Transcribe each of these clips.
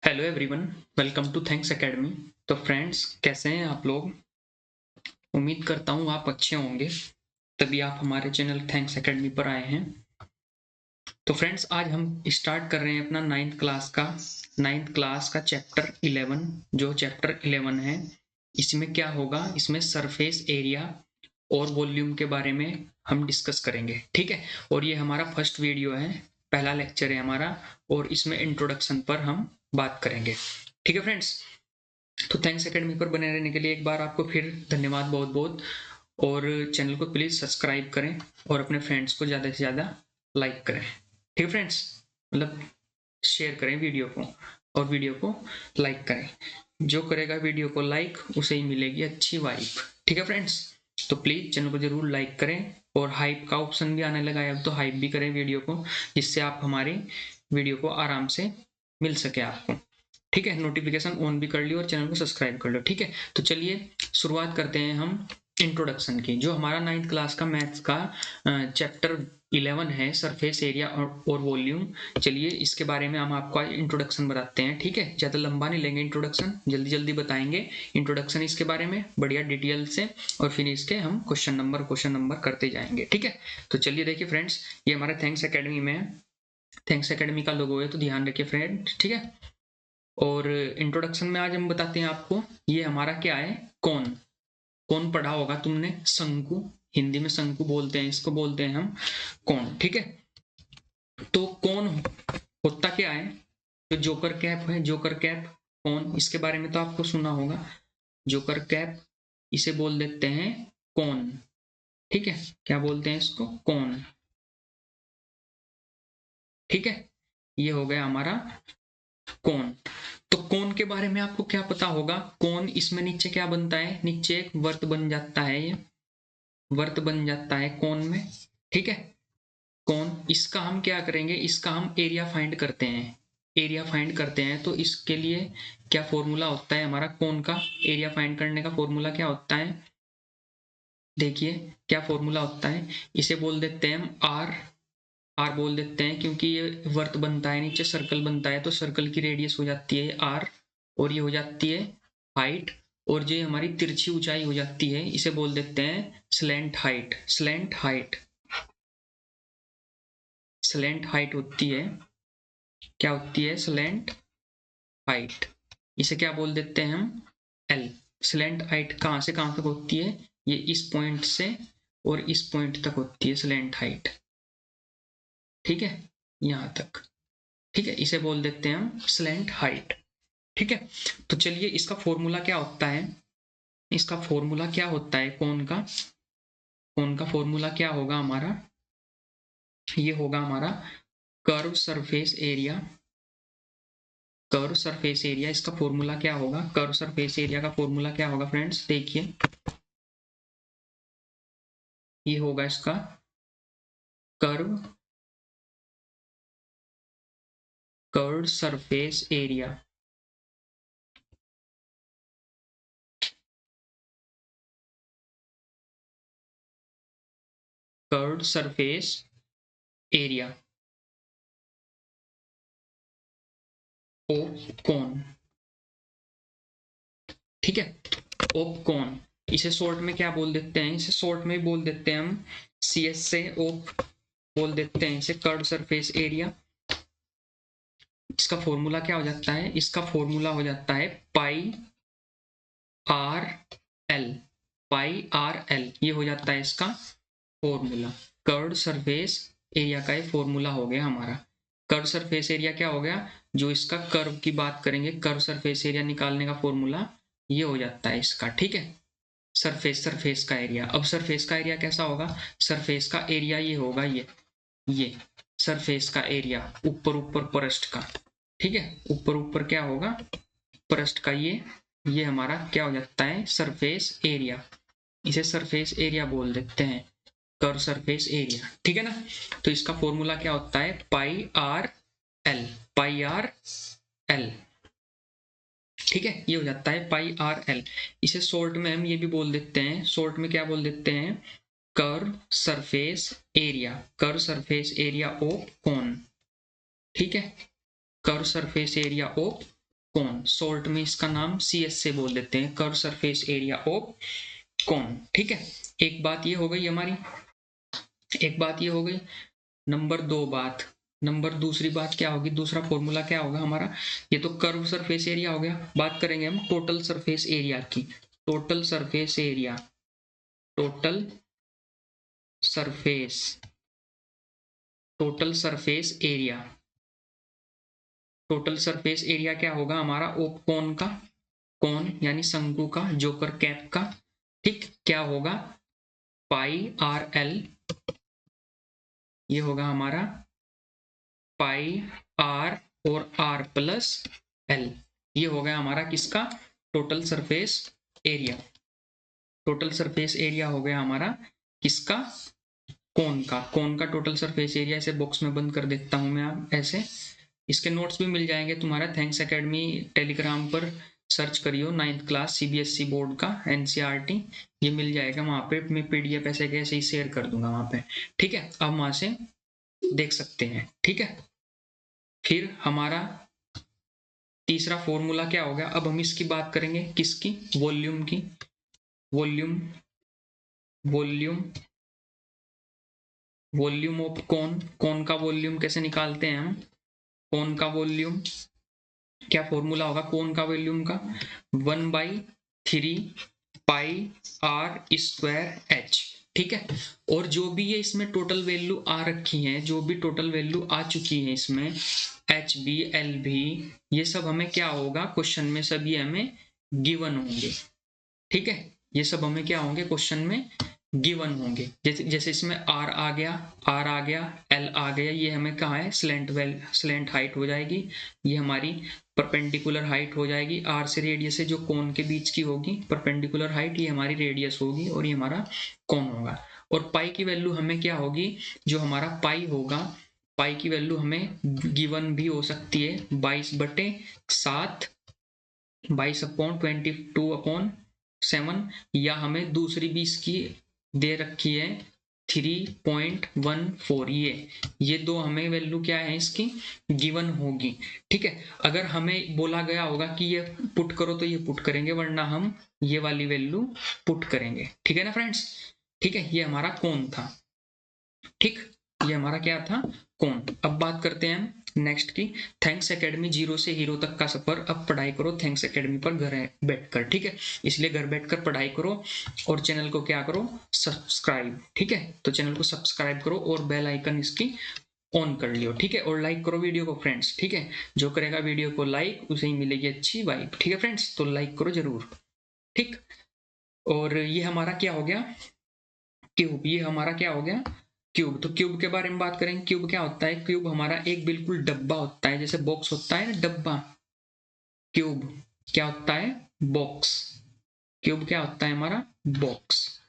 Hello everyone, welcome to Thanks Academy. तो friends, कैसे हैं आप लोग? उम्मीद करता हूँ आप अच्छे होंगे, तभी आप हमारे चैनल थैंक्स एकेडमी पर आए हैं। तो फ्रेंड्स, आज हम स्टार्ट कर रहे हैं अपना नाइन्थ क्लास का चैप्टर 11। जो चैप्टर 11 है, इसमें क्या होगा, इसमें सरफेस एरिया और वॉल्यूम के बारे में हम डिस्कस करेंगे। ठीक है, और ये हमारा फर्स्ट वीडियो है, पहला लेक्चर है हमारा, और इसमें इंट्रोडक्शन पर हम बात करेंगे। ठीक है फ्रेंड्स, तो थैंक्स एकेडमी पर बने रहने के लिए एक बार आपको फिर धन्यवाद बहुत बहुत। और चैनल को प्लीज़ सब्सक्राइब करें और अपने फ्रेंड्स को ज़्यादा से ज़्यादा लाइक करें। ठीक है फ्रेंड्स, मतलब शेयर करें वीडियो को, और वीडियो को लाइक करें। जो करेगा वीडियो को लाइक, उसे ही मिलेगी अच्छी वाइब। ठीक है फ्रेंड्स, तो प्लीज़ चैनल को जरूर लाइक करें, और हाइप का ऑप्शन भी आने लगा है अब, तो हाइप भी करें वीडियो को, जिससे आप हमारी वीडियो को आराम से मिल सके आपको। ठीक है, नोटिफिकेशन ऑन भी कर लियो और चैनल को सब्सक्राइब कर लो। ठीक है, तो चलिए शुरुआत करते हैं हम इंट्रोडक्शन की। जो हमारा 9th क्लास का मैथ्स का चैप्टर 11 है, सरफेस एरिया और वॉल्यूम। चलिए इसके बारे में हम आपको इंट्रोडक्शन बताते हैं। ठीक है, ज़्यादा लंबा नहीं लेंगे इंट्रोडक्शन, जल्दी जल्दी बताएंगे इंट्रोडक्शन इसके बारे में बढ़िया डिटेल से, और फिर इसके हम क्वेश्चन नंबर करते जाएंगे। ठीक है, तो चलिए देखिए फ्रेंड्स, ये हमारे थैंक्स एकेडमी में, थैंक्स एकेडमी का लोगो है, तो ध्यान रखिए फ्रेंड्स। ठीक है, और इंट्रोडक्शन में आज हम बताते हैं आपको, ये हमारा क्या है, कौन। कौन पढ़ा होगा तुमने, शंकु। हिंदी में शंकु बोलते हैं, इसको बोलते हैं हम कौन। ठीक है, तो कौन होता क्या है, तो जोकर कैप है, जोकर कैप कौन, इसके बारे में तो आपको सुना होगा। जोकर कैप, इसे बोल देते हैं कौन। ठीक है, क्या बोलते हैं इसको, कौन। ठीक है, ये हो गया हमारा कौन। तो कौन के बारे में आपको क्या पता होगा, कौन, इसमें नीचे क्या बनता है, नीचे एक वर्त बन जाता है, ये वर्त बन जाता है कौन में। ठीक है, कौन, इसका हम क्या करेंगे, इसका हम एरिया फाइंड करते हैं। एरिया फाइंड करते हैं, तो इसके लिए क्या फॉर्मूला होता है हमारा कौन का, एरिया फाइंड करने का फॉर्मूला क्या होता है, देखिए क्या फॉर्मूला होता है। इसे बोल देते हैं हम आर। आर बोल देते हैं क्योंकि ये वर्त बनता है, नीचे सर्कल बनता है, तो सर्कल की रेडियस हो जाती है आर, और ये हो जाती है हाइट, और जो हमारी तिरछी ऊंचाई हो जाती है, इसे बोल देते हैं slant height. Slant height, slant height होती है, क्या होती है, स्लैंट हाइट। इसे क्या बोल देते हैं हम, एल। स्लैंट हाइट कहाँ से कहाँ तक होती है, ये इस पॉइंट से और इस पॉइंट तक होती है स्लैंट हाइट। ठीक है, यहां तक। ठीक है, इसे बोल देते हैं हम स्लैंट हाइट। ठीक है, तो चलिए इसका फॉर्मूला क्या होता है, इसका फॉर्मूला क्या होता है कौन का, कौन का फॉर्मूला क्या होगा हमारा, ये होगा हमारा curve surface area. Curve surface area, इसका फॉर्मूला क्या होगा, कर्व सरफेस एरिया का फॉर्मूला क्या होगा फ्रेंड्स, देखिए ये होगा इसका curve, curve surface area. Curve surface area of cone. ठीक है, ओप कौन, इसे शॉर्ट में क्या बोल देते हैं, इसे शॉर्ट में बोल देते हैं हम सी एस से ओप बोल देते हैं इसे, कर्व सरफेस एरिया। इसका फॉर्मूला क्या हो जाता है, इसका फॉर्मूला हो जाता है पाई R L. Pi R L, ये हो जाता है इसका फॉर्मूला। कर्व सरफेस एरिया का ये फॉर्मूला हो गया हमारा। कर्व सरफेस एरिया क्या हो गया, जो इसका कर्व की बात करेंगे, कर्व सरफेस एरिया निकालने का फॉर्मूला ये हो जाता है इसका। ठीक है, सरफेस, सरफेस का एरिया। अब सरफेस का एरिया कैसा होगा, सरफेस का एरिया ये होगा, ये सरफेस का एरिया, ऊपर ऊपर पृष्ठ का। ठीक है, ऊपर ऊपर क्या होगा, पृष्ठ का, ये हमारा क्या हो जाता है, सरफेस एरिया। इसे सरफेस एरिया बोल देते हैं, कर्व सरफेस एरिया। ठीक है ना, तो इसका फॉर्मूला क्या होता है, पाई R L. Pi R L, ठीक है, ये हो जाता है पाई आर एल। इसे शॉर्ट में हम ये भी बोल देते हैं, शॉर्ट में क्या बोल देते हैं, curve surface area, curve surface area of कोन, ठीक है, curve surface area of cone, short में इसका नाम CS से बोल देते हैं, कर्व सरफेस एरिया ऑफ कोन, ठीक है। एक बात ये हो गई हमारी, एक बात ये हो गई। नंबर दूसरी बात क्या होगी, दूसरा फॉर्मूला क्या होगा हमारा, ये तो कर्व सरफेस एरिया हो गया। बात करेंगे हम टोटल सरफेस एरिया की, total surface area, total surface, total surface area, total surface area क्या होगा हमारा, ऑफ कोन का, कोन यानी शंकु का, जोकर कैप का, ठीक, क्या होगा, पाई आर एल, ये होगा हमारा पाई आर और आर प्लस एल, ये हो गया हमारा किसका, total surface area. Total surface area हो गया हमारा किसका, कोन का, कोन का टोटल सरफेस एरिया। इसे बॉक्स में बंद कर देता हूं मैं, आप ऐसे, इसके नोट्स भी मिल जाएंगे तुम्हारा थैंक्स एकेडमी टेलीग्राम पर सर्च करियो, 9th क्लास CBSE बोर्ड का NCERT, ये मिल जाएगा वहां पे, मैं PDF ऐसे कैसे ही शेयर कर दूंगा वहां पे, ठीक है, अब वहां से देख सकते हैं, ठीक है। फिर हमारा तीसरा फॉर्मूला क्या हो गया, अब हम इसकी बात करेंगे, किसकी, वॉल्यूम की, volume, volume, volume of cone, cone का वॉल्यूम कैसे निकालते हैं हम, कोन का वॉल्यूम क्या फॉर्मूला होगा कोन का वॉल्यूम का, 1/3 पाई आर स्क्वायर एच, ठीक है। और जो भी ये इसमें टोटल वैल्यू आ रखी है, जो भी टोटल वैल्यू आ चुकी है इसमें, एच बी एल भी, ये सब हमें क्या होगा, क्वेश्चन में सभी हमें गिवन होंगे, ठीक है, ये सब हमें क्या होंगे, क्वेश्चन में गिवन होंगे। जैसे जैसे इसमें आर आ गया, आर आ गया, एल आ गया, ये हमें कहाँ है, स्लेंट हाइट हो जाएगी, ये हमारी परपेंडिकुलर हाइट हो जाएगी, आर से रेडियस से जो कोन के बीच की होगी परपेंडिकुलर हाइट, ये हमारी रेडियस होगी और ये हमारा कोन होगा। और पाई की वैल्यू हमें क्या होगी, जो हमारा पाई होगा, पाई की वैल्यू हमें गिवन भी हो सकती है 22/7, 22/22/7, या हमें दूसरी भी इसकी दे रखी है 3.14, ये दो हमें वैल्यू क्या है इसकी गिवन होगी, ठीक है। अगर हमें बोला गया होगा कि ये पुट करो तो ये पुट करेंगे, वरना हम ये वाली वैल्यू पुट करेंगे, ठीक है ना फ्रेंड्स, ठीक है। ये हमारा कौन था, ठीक, ये हमारा क्या था, कौन। अब बात करते हैं हम नेक्स्ट की, थैंक्स एकेडमी जीरो से हीरो तक का सफर, अब पढ़ाई करो थैंक्स एकेडमी पर घर बैठकर, ठीक है, इसलिए घर बैठकर पढ़ाई करो और चैनल को क्या करो, सब्सक्राइब, ठीक है, तो चैनल को सब्सक्राइब करो और बेल आइकन इसकी ऑन कर लियो, ठीक है, और लाइक करो वीडियो को फ्रेंड्स, ठीक है, जो करेगा वीडियो को लाइक उसे ही मिलेगी अच्छी वाइब, ठीक है फ्रेंड्स, तो लाइक करो जरूर, ठीक। और ये हमारा क्या हो गया, क्यूब, ये हमारा क्या हो गया, क्यूब। तो क्यूब के बारे में बात करें, क्यूब क्या होता है, क्यूब हमारा एक बिल्कुल डब्बा होता है, जैसे बॉक्स होता है ना डब्बा, क्यूब क्या होता है, बॉक्स, क्यूब क्या होता है हमारा, बॉक्स।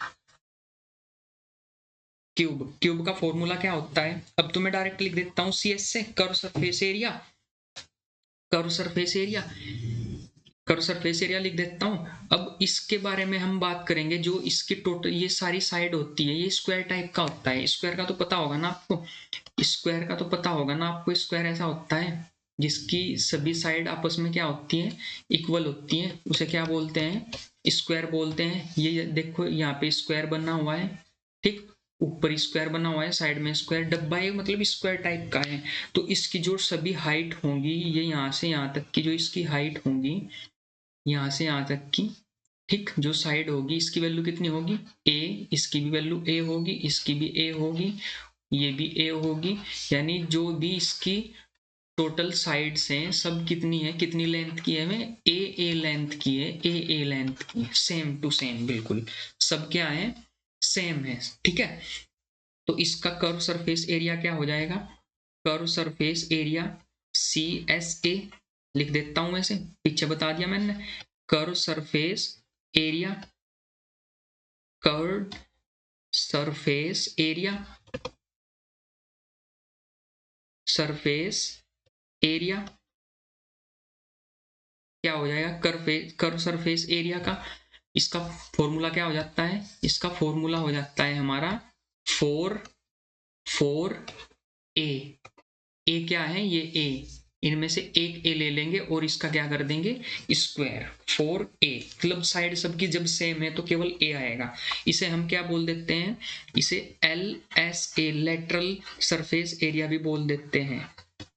क्यूब, क्यूब का फॉर्मूला क्या होता है, अब तो मैं डायरेक्ट लिख देता हूं CS से, curve surface area, curve surface area, curve surface area लिख देता हूं। अब इसके बारे में हम बात करेंगे, जो इसकी टोटल ये सारी साइड होती है, ये स्क्वायर टाइप का होता है, स्क्वायर का तो पता होगा ना आपको, स्क्वायर का तो पता होगा ना आपको, स्क्वायर ऐसा होता है जिसकी सभी साइड आपस में क्या होती है, इक्वल होती है, उसे क्या बोलते हैं, स्क्वायर बोलते हैं। ये देखो यहाँ पे स्क्वायर बना हुआ है, ठीक, ऊपर स्क्वायर बना हुआ है, साइड में स्क्वायर, डब्बा है मतलब स्क्वायर टाइप का है। तो इसकी जो सभी हाइट होंगी, ये यहाँ से यहाँ तक की जो इसकी हाइट होंगी, यहाँ से यहाँ तक की, ठीक, जो साइड होगी इसकी वैल्यू कितनी होगी, ए, इसकी भी वैल्यू ए होगी, इसकी भी ए होगी, ये भी ए होगी, यानी जो भी इसकी टोटल साइड्स हैं सब कितनी है, कितनी लेंथ की है, हमें ए लेंथ की है, ए लेंथ की, सेम टू सेम बिल्कुल, सब क्या है, सेम है, ठीक है। तो इसका कर्व सरफेस एरिया क्या हो जाएगा, कर्व सरफेस एरिया CSA लिख देता हूं, वैसे पीछे बता दिया मैंने, curve surface area, curve surface area, surface area क्या हो जाएगा, कर्व सरफेस एरिया का इसका फॉर्मूला क्या हो जाता है, इसका फॉर्मूला हो जाता है हमारा 4 ए क्या है, ये ए, इनमें से एक ए ले लेंगे और इसका क्या कर देंगे, स्क्वायर 4a, मतलब साइड सबकी जब सेम है तो केवल ए आएगा। इसे हम क्या बोल देते हैं, इसे LSA लेटरल सरफेस एरिया भी बोल देते हैं,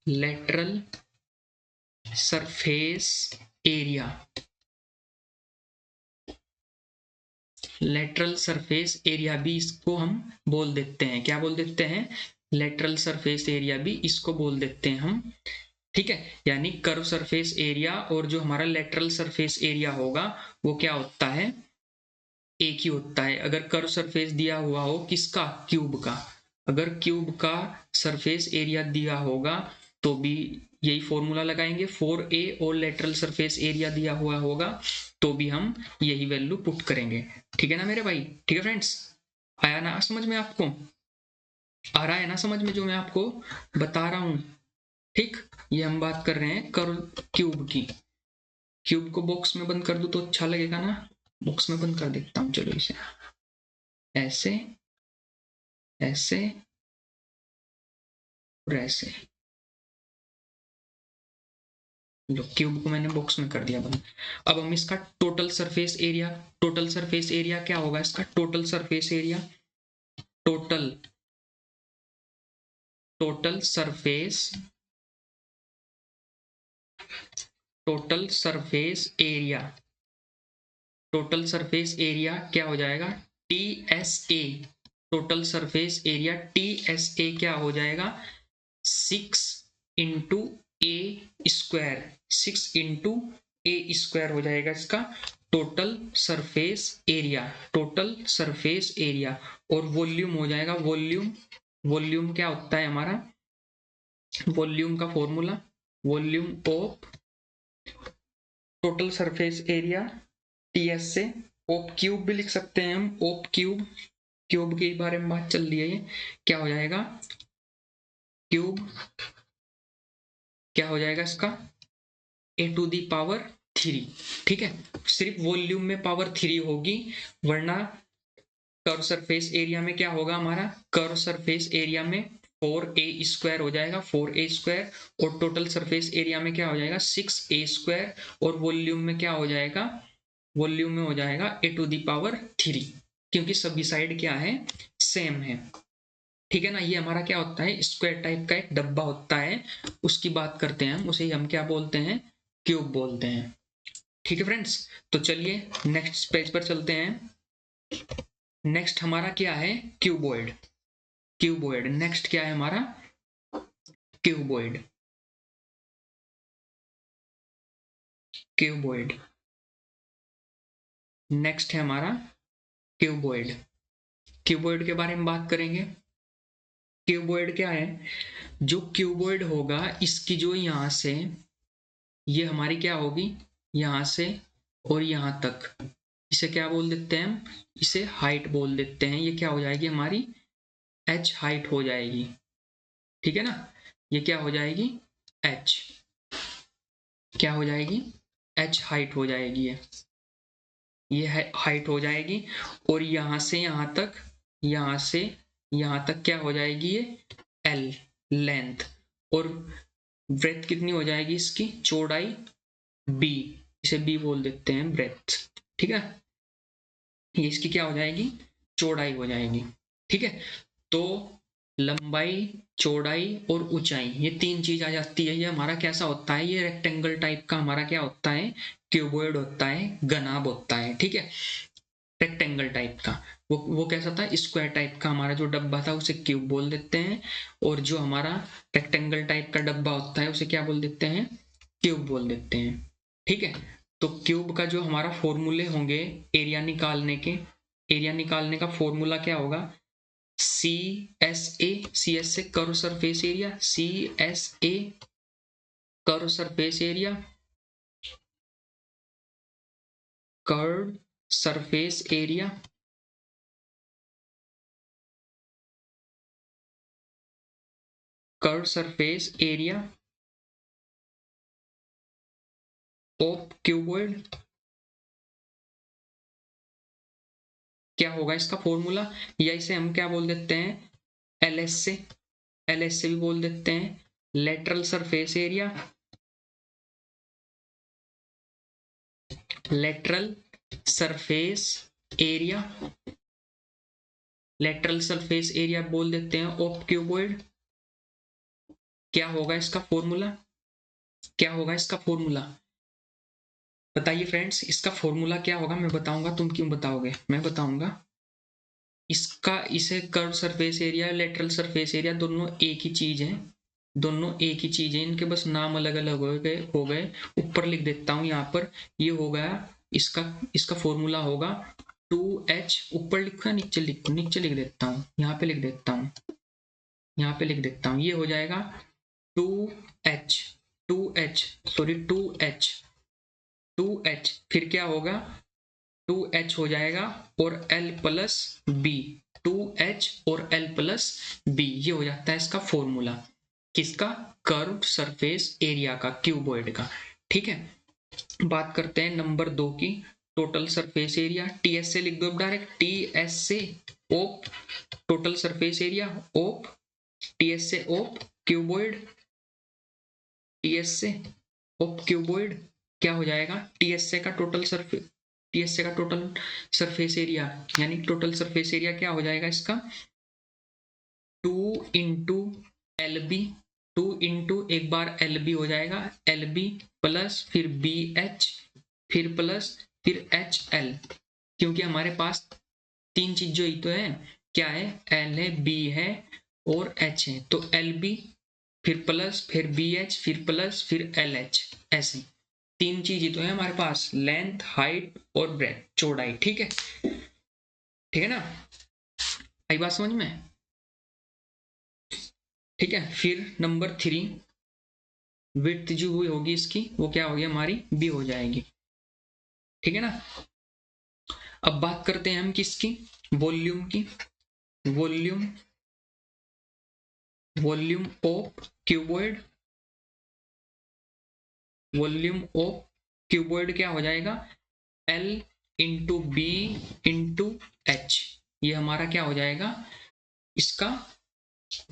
lateral surface area, lateral surface area भी इसको हम बोल देते हैं, क्या बोल देते हैं, लेटरल सरफेस एरिया भी इसको बोल देते हैं हम। ठीक है, यानी कर्व सरफेस एरिया और जो हमारा लेटरल सरफेस एरिया होगा वो क्या होता है, एक ही होता है। अगर कर्व सरफेस दिया हुआ हो किसका, क्यूब का, अगर क्यूब का सरफेस एरिया दिया होगा तो भी यही फॉर्मूला लगाएंगे 4a, और लेटरल सरफेस एरिया दिया हुआ होगा तो भी हम यही वैल्यू पुट करेंगे। ठीक है ना मेरे भाई, ठीक है फ्रेंड्स, आया ना समझ में आपको, आ रहा है ना समझ में जो मैं आपको बता रहा हूं। ठीक, ये हम बात कर रहे हैं कर्व क्यूब की। क्यूब को बॉक्स में बंद कर दूं तो अच्छा लगेगा ना, बॉक्स में बंद कर देता हूं, चलो इसे ऐसे, ऐसे और ऐसे, जो क्यूब को मैंने बॉक्स में कर दिया बंद। अब हम इसका total surface area, total surface area क्या होगा इसका, total surface area, total total surface, total surface area, total surface area क्या हो जाएगा, TSA, total surface area TSA क्या हो जाएगा, 6 × A², 6 × A² हो जाएगा इसका total surface area, total surface area. और वॉल्यूम हो जाएगा, वॉल्यूम, वॉल्यूम क्या होता है हमारा, वॉल्यूम का formula, volume of total surface area TS से, ऑफ क्यूब भी लिख सकते हैं हम, ऑफ क्यूब, क्यूब के बारे में बात चल रही है, ये क्या हो जाएगा, क्यूब क्या हो जाएगा इसका, A⁻3। ठीक है, सिर्फ वॉल्यूम में पावर 3 होगी, वरना कर्व सरफेस एरिया में क्या होगा हमारा, कर्व सरफेस एरिया में 4a² हो जाएगा, 4a², और टोटल सरफेस एरिया में क्या हो जाएगा 6a², और वॉल्यूम में क्या हो जाएगा, वॉल्यूम में हो जाएगा A⁻3, क्योंकि सभी साइड क्या है, सेम है। ठीक है ना, ये हमारा क्या होता है, स्क्वायर टाइप का एक डब्बा होता है, उसकी बात करते हैं हम, उसे हम क्या बोलते हैं, क्यूब बोलते हैं। ठीक है फ्रेंड्स, तो चलिए नेक्स्ट पेज पर चलते हैं। नेक्स्ट हमारा क्या है, क्यूबॉइड, क्यूबॉइड नेक्स्ट क्या है हमारा, क्यूबॉइड, क्यूबॉइड नेक्स्ट है हमारा क्यूबॉइड। क्यूबॉइड के बारे में बात करेंगे। क्यूबॉइड क्या है, जो क्यूबॉइड होगा इसकी जो यहां से, ये हमारी क्या होगी, यहां से और यहां तक, इसे क्या बोल देते हैं हम, इसे हाइट बोल देते हैं। ये क्या हो जाएगी हमारी, h हाइट हो जाएगी। ठीक है ना, ये क्या हो जाएगी, h क्या हो जाएगी, h हाइट हो जाएगी, ये हाइट हो जाएगी। और यहां से यहां तक, यहां से यहां तक क्या हो जाएगी, ये l लेंथ, और ब्रेथ कितनी हो जाएगी इसकी, चौड़ाई b, इसे b बोल देते हैं ब्रेथ। ठीक है, ये इसकी क्या हो जाएगी, चौड़ाई हो जाएगी। ठीक है, तो लंबाई, चौड़ाई और ऊंचाई, ये तीन चीज आ जाती है। ये हमारा कैसा होता है, ये रेक्टेंगल टाइप का हमारा क्या होता है, क्यूबॉइड होता है, घनाभ होता है। ठीक है, रेक्टेंगल टाइप का, वो कैसा था, स्क्वायर टाइप का हमारा जो डब्बा था उसे क्यूब बोल देते हैं, और जो हमारा रेक्टेंगल टाइप का डब्बा होता है उसे क्या बोल देते हैं, क्यूब बोल देते हैं। ठीक है, तो क्यूब का जो हमारा फॉर्मूले होंगे एरिया निकालने के, एरिया निकालने का फॉर्मूला क्या होगा, CSA, CS से curve surface area, CSA curve surface area, curve surface area, curve surface area of cuboid, क्या होगा इसका फॉर्मूला, या इसे हम क्या बोल देते हैं, एल एस से भी बोल देते हैं, lateral surface area, lateral surface area, lateral surface area बोल देते हैं ऑफ क्यूबॉइड। क्या होगा इसका फॉर्मूला, क्या होगा इसका फॉर्मूला, बताइए फ्रेंड्स, इसका फॉर्मूला क्या होगा, मैं बताऊंगा, तुम क्यों बताओगे, मैं बताऊंगा। इसका, इसे curve surface area, lateral surface area दोनों एक ही चीज है, दोनों एक ही चीज है, इनके बस नाम अलग अलग हो गए। ऊपर लिख देता हूं यहाँ पर, ये हो गया इसका, इसका फॉर्मूला होगा 2h, ऊपर लिखो या नीचे लिख देता हूँ, यहाँ पे लिख देता हूँ, यहाँ पे लिख देता हूँ, ये हो जाएगा 2h, 2h सॉरी 2h, फिर क्या होगा 2h हो जाएगा और L प्लस बी, 2h और L प्लस बी, ये हो जाता है इसका फॉर्मूला, किसका, कर्व सरफेस एरिया का, क्यूबॉइड का। ठीक है, बात करते हैं नंबर 2 की, टोटल सरफेस एरिया, टीएस से लिख दो डायरेक्ट, टीएस से ओप, टोटल सरफेस एरिया ओप, टीएस से ओप क्यूबॉइड, टीएस से ओप क्यूबॉइड, क्या हो जाएगा, टीएसए का टोटल सरफेस, टीएसए का टोटल सरफेस एरिया, यानी टोटल सरफेस एरिया क्या हो जाएगा इसका, 2 इंटू एल बी, 2 इंटू एक बार एल बी हो जाएगा, एल बी प्लस फिर बी एच, फिर प्लस फिर एच एल, क्योंकि हमारे पास तीन चीज जो ही तो है, क्या है, एल है, बी है और एच है, तो एल बी फिर प्लस फिर बी एच फिर प्लस फिर एल एच, ऐसे तीन चीज ही तो है हमारे पास, लेंथ, हाइट और ब्रेथ, चौड़ाई। ठीक है, ठीक है ना, आई बात समझ में। ठीक है, फिर नंबर 3, विड्थ जो हुई होगी इसकी, वो क्या होगी हमारी, बी हो जाएगी। ठीक है ना, अब बात करते हैं हम किसकी, वॉल्यूम की, volume, volume of cuboid, volume of cuboid क्या हो जाएगा, L into B into H, ये हमारा क्या हो जाएगा, इसका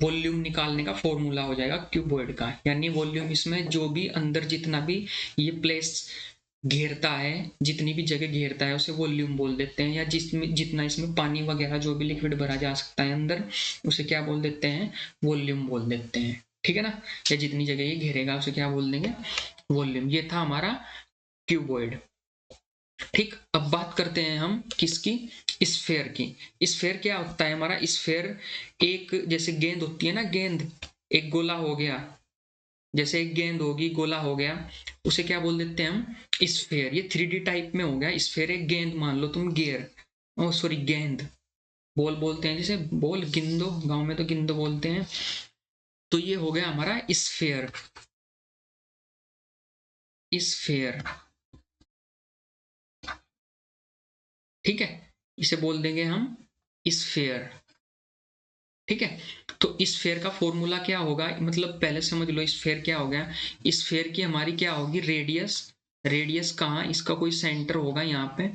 वॉल्यूम निकालने का फॉर्मूला हो जाएगा क्यूबॉइड का, यानी वॉल्यूम इसमें जो भी अंदर जितना भी ये प्लेस घेरता है, जितनी भी जगह घेरता है उसे वॉल्यूम बोल देते हैं, या जिसमें जितना इसमें पानी वगैरह जो भी लिक्विड भरा जा सकता है अंदर, उसे क्या बोल देते हैं, वॉल्यूम बोल देते हैं। ठीक है ना, या जितनी जगह ये घेरेगा उसे क्या बोल देंगे, वॉल्यूम। ये था हमारा क्यूबॉइड। ठीक, अब बात करते हैं हम किसकी, स्फेयर की। स्फेयर क्या होता है हमारा, स्फेयर एक जैसे गेंद होती है ना, गेंद, एक गोला हो गया, जैसे एक गेंद होगी, गोला हो गया, उसे क्या बोल देते हैं हम, स्फेयर। ये 3D टाइप में हो गया स्फेयर, एक गेंद मान लो तुम, गेयर, ओ सॉरी गेंद, बॉल बोलते हैं, जैसे बॉल, गिंदो, गांव में तो गिंदो बोलते हैं, तो ये हो गया हमारा स्फेयर, स्फेयर। ठीक है, इसे बोल देंगे हम स्फेयर। ठीक है, तो स्फेयर का फॉर्मूला क्या होगा, मतलब पहले समझ लो स्फेयर क्या हो गया, स्फेयर की हमारी क्या होगी, रेडियस, रेडियस कहाँ, इसका कोई सेंटर होगा यहाँ पे,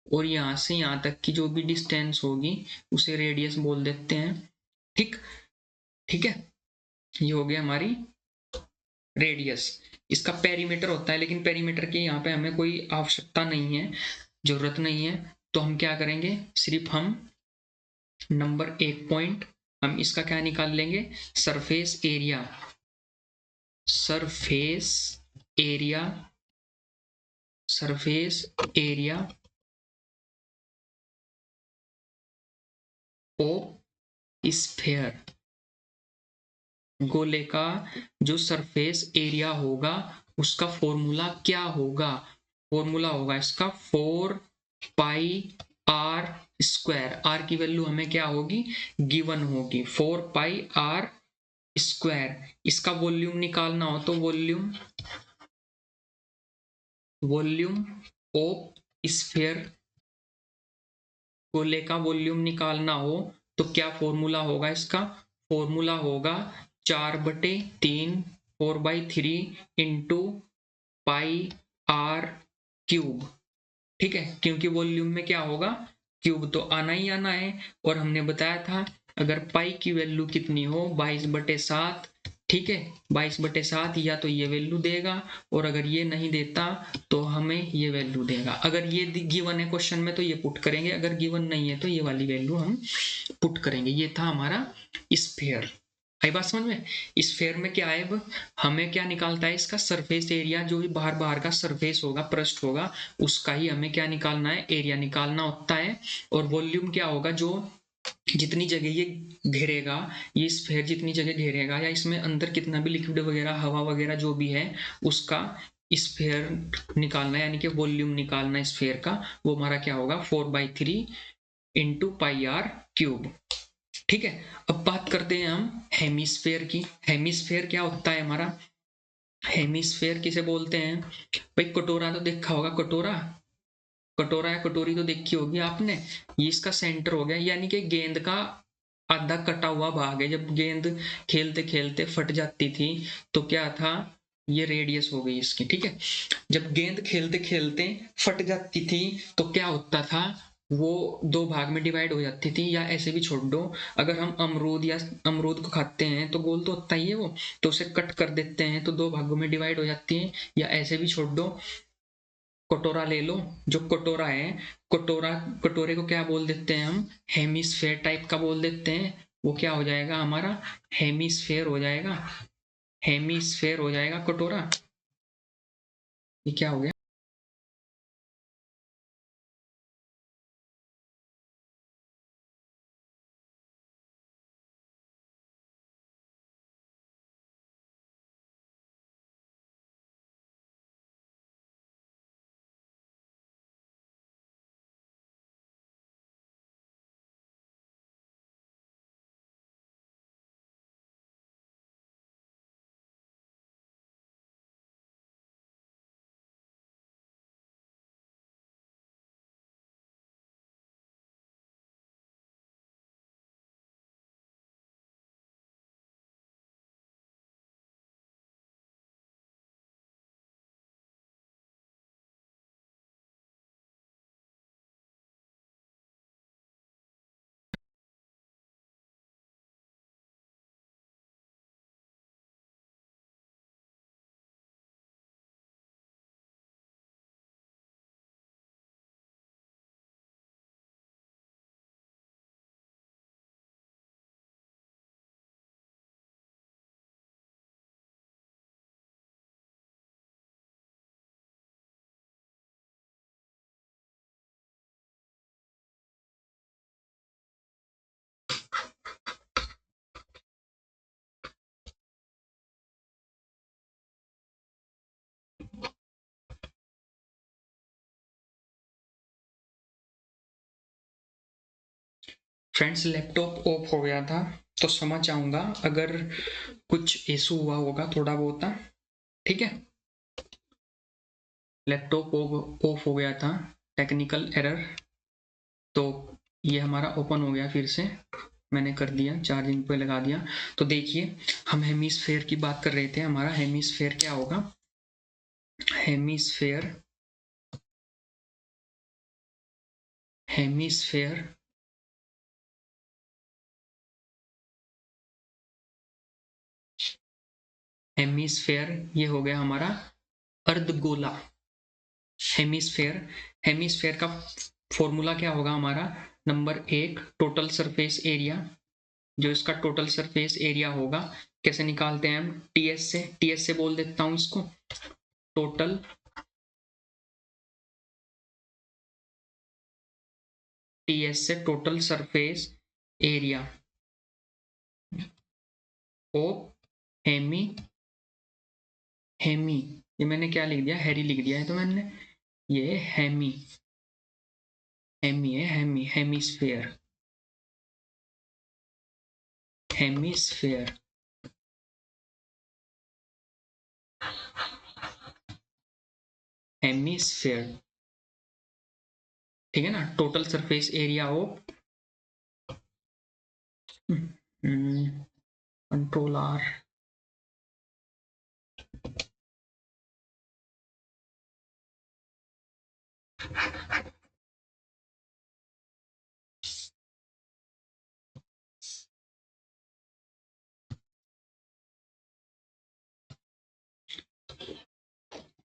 और यहाँ से यहाँ तक की जो भी डिस्टेंस होगी उसे रेडियस बोल देते हैं। ठीक, ठीक है, ये हो गया हमारी रेडियस। इसका पेरीमीटर होता है, लेकिन पेरीमीटर की यहाँ पे हमें कोई आवश्यकता नहीं है, जरूरत नहीं है, तो हम क्या करेंगे, सिर्फ हम नंबर 1 पॉइंट हम इसका क्या निकाल लेंगे, surface area, surface area, surface area of sphere, गोले का जो सरफेस एरिया होगा उसका फॉर्मूला क्या होगा, फॉर्मूला होगा इसका 4 पाई आर स्क्वायर, आर की वैल्यू हमें क्या होगी, गिवन होगी 4 पाई आर स्क्वायर। इसका वॉल्यूम निकालना हो तो वॉल्यूम, वॉल्यूम ऑफ स्फीयर, गोले का वॉल्यूम निकालना हो तो क्या फॉर्मूला होगा इसका, फॉर्मूला होगा 4/3 4/3 इंटू पाई आर क्यूब। ठीक है, क्योंकि वॉल्यूम में क्या होगा, क्यूब तो आना ही आना है। और हमने बताया था अगर पाई की वैल्यू कितनी हो 22/7, ठीक है, 22/7 या तो ये वैल्यू देगा, और अगर ये नहीं देता तो हमें ये वैल्यू देगा। अगर ये गिवन है क्वेश्चन में तो ये पुट करेंगे, अगर गिवन नहीं है तो ये वाली वैल्यू हम पुट करेंगे। ये था हमारा स्फीयर। आई बात समझ में? स्फीयर में क्या है, अब हमें क्या निकालता है, इसका सरफेस एरिया, जो भी बाहर बाहर का सरफेस होगा, पृष्ठ होगा, उसका ही हमें क्या निकालना है, एरिया निकालना होता है। और वॉल्यूम क्या होगा, जो जितनी जगह ये घेरेगा, ये स्फीयर जितनी जगह घेरेगा, या इसमें अंदर कितना भी लिक्विड वगैरह, हवा वगैरह जो भी है, उसका स्फीयर निकालना है, यानी कि वॉल्यूम निकालना है स्फीयर का। वो हमारा क्या होगा, 4/3 इंटू पाई आर क्यूब। ठीक है, अब बात करते हैं हम हेमिस्फेयर की। हेमिस्फेयर क्या होता है हमारा, हेमिस्फेयर किसे बोलते हैं भाई? कटोरा तो देखा होगा, कटोरा, कटोरा या कटोरी तो देखी होगी आपने। ये इसका सेंटर हो गया, यानी कि गेंद का आधा कटा हुआ भाग है। जब गेंद खेलते खेलते फट जाती थी तो क्या था, ये रेडियस हो गई इसकी, ठीक है। जब गेंद खेलते खेलते फट जाती थी तो क्या होता था, वो दो भाग में डिवाइड हो जाती थी। या ऐसे भी छोड़ दो, अगर हम अमरूद या अमरूद को खाते हैं तो गोल तो होता ही है वो, तो उसे कट कर देते हैं तो दो भागों में डिवाइड हो जाती है। या ऐसे भी छोड़ दो, कटोरा ले लो, जो कटोरा है, कटोरा, कटोरे को क्या बोल देते हैं हम, हेमिस्फेयर टाइप का बोल देते हैं। वो क्या हो जाएगा हमारा, हेमिस्फेयर हो जाएगा, हेमिस्फेयर हो जाएगा कटोरा। ये क्या हो गया, फ्रेंड्स लैपटॉप ऑफ हो गया था तो समझ जाऊंगा अगर कुछ इशू हुआ होगा थोड़ा बहुत, ठीक है। लैपटॉप ऑफ हो गया था, टेक्निकल एरर। तो ये हमारा ओपन हो गया, फिर से मैंने कर दिया, चार्जिंग पे लगा दिया। तो देखिए, हम हेमिस्फेयर की बात कर रहे थे। हमारा हेमिस्फेयर क्या होगा, हेमिस्फेयर, हेमिस्फेयर हेमिस्फेयर ये हो गया हमारा अर्धगोला। हेमिस्फेयर, हेमिस्फेयर का फॉर्मूला क्या होगा हमारा, नंबर 1 टोटल सरफेस एरिया, जो इसका टोटल सरफेस एरिया होगा, कैसे निकालते हैं हम, टीएस से, टीएस से बोल देता हूं इसको, टोटल, टीएस से टोटल सरफेस एरिया ओ हेमी, हेमी, ये मैंने क्या लिख दिया, हैरी लिख दिया है तो मैंने, ये हेमी, हेमी है, हेमी, हेमिस्फेयर, हेमिस्फेयर, हेमिस्फेयर, ठीक है ना। Total surface area of, control R,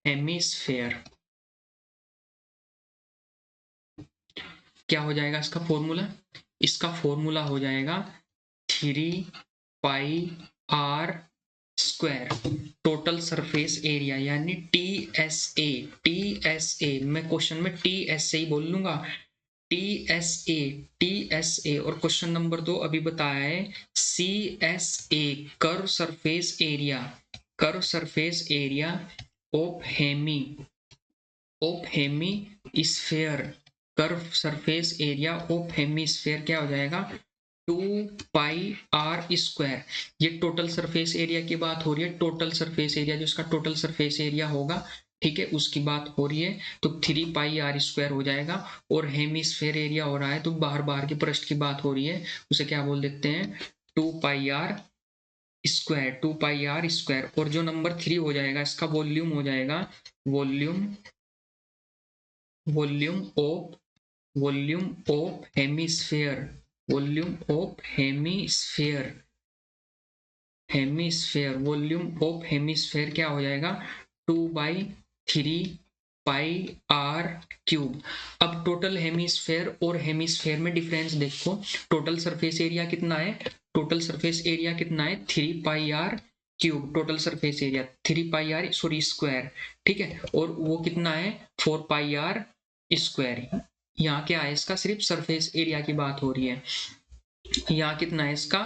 hemisphere. क्या हो जाएगा इसका फॉर्मूला? इसका फॉर्मूला हो जाएगा 3πr square total surface area, यानी TSA। TSA मैं क्वेश्चन में TSA ही बोल लूंगा, TSA। TSA और क्वेश्चन नंबर 2 अभी बताया है CSA, curve surface area. Curve surface area of hemisphere. Curve surface area of hemisphere क्या हो जाएगा? 2πr square. ये टोटल सरफेस एरिया की बात हो रही है, टोटल सरफेस एरिया जो इसका टोटल सरफेस एरिया होगा, ठीक है, उसकी बात हो रही है, तो 3πr स्क्वायर हो जाएगा। और हेमिस्फेयर एरिया हो रहा है तो बाहर बाहर के पृष्ठ की बात हो रही है, उसे क्या बोल देते हैं? 2πr square. 2πr square. और जो नंबर 3 हो जाएगा इसका वॉल्यूम हो जाएगा, volume of hemisphere. Volume of volume of hemisphere क्या हो जाएगा? 2/3πr³। अब टोटल हेमिस्फेयर और हेमिस्फेयर में डिफरेंस देखो। टोटल सरफेस एरिया कितना है? टोटल सरफेस एरिया कितना है? 3πr³। Total surface area 3πr square, ठीक है, और वो कितना है? 4πr square. यहाँ क्या है इसका? सिर्फ सरफेस एरिया की बात हो रही है। यहाँ कितना है इसका?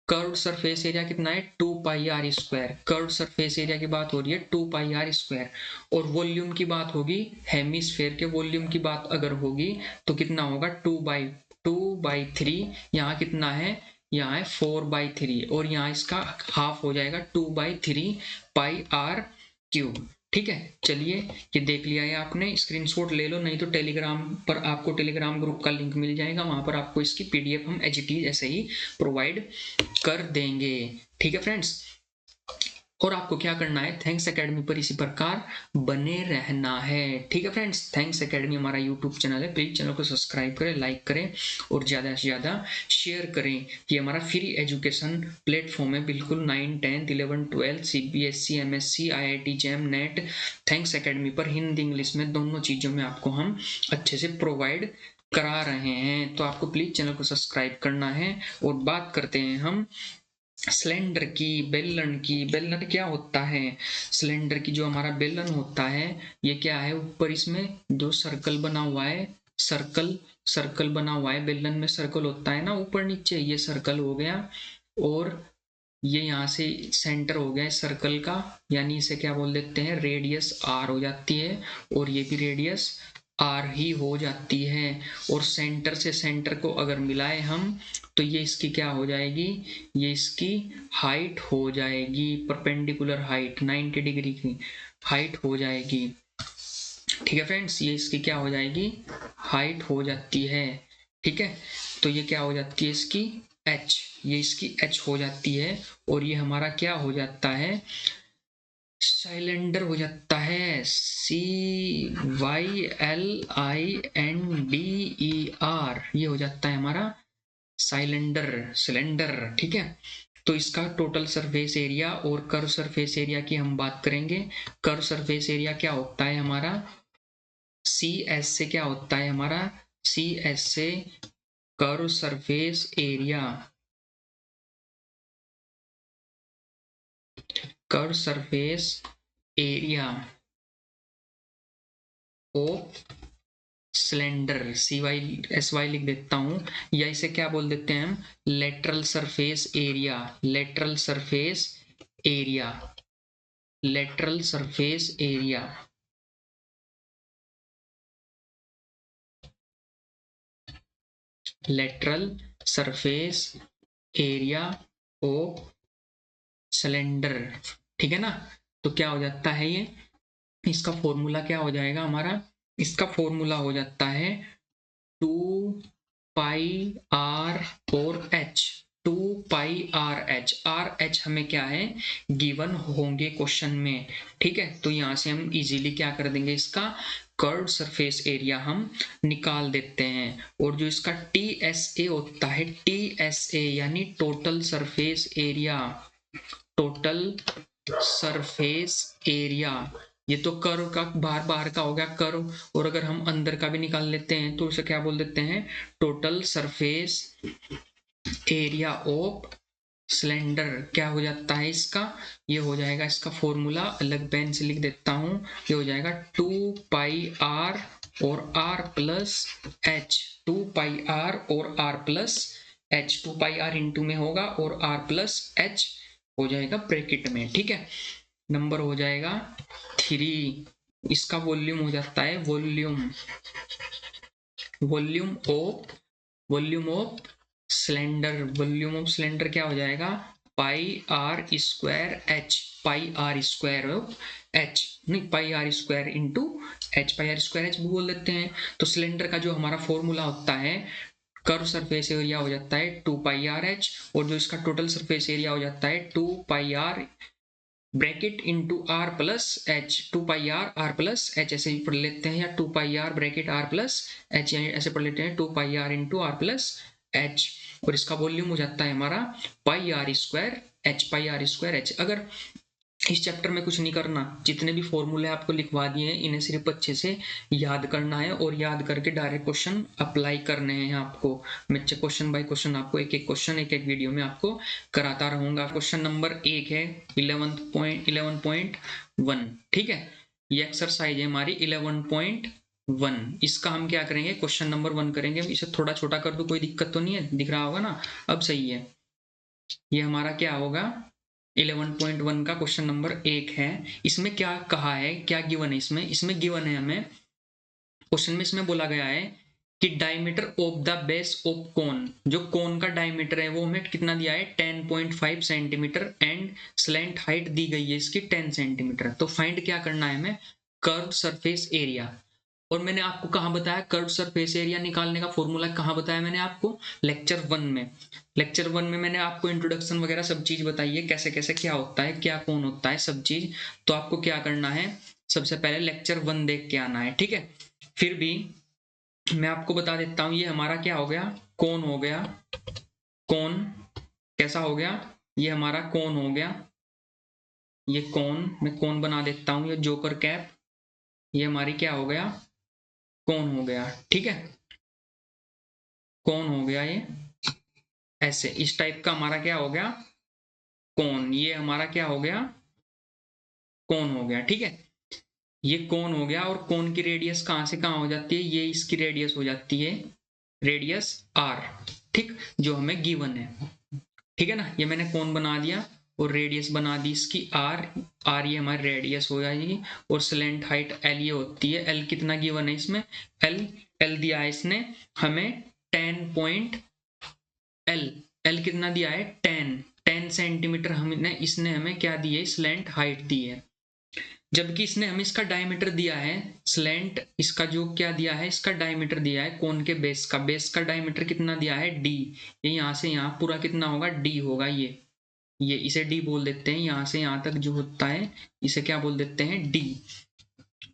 कर्व सरफेस एरिया कितना है? 2πr square. Curve surface area की बात हो रही है 2πr स्क्वायर। और वॉल्यूम की बात होगी, हेमिस्फेयर के वॉल्यूम की बात अगर होगी तो कितना होगा? 2/3। यहाँ कितना है? यहाँ है 4/3, और यहाँ इसका हाफ हो जाएगा 2/3πr³। ठीक है, चलिए ये देख लिया है आपने, स्क्रीनशॉट ले लो, नहीं तो टेलीग्राम पर आपको टेलीग्राम ग्रुप का लिंक मिल जाएगा, वहां पर आपको इसकी PDF हम एज इट इज ऐसे ही प्रोवाइड कर देंगे। ठीक है फ्रेंड्स, और आपको क्या करना है? थैंक्स एकेडमी पर इसी प्रकार बने रहना है। ठीक है फ्रेंड्स, थैंक्स एकेडमी हमारा यूट्यूब चैनल है, प्लीज चैनल को सब्सक्राइब करें, लाइक करें और ज़्यादा से ज़्यादा शेयर करें। ये हमारा फ्री एजुकेशन प्लेटफॉर्म है, बिल्कुल 9, 10, 11, 12 CBSE, MSc, IIT JAM, NET thanks academy पर हिंदी इंग्लिश में दोनों चीज़ों में आपको हम अच्छे से प्रोवाइड करा रहे हैं। तो आपको प्लीज चैनल को सब्सक्राइब करना है। और बात करते हैं हम सिलेंडर की, बेलन की। बेलन क्या होता है? सिलेंडर की जो हमारा बेलन होता है, ये क्या है? ऊपर इसमें जो सर्कल बना हुआ है, सर्कल बना हुआ है, बेलन में सर्कल होता है ना ऊपर नीचे, ये सर्कल हो गया। और ये यहाँ से सेंटर हो गया सर्कल का, यानी इसे क्या बोल देते हैं? रेडियस R हो जाती है, और ये भी रेडियस R ही हो जाती है। और सेंटर से सेंटर को अगर मिलाए हम तो ये इसकी क्या हो जाएगी? ये इसकी हाइट हो जाएगी, परपेंडिकुलर हाइट 90 डिग्री की हाइट हो जाएगी। ठीक है फ्रेंड्स, ये इसकी क्या हो जाएगी? हाइट हो जाती है। ठीक है, तो ये क्या हो जाती है इसकी? H। ये इसकी H हो जाती है, और ये हमारा क्या हो जाता है? सिलेंडर हो जाता है, CYLINDER, ये हो जाता है हमारा सिलेंडर। ठीक है, तो इसका टोटल सरफेस एरिया और कर्व सरफेस एरिया की हम बात करेंगे। कर्व सरफेस एरिया क्या होता है हमारा? CS से क्या होता है हमारा? CS से curve surface area, curve surface area of cylinder, CYSY लिख देता हूं, या इसे क्या बोल देते हैं हम? Lateral surface area. Lateral surface area, lateral surface area, lateral surface area of cylinder. ठीक है ना, तो क्या हो जाता है ये? इसका फॉर्मूला क्या हो जाएगा हमारा? इसका फॉर्मूला हो जाता है 2πr और H। 2πrH। RH हमें क्या है? गिवन होंगे क्वेश्चन में। ठीक है, तो यहां से हम इजीली क्या कर देंगे? इसका कर्व सरफेस एरिया हम निकाल देते हैं। और जो इसका TSA होता है, TSA यानी total surface area, total surface area ये तो कर्व का बाहर बाहर का हो गया कर्व, और अगर हम अंदर का भी निकाल लेते हैं तो उसे क्या बोल देते हैं, total surface area of cylinder. क्या हो जाता है इसका, ये हो जाएगा इसका फॉर्मूला, अलग पेन से लिख देता हूं, ये हो जाएगा 2πr और r प्लस h, 2πr और r plus h, 2πr into में होगा और r प्लस h हो जाएगा ब्रैकेट में, ठीक है। नंबर हो जाएगा 3। इसका वॉल्यूम हो जाता है volume volume of cylinder. Volume of cylinder क्या हो जाएगा, pi r square h, pi r square of h, नहीं pi r square into h, pi r square h भी बोल देते हैं। तो सिलेंडर का जो हमारा फॉर्मूला होता है, कर्व सरफेस एरिया हो जाता है 2πr(h), और जो इसका टोटल सरफेस एरिया हो जाता है 2πr bracket into are plus H, 2πr plus H ऐसे ही पढ़ लेते हैं, या 2πr bracket are plus H ऐसे पढ़ लेते हैं, 2πr into are plus H, और इसका वॉल्यूम हो जाता है हमारा pi r square h, pi r square h. अगर इस चैप्टर में कुछ नहीं करना, जितने भी फॉर्मूले आपको लिखवा दिए हैं इन्हें सिर्फ अच्छे से याद करना है, और याद करके डायरेक्ट क्वेश्चन अप्लाई करने हैं आपको। मैं क्वेश्चन बाय क्वेश्चन आपको एक एक क्वेश्चन एक एक वीडियो में आपको कराता रहूंगा। क्वेश्चन नंबर 1 है 11.1, ठीक है। ये एक्सरसाइज है हमारी 11.1। इसका हम क्या करेंगे, क्वेश्चन नंबर 1 करेंगे। इसे थोड़ा छोटा कर दो, कोई दिक्कत तो नहीं है, दिख रहा होगा ना, अब सही है। ये हमारा क्या होगा 11.1 का क्वेश्चन नंबर 1 है। इसमें क्या कहा है, क्या गिवन है इसमें गिवन है हमें क्वेश्चन में, इसमें बोला गया है कि diameter of the base of cone, जो कोन का डायमीटर है वो हमें कितना दिया है 10.5 सेंटीमीटर, एंड स्लैंट हाइट दी गई है इसकी 10 सेंटीमीटर। तो फाइंड क्या करना है हमें, कर्व सरफेस एरिया। और मैंने आपको कहाँ बताया कर्व सरफेस एरिया निकालने का फॉर्मूला, कहाँ बताया मैंने आपको, लेक्चर 1 में। लेक्चर 1 में मैंने आपको इंट्रोडक्शन वगैरह सब चीज बताई है, कैसे कैसे क्या होता है, क्या कौन होता है, सब चीज। तो आपको क्या करना है, सबसे पहले लेक्चर 1 देख के आना है, ठीक है। फिर भी मैं आपको बता देता हूं, ये हमारा क्या हो गया, कोन हो गया। कोन कैसा हो गया, ये हमारा कोन हो गया, ये कोन, मैं कोन बना देता हूं, ये जोकर कैप, ये हमारी क्या हो गया, कोन हो गया, ठीक है। कोन हो गया ये ऐसे, इस टाइप का हमारा क्या हो गया कोन, ये हमारा क्या हो गया कोन हो गया, ठीक है। ये कोन हो गया, और कोन की रेडियस कहां से कहां हो जाती है, ये इसकी रेडियस हो जाती है रेडियस आर, ठीक, जो हमें गिवन है, ठीक है ना। ये मैंने कोन बना दिया और रेडियस बना दी इसकी आर, आर ये हमारी रेडियस हो जाएगी, और स्लैंट हाइट एल ये होती है, एल कितना गिवन है इसमें, एल एल दिया है इसने हमें 10 एल कितना दिया है 10 सेंटीमीटर, हमने इसने हमें क्या दी है, स्लैंट हाइट दी है। जबकि इसने हमें इसका डायमीटर दिया है, स्लैंट इसका जो क्या दिया है, इसका डायमीटर दिया है कोन के बेस का डायमीटर कितना दिया है डी। ये यहाँ से यहाँ पूरा कितना होगा डी होगा, ये इसे डी बोल देते हैं, यहाँ से यहाँ तक जो होता है इसे क्या बोल देते हैं डी।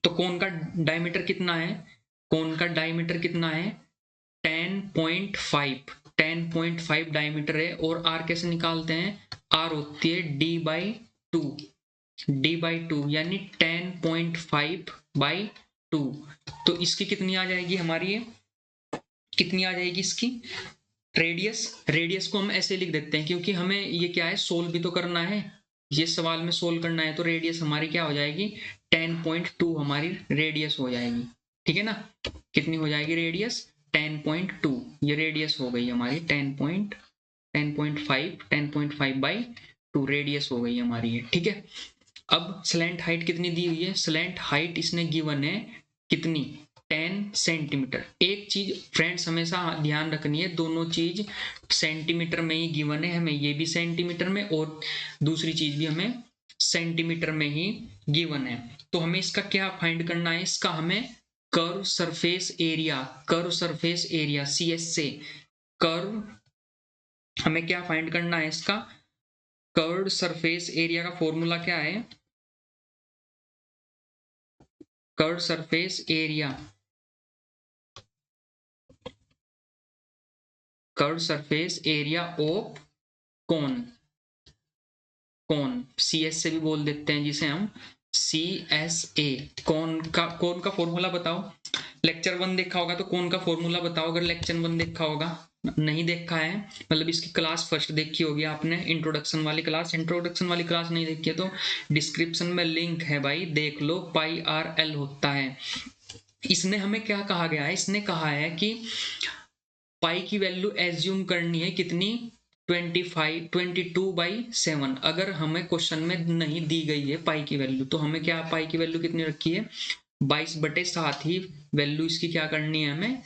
तो कोन का डायमीटर कितना है, कोन का डायमीटर कितना है 10.5 डायमीटर है। और आर कैसे निकालते हैं, आर होती है d/2 यानी 10.5/2। तो इसकी कितनी आ जाएगी हमारी, ये कितनी आ जाएगी इसकी रेडियस को हम ऐसे लिख देते हैं, क्योंकि हमें ये क्या है सोल्व भी तो करना है, ये सवाल में सोल्व करना है। तो रेडियस हमारी क्या हो जाएगी 10.2 हमारी रेडियस हो जाएगी, ठीक है ना। कितनी हो जाएगी रेडियस 10.2, ये रेडियस हो गई हमारी 10.5/2 रेडियस हो गई हमारी ये, ठीक है। अब स्लैंट हाइट कितनी दी हुई है, स्लैंट हाइट इसने गिवन है कितनी 10 सेंटीमीटर। एक चीज फ्रेंड्स हमेशा ध्यान रखनी है, दोनों चीज सेंटीमीटर में ही गिवन है, हमें ये भी सेंटीमीटर में और दूसरी चीज भी हमें सेंटीमीटर में ही गिवन है। तो हमें इसका क्या फाइंड करना है, इसका हमें कर्व सरफेस एरिया CS से कर्व हमें क्या फाइंड करना है, इसका कर्व सरफेस एरिया का फॉर्मूला क्या है, curve surface area of cone CS से भी बोल देते हैं जिसे हम, CSA कौन का फॉर्मूला बताओ। लेक्चर 1 देखा होगा तो कौन का फॉर्मूला बताओ, अगर लेक्चर 1 देखा होगा। नहीं देखा है मतलब इसकी क्लास फर्स्ट देखी होगी आपने, इंट्रोडक्शन वाली क्लास। इंट्रोडक्शन वाली क्लास नहीं देखी है तो डिस्क्रिप्शन में लिंक है भाई, देख लो। पाई आर एल होता है। इसने हमें क्या कहा गया है, इसने कहा है कि पाई की वैल्यू एज्यूम करनी है कितनी, 22/7। अगर हमें क्वेश्चन में नहीं दी गई है पाई की वैल्यू तो हमें क्या, पाई की वैल्यू कितनी रखी है, 22/7 ही वैल्यू इसकी क्या करनी है, हमें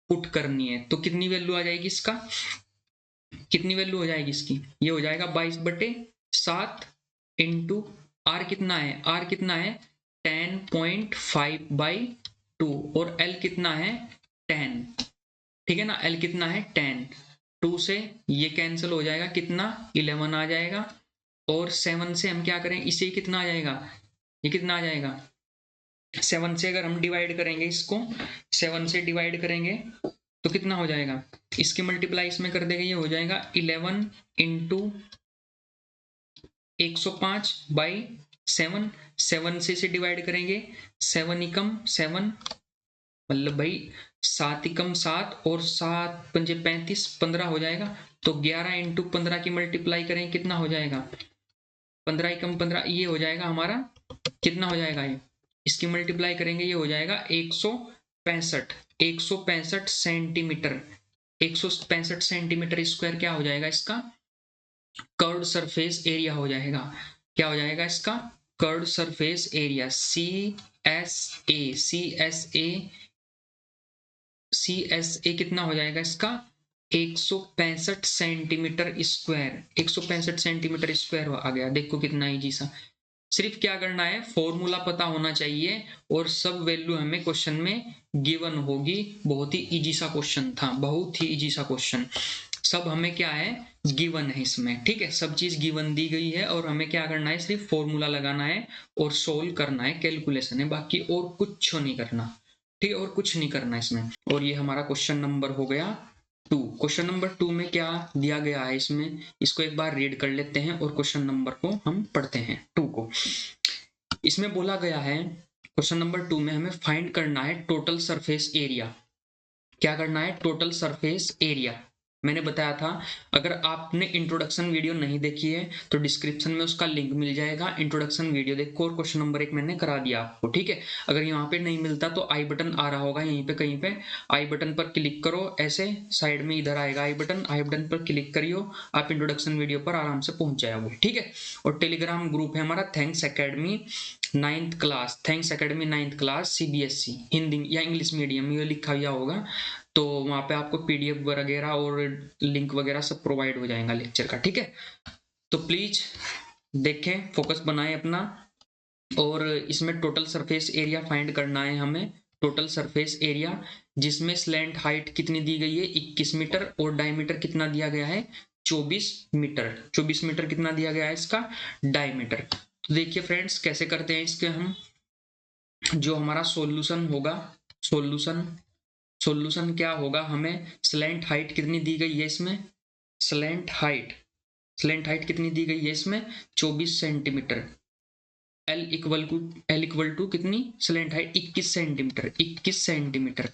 पुट करनी है। तो कितनी वैल्यू आ जाएगी इसका, कितनी वैल्यू हो जाएगी इसकी, ये हो जाएगा 22/7 इंटू आर कितना है, आर कितना है 10.5/2 और एल कितना है 10। ठीक है ना, एल कितना है 10। 2 से ये कैंसिल हो जाएगा, कितना 11 आ जाएगा। और 7 से हम क्या करें, इसे कितना आ जाएगा, ये कितना आ जाएगा, 7 से अगर हम डिवाइड करेंगे इसको, 7 से डिवाइड करेंगे तो कितना हो जाएगा, इसके मल्टीप्लाई इसमें कर देंगे, ये हो जाएगा 11 इंटू 105/7। 7 से इसे डिवाइड करेंगे, 7 एकम 7 मतलब भाई 7 एकम 7 और 7 पंजे 35, 15 हो जाएगा। तो 11 इंटू 15 की मल्टीप्लाई करें कितना हो जाएगा, 15 एकम 15, ये हो जाएगा हमारा कितना हो जाएगा, ये इसकी मल्टीप्लाई करेंगे ये हो जाएगा 165 सेंटीमीटर। 165 सेंटीमीटर स्क्वायर क्या हो जाएगा इसका, कर्व्ड सरफेस एरिया हो जाएगा। क्या हो जाएगा इसका, कर्व्ड सरफेस एरिया, CSA कितना हो जाएगा इसका, 165 सेंटीमीटर स्क्वायर। 165 सेंटीमीटर स्क्वायर आ गया, देखो कितना इजी सा। सिर्फ क्या करना है, फॉर्मूला पता होना चाहिए और सब वैल्यू हमें क्वेश्चन में गिवन होगी। बहुत ही इजी सा क्वेश्चन था, बहुत ही इजी सा क्वेश्चन। सब हमें क्या है, गिवन है इसमें। ठीक है, सब चीज गिवन दी गई है और हमें क्या करना है, सिर्फ फॉर्मूला लगाना है और सोल्व करना है, कैलकुलेशन है, बाकी और कुछ नहीं करना। ठीक है, और कुछ नहीं करना इसमें। और ये हमारा क्वेश्चन नंबर हो गया 2। क्वेश्चन नंबर 2 में क्या दिया गया है इसमें, इसको एक बार रीड कर लेते हैं और क्वेश्चन नंबर को हम पढ़ते हैं 2 को। इसमें बोला गया है क्वेश्चन नंबर 2 में हमें फाइंड करना है टोटल सरफेस एरिया। क्या करना है, टोटल सरफेस एरिया। मैंने बताया था अगर आपने इंट्रोडक्शन वीडियो नहीं देखी है तो डिस्क्रिप्शन में उसका लिंक मिल जाएगा, इंट्रोडक्शन वीडियो देखो और क्वेश्चन नंबर 1 मैंने करा दिया आपको। ठीक है, अगर यहाँ पे नहीं मिलता तो आई बटन आ रहा होगा यहीं पे कहीं पे, आई बटन पर क्लिक करो, ऐसे साइड में इधर आएगा आई बटन, आई बटन पर क्लिक करियो, आप इंट्रोडक्शन वीडियो पर आराम से पहुंच जाओगे। ठीक है, और टेलीग्राम ग्रुप है हमारा thanks academy 9th class, thanks academy 9th class CBSE Hindi या इंग्लिश मीडियम ये लिखा हुआ होगा, तो वहां पे आपको PDF वगैरह और लिंक वगैरह सब प्रोवाइड हो जाएगा लेक्चर का। ठीक है, तो प्लीज देखें, फोकस बनाएं अपना। और इसमें टोटल सरफेस एरिया फाइंड करना है हमें, टोटल सरफेस एरिया जिसमें स्लैंट हाइट कितनी दी गई है 21 मीटर और डायमीटर कितना दिया गया है 24 मीटर। 24 मीटर कितना दिया गया है इसका डायमीटर। तो देखिए फ्रेंड्स कैसे करते हैं इसके हम, जो हमारा सॉल्यूशन होगा, सॉल्यूशन क्या होगा, हमें स्लैंट हाइट कितनी दी गई है इसमें, स्लैंट हाइट कितनी दी गई है इसमें 24 सेंटीमीटर। एल इक्वल टू कितनी, स्लैंट हाइट 21 सेंटीमीटर।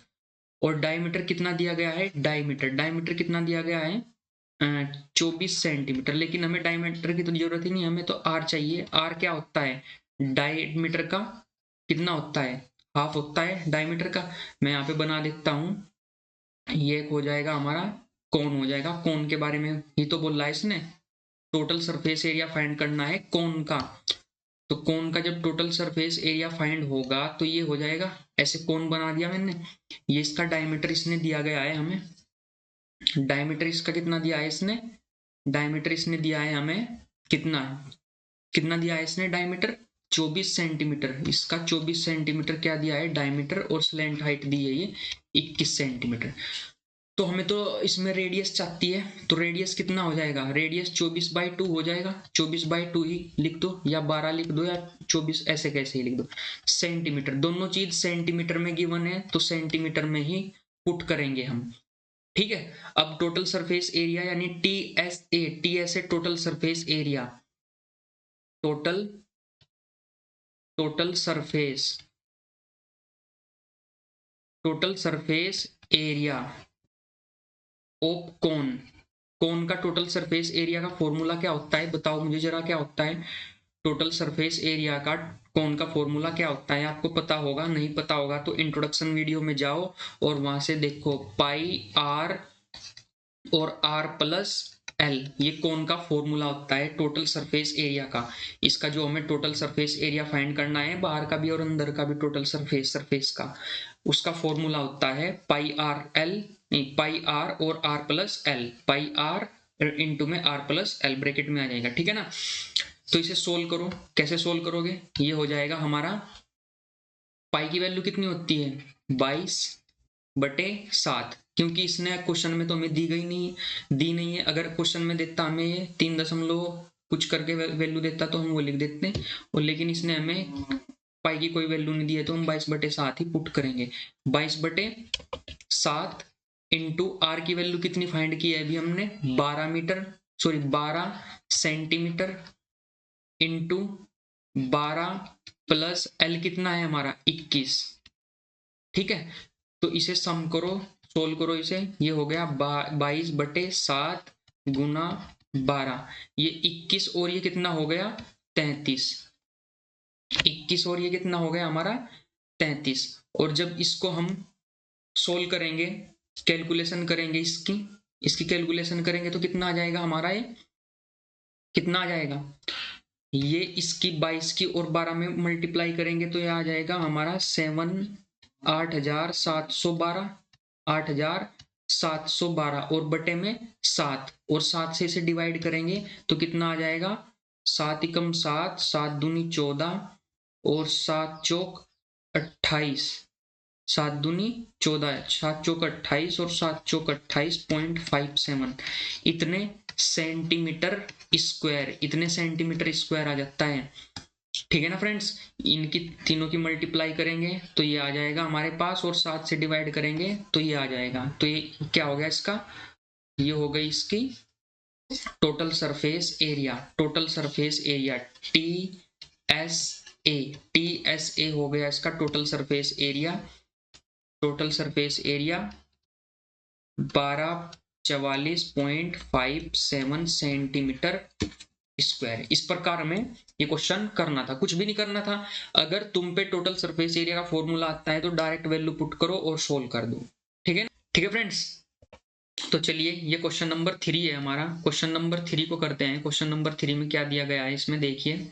और डायमीटर कितना दिया गया है, डायमीटर कितना दिया गया है 24 सेंटीमीटर। लेकिन हमें डायमीटर की तो जरूरत ही नहीं, हमें तो आर चाहिए। आर क्या होता है, डायमीटर का कितना होता है, हाफ होता है डायमीटर का। मैं यहाँ पे बना देता हूँ, ये एक हो जाएगा हमारा कोन हो जाएगा। कोन के बारे में ही तो बोल रहा है इसने, टोटल सरफेस एरिया फाइंड करना है कोन का। तो कोन का जब टोटल सरफेस एरिया फाइंड होगा तो ये हो जाएगा, ऐसे कोन बना दिया मैंने, ये इसका डायमीटर इसने दिया गया है हमें, डायमीटर इसका कितना दिया है इसने, डायमीटर इसने दिया है हमें कितना, कितना दिया है इसने डायमीटर 24 सेंटीमीटर। इसका 24 सेंटीमीटर क्या दिया है डायमीटर, और स्लैंट हाइट दी है ये 21 सेंटीमीटर। तो हमें तो इसमें रेडियस चाहती है, तो रेडियस कितना हो जाएगा, रेडियस 24/2 हो जाएगा। 24/2 ही लिख दो या 12 लिख दो या 24, ऐसे कैसे ही लिख दो। सेंटीमीटर, दोनों चीज सेंटीमीटर में गिवन है तो सेंटीमीटर में ही पुट करेंगे हम। ठीक है, अब टोटल सरफेस एरिया यानी TSA, total surface area, total total surface area of cone. Cone का टोटल सरफेस एरिया का फॉर्मूला क्या होता है, बताओ मुझे जरा, क्या होता है टोटल सरफेस एरिया का कोन का फॉर्मूला क्या होता है? आपको पता होगा, नहीं पता होगा तो इंट्रोडक्शन वीडियो में जाओ और वहां से देखो, पाई आर और आर प्लस एल, ये कोन का फॉर्मूला होता है टोटल सरफेस एरिया का। इसका जो हमें टोटल सरफेस एरिया फाइंड करना है, बाहर का भी और अंदर का भी टोटल सरफेस का, उसका फॉर्मूला होता है पाई आर एल, नहीं पाई आर और R plus L, pi are into में आर प्लस एल ब्रैकेट में आ जाएगा, ठीक है ना। तो इसे सोल्व करो, कैसे सोल्व करोगे, ये हो जाएगा हमारा, पाई की वैल्यू कितनी होती है 22/7, क्योंकि इसने क्वेश्चन में तो हमें दी नहीं है। अगर क्वेश्चन में देता हमें 3 दशमलव कुछ करके वैल्यू देता तो हम वो लिख देते, और लेकिन इसने हमें पाई की कोई वैल्यू नहीं दी है तो हम 22/7 ही पुट करेंगे। 22/7 इंटू आर की वैल्यू कितनी फाइंड की है अभी हमने, 12 सेंटीमीटर इंटू 12 प्लस एल कितना है हमारा 21, ठीक है। तो इसे सम करो, सोल्व करो इसे, ये हो गया 22/7 गुना 12, ये 21 और ये कितना हो गया 33, 21 और ये कितना हो गया हमारा 33। और जब इसको हम सोल्व करेंगे, कैलकुलेशन करेंगे इसकी कैलकुलेशन करेंगे तो कितना आ जाएगा हमारा, ये कितना आ जाएगा, ये इसकी 22 की और 12 में मल्टीप्लाई करेंगे तो ये आ जाएगा हमारा 8712 और बटे में 7, और 7 से इसे डिवाइड करेंगे तो कितना आ जाएगा, 7 एकम 7, 7 दूनी 14 और 7 चौक 28, 7 दूनी 14, 7 चौक 28 और 7 चौक 28.57, इतने सेंटीमीटर स्क्वायर आ जाता है, ठीक है ना फ्रेंड्स। इनकी तीनों की मल्टीप्लाई करेंगे तो ये आ जाएगा हमारे पास, और 7 से डिवाइड करेंगे तो ये आ जाएगा। तो ये क्या हो गया इसका, ये हो गई इसकी टोटल सरफेस एरिया TSA हो गया इसका total surface area 1244.57 centimetre square. इस प्रकार में ये क्वेश्चन करना था, कुछ भी नहीं करना था। अगर तुम पे टोटल सरफेस एरिया का फॉर्मूला आता है तो डायरेक्ट वैल्यू पुट करो और सोल्व कर दो, ठीक है, ठीक है फ्रेंड्स। तो चलिए, ये क्वेश्चन नंबर 3 है हमारा। क्वेश्चन नंबर 3 को करते हैं। क्वेश्चन नंबर 3 में क्या दिया गया है, इसमें देखिए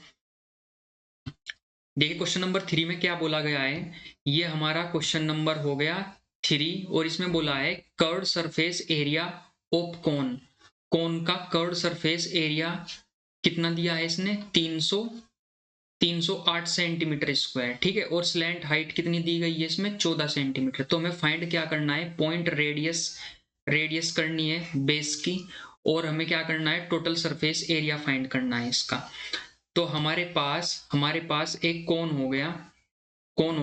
क्वेश्चन नंबर 3 में क्या बोला गया है। ये हमारा क्वेश्चन नंबर हो गया 3, और इसमें बोला है कर्व्ड सरफेस एरिया ऑफ कोन का कर्व्ड सरफेस एरिया कितना दिया है इसने, 308 सेंटीमीटर स्क्वायर, ठीक है। और स्लैंट हाइट कितनी दी गई है इसमें, 14 सेंटीमीटर। तो हमें फाइंड क्या करना है, पॉइंट रेडियस करनी है बेस की, और हमें क्या करना है, टोटल सरफेस एरिया फाइंड करना है इसका। तो हमारे पास एक कोन हो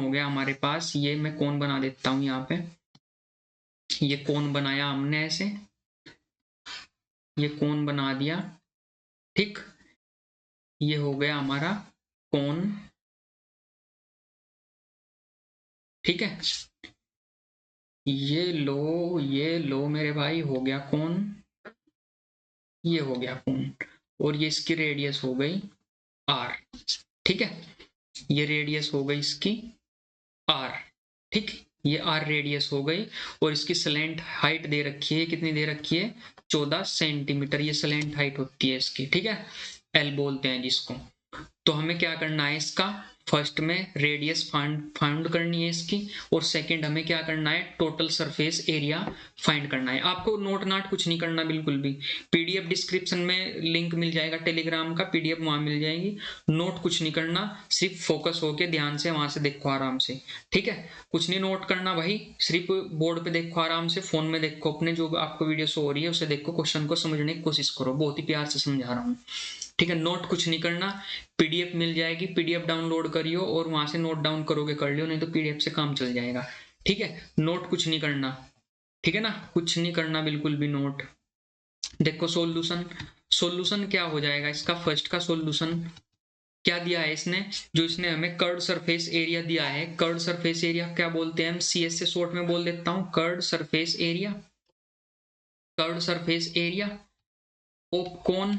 गया हमारे पास। ये मैं कोन बना देता हूं यहाँ पे, ये कोन बनाया हमने ऐसे, ये कोन बना दिया, ठीक। ये हो गया हमारा कोन, ठीक है। ये लो मेरे भाई, हो गया कोन, ये हो गया कोन, और ये इसकी रेडियस हो गई r, ठीक है। ये रेडियस हो गई इसकी r, ठीक, ये r रेडियस हो गई, और इसकी स्लैंट हाइट दे रखी है, कितनी दे रखी है, 14 सेंटीमीटर, ये स्लैंट हाइट होती है इसकी, ठीक है, l बोलते हैं जिसको। तो हमें क्या करना है, इसका फर्स्ट में रेडियस फाइंड करनी है इसकी, और सेकंड हमें क्या करना है, टोटल सरफेस एरिया फाइंड करना है। आपको नोट नाट कुछ नहीं करना बिल्कुल भी, पीडीएफ डिस्क्रिप्शन में लिंक मिल जाएगा टेलीग्राम का, पीडीएफ वहां मिल जाएगी। नोट कुछ नहीं करना, सिर्फ फोकस होके ध्यान से वहां से देखो आराम से, ठीक है। कुछ नहीं नोट करना भाई, सिर्फ बोर्ड पे देखो आराम से, फोन में देखो अपने, जो आपको वीडियो शो हो रही है उसे देखो, क्वेश्चन को समझने की कोशिश करो, बहुत ही प्यार से समझा रहा हूँ, ठीक है। नोट कुछ नहीं करना, पीडीएफ मिल जाएगी, पीडीएफ डाउनलोड करियो और वहां से नोट डाउन करोगे कर लियो, नहीं तो पीडीएफ से काम चल जाएगा, ठीक है। नोट कुछ नहीं करना, ठीक है ना, कुछ नहीं करना बिल्कुल भी नोट। देखो सॉल्यूशन क्या हो जाएगा इसका, फर्स्ट का सॉल्यूशन क्या दिया है इसने, जो इसने हमें कर्व्ड सरफेस एरिया दिया है, कर्व्ड सरफेस एरिया क्या बोलते हैं हम, CS से शॉर्ट में बोल देता हूं, curved surface area, curved surface area of cone,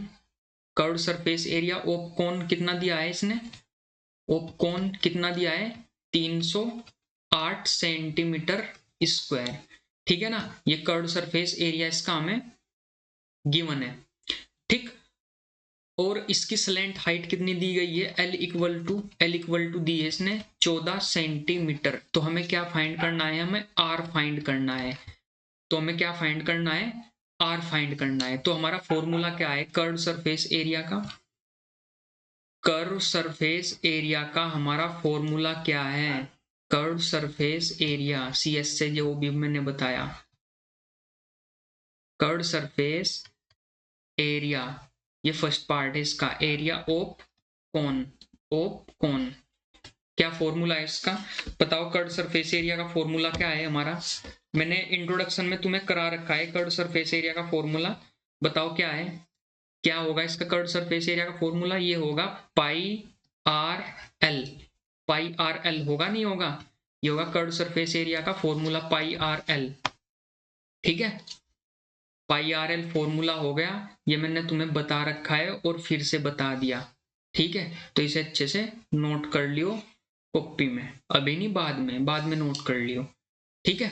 curved surface area of कोन कितना दिया है इसने, ऑफ कोन कितना दिया है, 308 सेंटीमीटर स्क्वायर, ठीक है ना। ये कर्व्ड सरफेस एरिया इसका हमें गिवन है, ठीक। और इसकी स्लैंट हाइट कितनी दी गई है, L इक्वल टू दी है इसने 14 सेंटीमीटर। तो हमें क्या फाइंड करना है, हमें R फाइंड करना है। तो हमें क्या फाइंड करना है, R फाइंड करना है। तो हमारा फॉर्मूला क्या है कर्व सरफेस एरिया का, कर्व सरफेस एरिया का हमारा फॉर्मूला क्या है, कर्व सरफेस एरिया CS से जो भी मैंने बताया, कर्व सरफेस एरिया, ये फर्स्ट पार्ट है इसका, area of cone, of cone. क्या फॉर्मूला है इसका, बताओ। कर्व सरफेस एरिया का फॉर्मूला क्या है हमारा, मैंने इंट्रोडक्शन में तुम्हें करा रखा है कर्व सरफेस एरिया का फॉर्मूला, बताओ क्या है, क्या होगा इसका कर्व सरफेस एरिया का फॉर्मूला, ये होगा पाई R L, pi R L होगा नहीं होगा, ये होगा कर्व सरफेस एरिया का फॉर्मूला पाई आर एल, ठीक है। पाई आर एल फॉर्मूला हो गया, ये मैंने तुम्हें बता रखा है और फिर से बता दिया, ठीक है। तो इसे अच्छे से नोट कर लियो कॉपी में, अभी नहीं बाद में नोट कर लियो, ठीक है।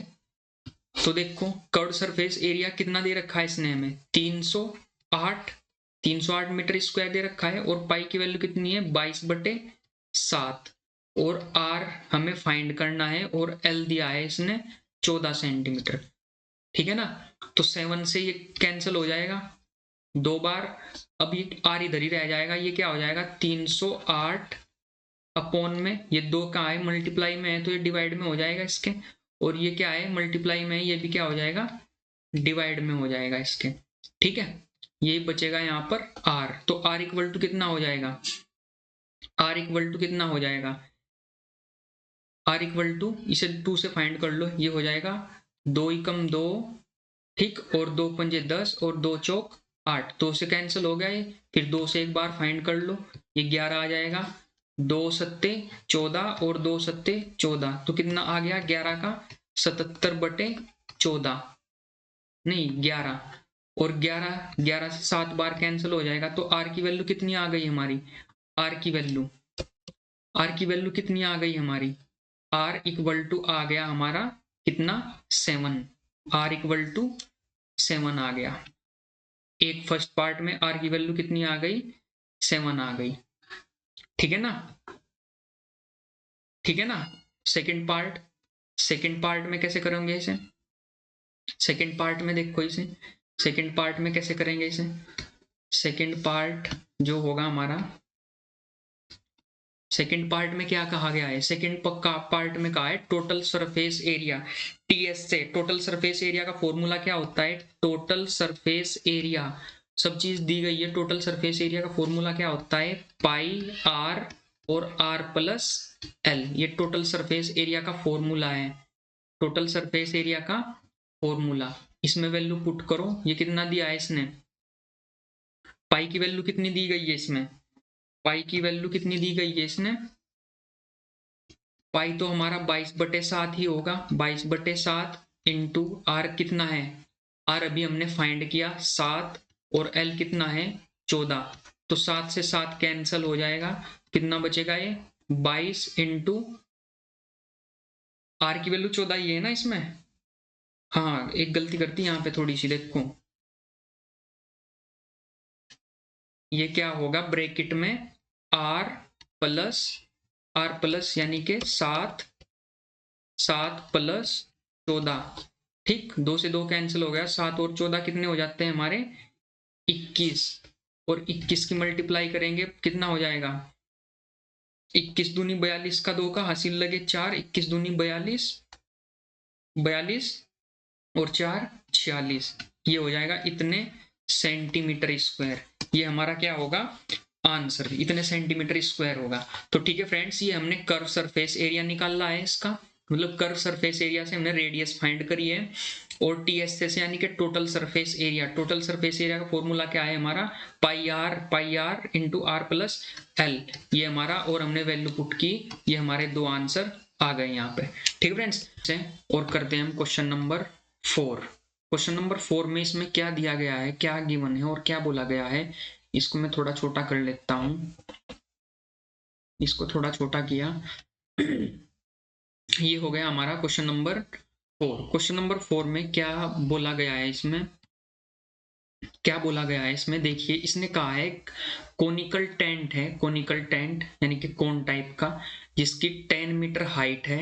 तो देखो कर्व सरफेस एरिया कितना दे रखा है इसने हमें, 308 मीटर स्क्वायर दे रखा है, और पाई की वैल्यू कितनी है 22/7, और आर हमें फाइंड करना है, और एल दिया है इसने 14 सेंटीमीटर, ठीक है ना। तो 7 से ये कैंसिल हो जाएगा 2 बार, अब ये आर इधर ही रह जाएगा, ये क्या हो जाएगा 308 अपॉन में, ये 2 कहाँ है मल्टीप्लाई में है, तो ये डिवाइड में हो जाएगा इसके, और ये क्या है मल्टीप्लाई में, ये भी क्या हो जाएगा डिवाइड में हो जाएगा इसके, ठीक है। ये बचेगा यहाँ पर R, तो R इक्वल टू कितना हो जाएगा, R इक्वल टू कितना हो जाएगा, R इक्वल टू, इसे 2 से फाइंड कर लो, ये हो जाएगा 2 एकम 2, ठीक, और 2 पंजे 10 और 2 चौक 8, 2 से कैंसिल हो गया ये, फिर 2 से एक बार फाइंड कर लो, ये 11 आ जाएगा, 2 सत्ते 14 और 2 सत्ते 14, तो कितना आ गया 11 का 77/14, नहीं 11, और 11 से 7 बार कैंसिल हो जाएगा, तो R की वैल्यू कितनी आ गई हमारी, R की वैल्यू कितनी आ गई हमारी, R इक्वल टू आ गया हमारा कितना 7, R इक्वल टू 7 आ गया, एक फर्स्ट पार्ट में R की वैल्यू कितनी आ गई 7 आ गई, ठीक है ना, ठीक है ना। सेकंड पार्ट में कैसे करेंगे इसे, सेकंड पार्ट में देखो इसे, सेकंड पार्ट में कैसे करेंगे इसे, सेकंड पार्ट जो होगा हमारा, सेकंड पार्ट में क्या कहा गया है, सेकंड पार्ट में कहा है टोटल सरफेस एरिया, TS से टोटल सरफेस एरिया का फॉर्मूला क्या होता है, टोटल सरफेस एरिया, सब चीज दी गई है, टोटल सरफेस एरिया का फॉर्मूला क्या होता है पाई आर और R प्लस एल, ये टोटल सरफेस एरिया का फॉर्मूला है, टोटल सरफेस एरिया का फॉर्मूला, इसमें वैल्यू पुट करो, ये कितना दिया है इसने, पाई की वैल्यू कितनी दी गई है इसमें, पाई की वैल्यू कितनी दी गई है इसने, पाई तो हमारा 22/7 ही होगा, 22/7 इंटू आर कितना है, आर अभी हमने फाइंड किया 7, और एल कितना है 14, तो 7 से 7 कैंसिल हो जाएगा, कितना बचेगा ये 22 इंटू आर की वैल्यू 14 ही है ना इसमें, हाँ एक गलती करती यहाँ पे थोड़ी सी, देखो ये क्या होगा ब्रैकेट में R प्लस यानी के 7 प्लस 14, ठीक, 2 से 2 कैंसिल हो गया, 7 और 14 कितने हो जाते हैं हमारे 21, और 21 की मल्टीप्लाई करेंगे कितना हो जाएगा 21 दूनी 42 का 2 का हासिल लगे 4, 21 दूनी 42 और 4 46, ये हो जाएगा इतने सेंटीमीटर स्क्वायर, ये हमारा क्या होगा आंसर, इतने सेंटीमीटर स्क्वायर होगा। तो ठीक है फ्रेंड्स, ये हमने कर्व सरफेस एरिया निकाला है इसका, मतलब कर्व सरफेस एरिया से हमने रेडियस फाइंड करी है, और TSS यानी कि total surface area. Total surface area का फॉर्मूला क्या है हमारा, pi are into are plus l, ये हमारा, और हमने वैल्यू पुट की, ये हमारे दो आंसर आ गए यहाँ पे। ठीक है फ्रेंड्स, और करते हैं हम क्वेश्चन नंबर 4। क्वेश्चन नंबर 4 में इसमें क्या दिया गया है, क्या गिवन है और क्या बोला गया है, इसको मैं थोड़ा छोटा कर लेता हूँ। इसको थोड़ा छोटा किया, ये हो गया हमारा क्वेश्चन नंबर 4। क्वेश्चन नंबर 4 में क्या बोला गया है, इसमें क्या बोला गया है, इसमें देखिए, इसने कहा है कोनिकल टेंट है, कोनिकल टेंट यानी कि कोन टाइप का, जिसकी 10 मीटर हाइट है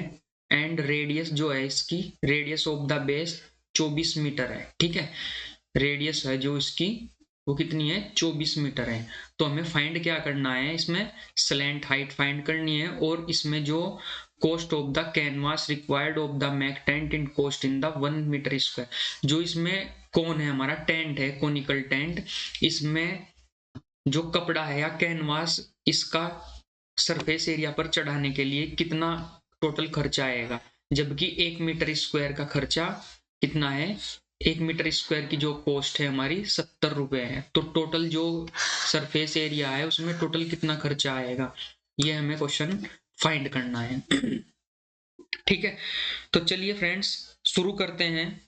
एंड रेडियस जो है इसकी, radius of the base 24 metre है। ठीक है, रेडियस है जो इसकी वो कितनी है, 24 मीटर है। तो हमें फाइंड क्या करना है, इसमें स्लैंट हाइट फाइंड करनी है, और इसमें जो cost of the canvas required of the mac tent in cost in the 1 metre square. जो इसमें कौन है हमारा, टेंट है, कोनिकल टेंट, इसमें जो कपड़ा है या कैनवास, इसका सरफेस एरिया पर चढ़ाने के लिए कितना टोटल खर्चा आएगा, जबकि 1 मीटर स्क्वायर का खर्चा कितना है, 1 मीटर स्क्वायर की जो कॉस्ट है हमारी 70 रुपए है। तो टोटल जो सरफेस एरिया है उसमें टोटल कितना खर्चा आएगा, ये हमें क्वेश्चन फाइंड करना है। ठीक है, तो चलिए फ्रेंड्स शुरू करते हैं।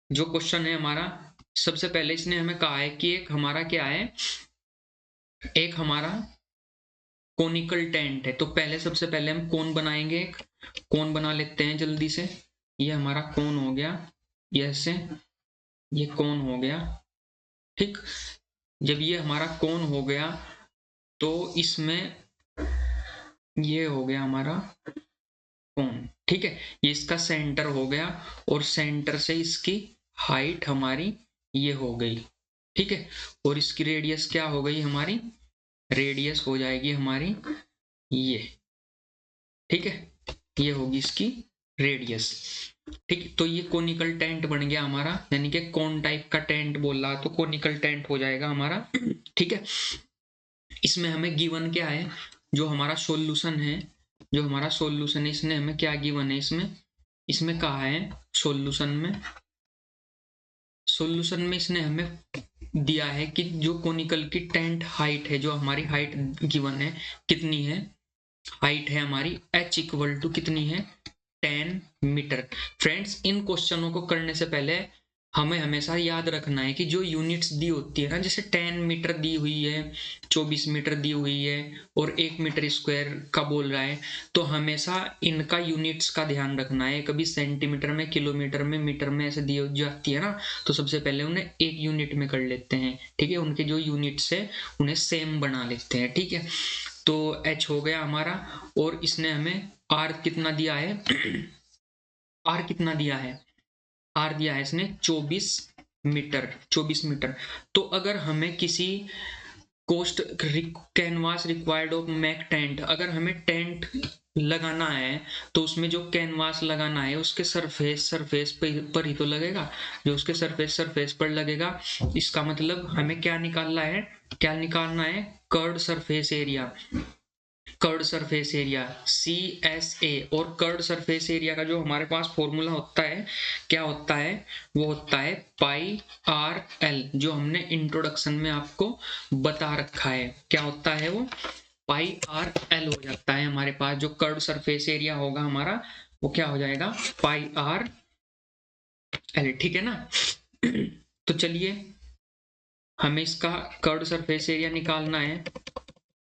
जो क्वेश्चन है हमारा, सबसे पहले इसने हमें कहा है कि एक हमारा क्या है, एक हमारा कोनिकल टेंट है। तो पहले सबसे पहले हम कोन बनाएंगे, एक कोन बना लेते हैं जल्दी से। ये हमारा कोन हो गया, ये ऐसे, ये कोन हो गया। ठीक, जब ये हमारा कोन हो गया तो इसमें ये हो गया हमारा कोन। ठीक है, ये इसका सेंटर हो गया, और सेंटर से इसकी हाइट हमारी ये हो गई। ठीक है, और इसकी रेडियस क्या हो गई हमारी, रेडियस हो जाएगी हमारी ये। ठीक है, ये होगी इसकी रेडियस। ठीक, तो ये कोनिकल टेंट बन गया हमारा, यानी कि कोन टाइप का टेंट बोल रहा तो कोनिकल टेंट हो जाएगा हमारा। ठीक है, इसमें हमें गिवन क्या है, जो हमारा सॉल्यूशन है, जो हमारा सॉल्यूशन है, इसने हमें क्या गिवन है, इसमें इसमें कहा है सॉल्यूशन में, सॉल्यूशन में इसने हमें दिया है कि जो कोनिकल की टेंट हाइट है, जो हमारी हाइट गिवन है कितनी है, हाइट है हमारी h इक्वल टू कितनी है, 10 मीटर। फ्रेंड्स, इन क्वेश्चनों को करने से पहले हमें हमेशा याद रखना है कि जो यूनिट्स दी होती है ना, जैसे 10 मीटर दी हुई है, 24 मीटर दी हुई है, और 1 मीटर स्क्वायर का बोल रहा है, तो हमेशा इनका यूनिट्स का ध्यान रखना है। कभी सेंटीमीटर में, किलोमीटर में, मीटर में ऐसे दी जाती है ना, तो सबसे पहले उन्हें एक यूनिट में कर लेते हैं। ठीक है, उनके जो यूनिट्स है उन्हें सेम बना लेते हैं। ठीक है, तो h हो गया हमारा, और इसने हमें r कितना दिया है, r कितना दिया है, r दिया है इसने 24 मीटर, 24 मीटर। तो अगर हमें किसी cost canvas required of mac tent, अगर हमें टेंट लगाना है तो उसमें जो कैनवास लगाना है उसके सरफेस पर ही तो लगेगा, जो उसके सरफेस पर लगेगा। इसका मतलब हमें क्या निकालना है, क्या निकालना है, curved surface area, curved surface area CSA। और कर्व्ड सरफेस एरिया का जो हमारे पास फॉर्मूला होता है, क्या होता है, वो होता है पाई आर एल, जो हमने इंट्रोडक्शन में आपको बता रखा है। क्या होता है वो, पाई आर एल हो जाता है हमारे पास। जो कर्व्ड सरफेस एरिया होगा हमारा, वो क्या हो जाएगा, पाई आर एल। ठीक है ना। तो चलिए, हमें इसका कर्व्ड सरफेस एरिया निकालना है।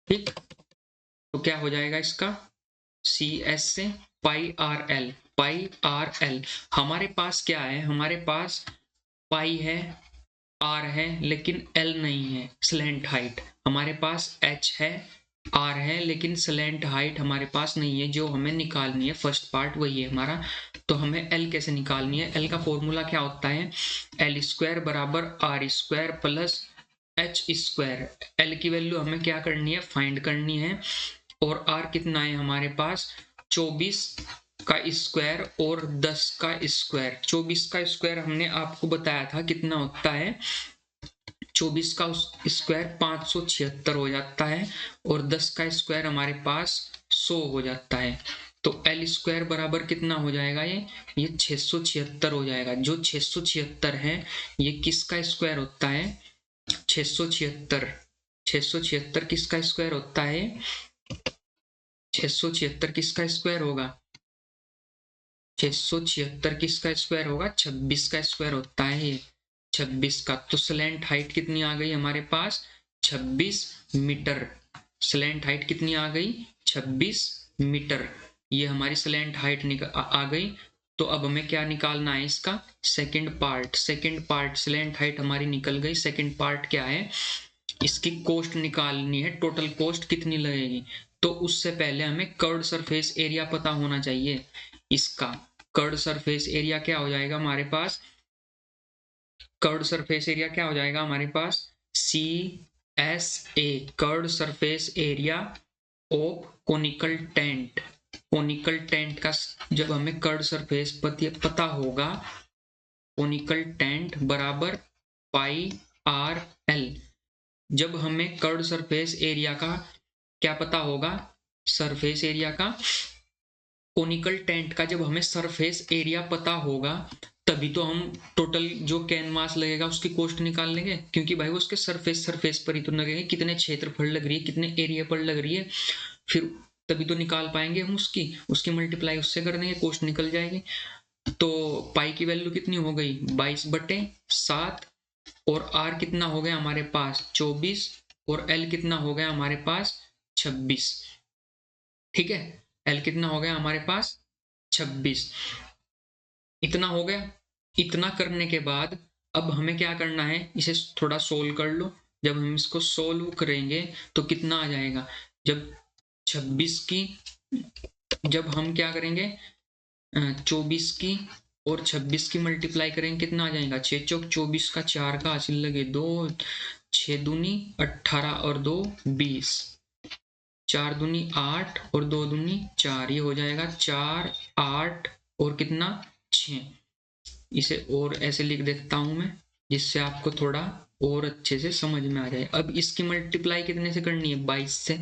ठीक, तो क्या हो जाएगा इसका, CS से पाई R L, pi R L. हमारे पास क्या है, हमारे पास पाई है, आर है, लेकिन एल नहीं है, स्लैंट हाइट। हमारे पास h है, आर है, लेकिन स्लैंट हाइट हमारे पास नहीं है। जो हमें निकालनी है फर्स्ट पार्ट वही है हमारा। तो हमें l कैसे निकालनी है, l का फॉर्मूला क्या होता है, l स्क्वायर बराबर R square plus h square. l की वैल्यू हमें क्या करनी है, फाइंड करनी है। और r कितना है हमारे पास, 24 का स्क्वायर और 10 का स्क्वायर। 24 का स्क्वायर हमने आपको बताया था कितना होता है, 24 का स्क्वायर 576 हो जाता है, और 10 का स्क्वायर हमारे पास 100 हो जाता है। तो एल स्क्वायर बराबर कितना हो जाएगा, ये 676 हो जाएगा। जो 676 है ये किसका स्क्वायर होता है, 676 676 किसका स्क्वायर होता है, 676 किसका स्क्वायर होगा, 676 किसका स्क्वायर होगा, 26 का स्क्वायर होता है ये, 26 का। तो स्लैंट हाइट कितनी आ गई हमारे पास, 26 मीटर। स्लैंट हाइट कितनी आ गई, 26 मीटर। ये हमारी स्लैंट हाइट आ गई। तो अब हमें क्या निकालना है, इसका second part. Second part slant height हमारी निकल गई। सेकंड पार्ट क्या है, इसकी कॉस्ट निकालनी है, टोटल कॉस्ट कितनी लगेगी। तो उससे पहले हमें कर्व्ड सरफेस एरिया पता होना चाहिए। इसका कर्व्ड सरफेस एरिया क्या हो जाएगा हमारे पास, कर्व्ड सरफेस एरिया क्या हो जाएगा हमारे पास, C S A, curved surface area of conical tent. Conical tent का जब हमें कर्व्ड सरफेस पता होगा, कोनिकल टेंट बराबर पाई आर एल। जब हमें कर्व्ड सरफेस एरिया का क्या पता होगा, सरफेस एरिया का, कोनिकल टेंट का जब हमें सरफेस एरिया पता होगा तभी तो हम टोटल जो कैनवास लगेगा उसकी कॉस्ट निकाल लेंगे, क्योंकि भाई वो उसके सरफेस पर ही तो लगेगा, कितने क्षेत्रफल लग रही है, कितने एरिया पर लग रही है, फिर तभी तो निकाल पाएंगे हम उसकी मल्टीप्लाई उससे कर देंगे, कॉस्ट निकल जाएगी। तो पाई की वैल्यू कितनी हो गई, 22/7, और आर कितना हो गया हमारे पास 24, और एल कितना हो गया हमारे पास 26। ठीक है, एल कितना हो गया हमारे पास 26। इतना हो गया। इतना करने के बाद अब हमें क्या करना है, इसे थोड़ा सोल्व कर लो। जब हम इसको सोल्व करेंगे तो कितना आ जाएगा, जब 26 की, जब हम क्या करेंगे 24 की और 26 की मल्टीप्लाई करेंगे कितना आ जाएगा, 6 चौक 24 का, 4 का हासिल लगे 2, 6 दूनी 18 और 2 20, 4 दूनी 8 और 2 दूनी 4, ये हो जाएगा 4 8 और कितना 6। इसे और ऐसे लिख देता हूं मैं जिससे आपको थोड़ा और अच्छे से समझ में आ जाए। अब इसकी मल्टीप्लाई कितने से करनी है, 22 से।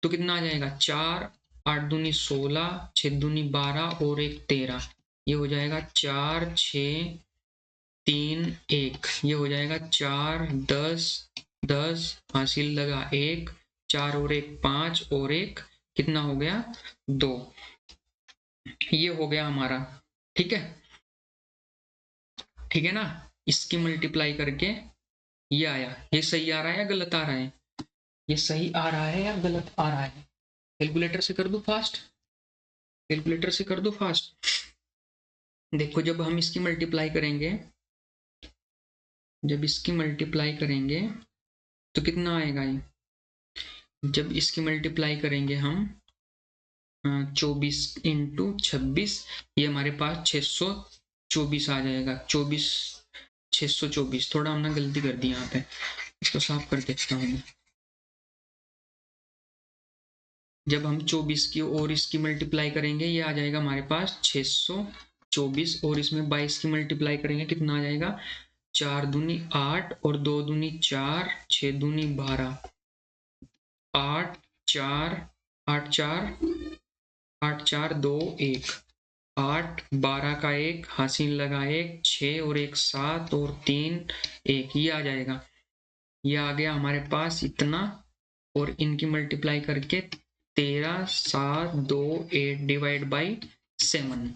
तो कितना आ जाएगा, 4 8 दूनी 16, 6 दूनी 12 और 1 13, ये हो जाएगा 4 6 3 1, ये हो जाएगा 4 10 10 हासिल लगा 1, 4 और 1 5 और 1 कितना हो गया 2, ये हो गया हमारा। ठीक है, ठीक है ना। इसकी मल्टीप्लाई करके ये आया, ये सही आ रहा है या गलत आ रहा है, ये सही आ रहा है या गलत आ रहा है, कैलकुलेटर से कर दो फास्ट, कैलकुलेटर से कर दो फास्ट। देखो जब हम इसकी मल्टीप्लाई करेंगे, जब इसकी मल्टीप्लाई करेंगे तो कितना आएगा ये, जब इसकी मल्टीप्लाई करेंगे हम 24 इंटू 26, ये हमारे पास 624 आ जाएगा। 24 624, थोड़ा हमने गलती कर दी यहाँ पे, इसको साफ कर देता हूँ। जब हम 24 की और इसकी मल्टीप्लाई करेंगे ये आ जाएगा हमारे पास 624, और इसमें 22 की मल्टीप्लाई करेंगे कितना आ जाएगा, 4 दूनी 8 और 2 दूनी 4, 6 दूनी 12, 8 4 8 4 8 4 2 1, 8 12 का 1 हासिल लगा 1, 6 और 1 7 और 3 1, ये आ जाएगा। ये आ गया हमारे पास इतना, और इनकी मल्टीप्लाई करके 13 7 2 8 डिवाइड बाई 7,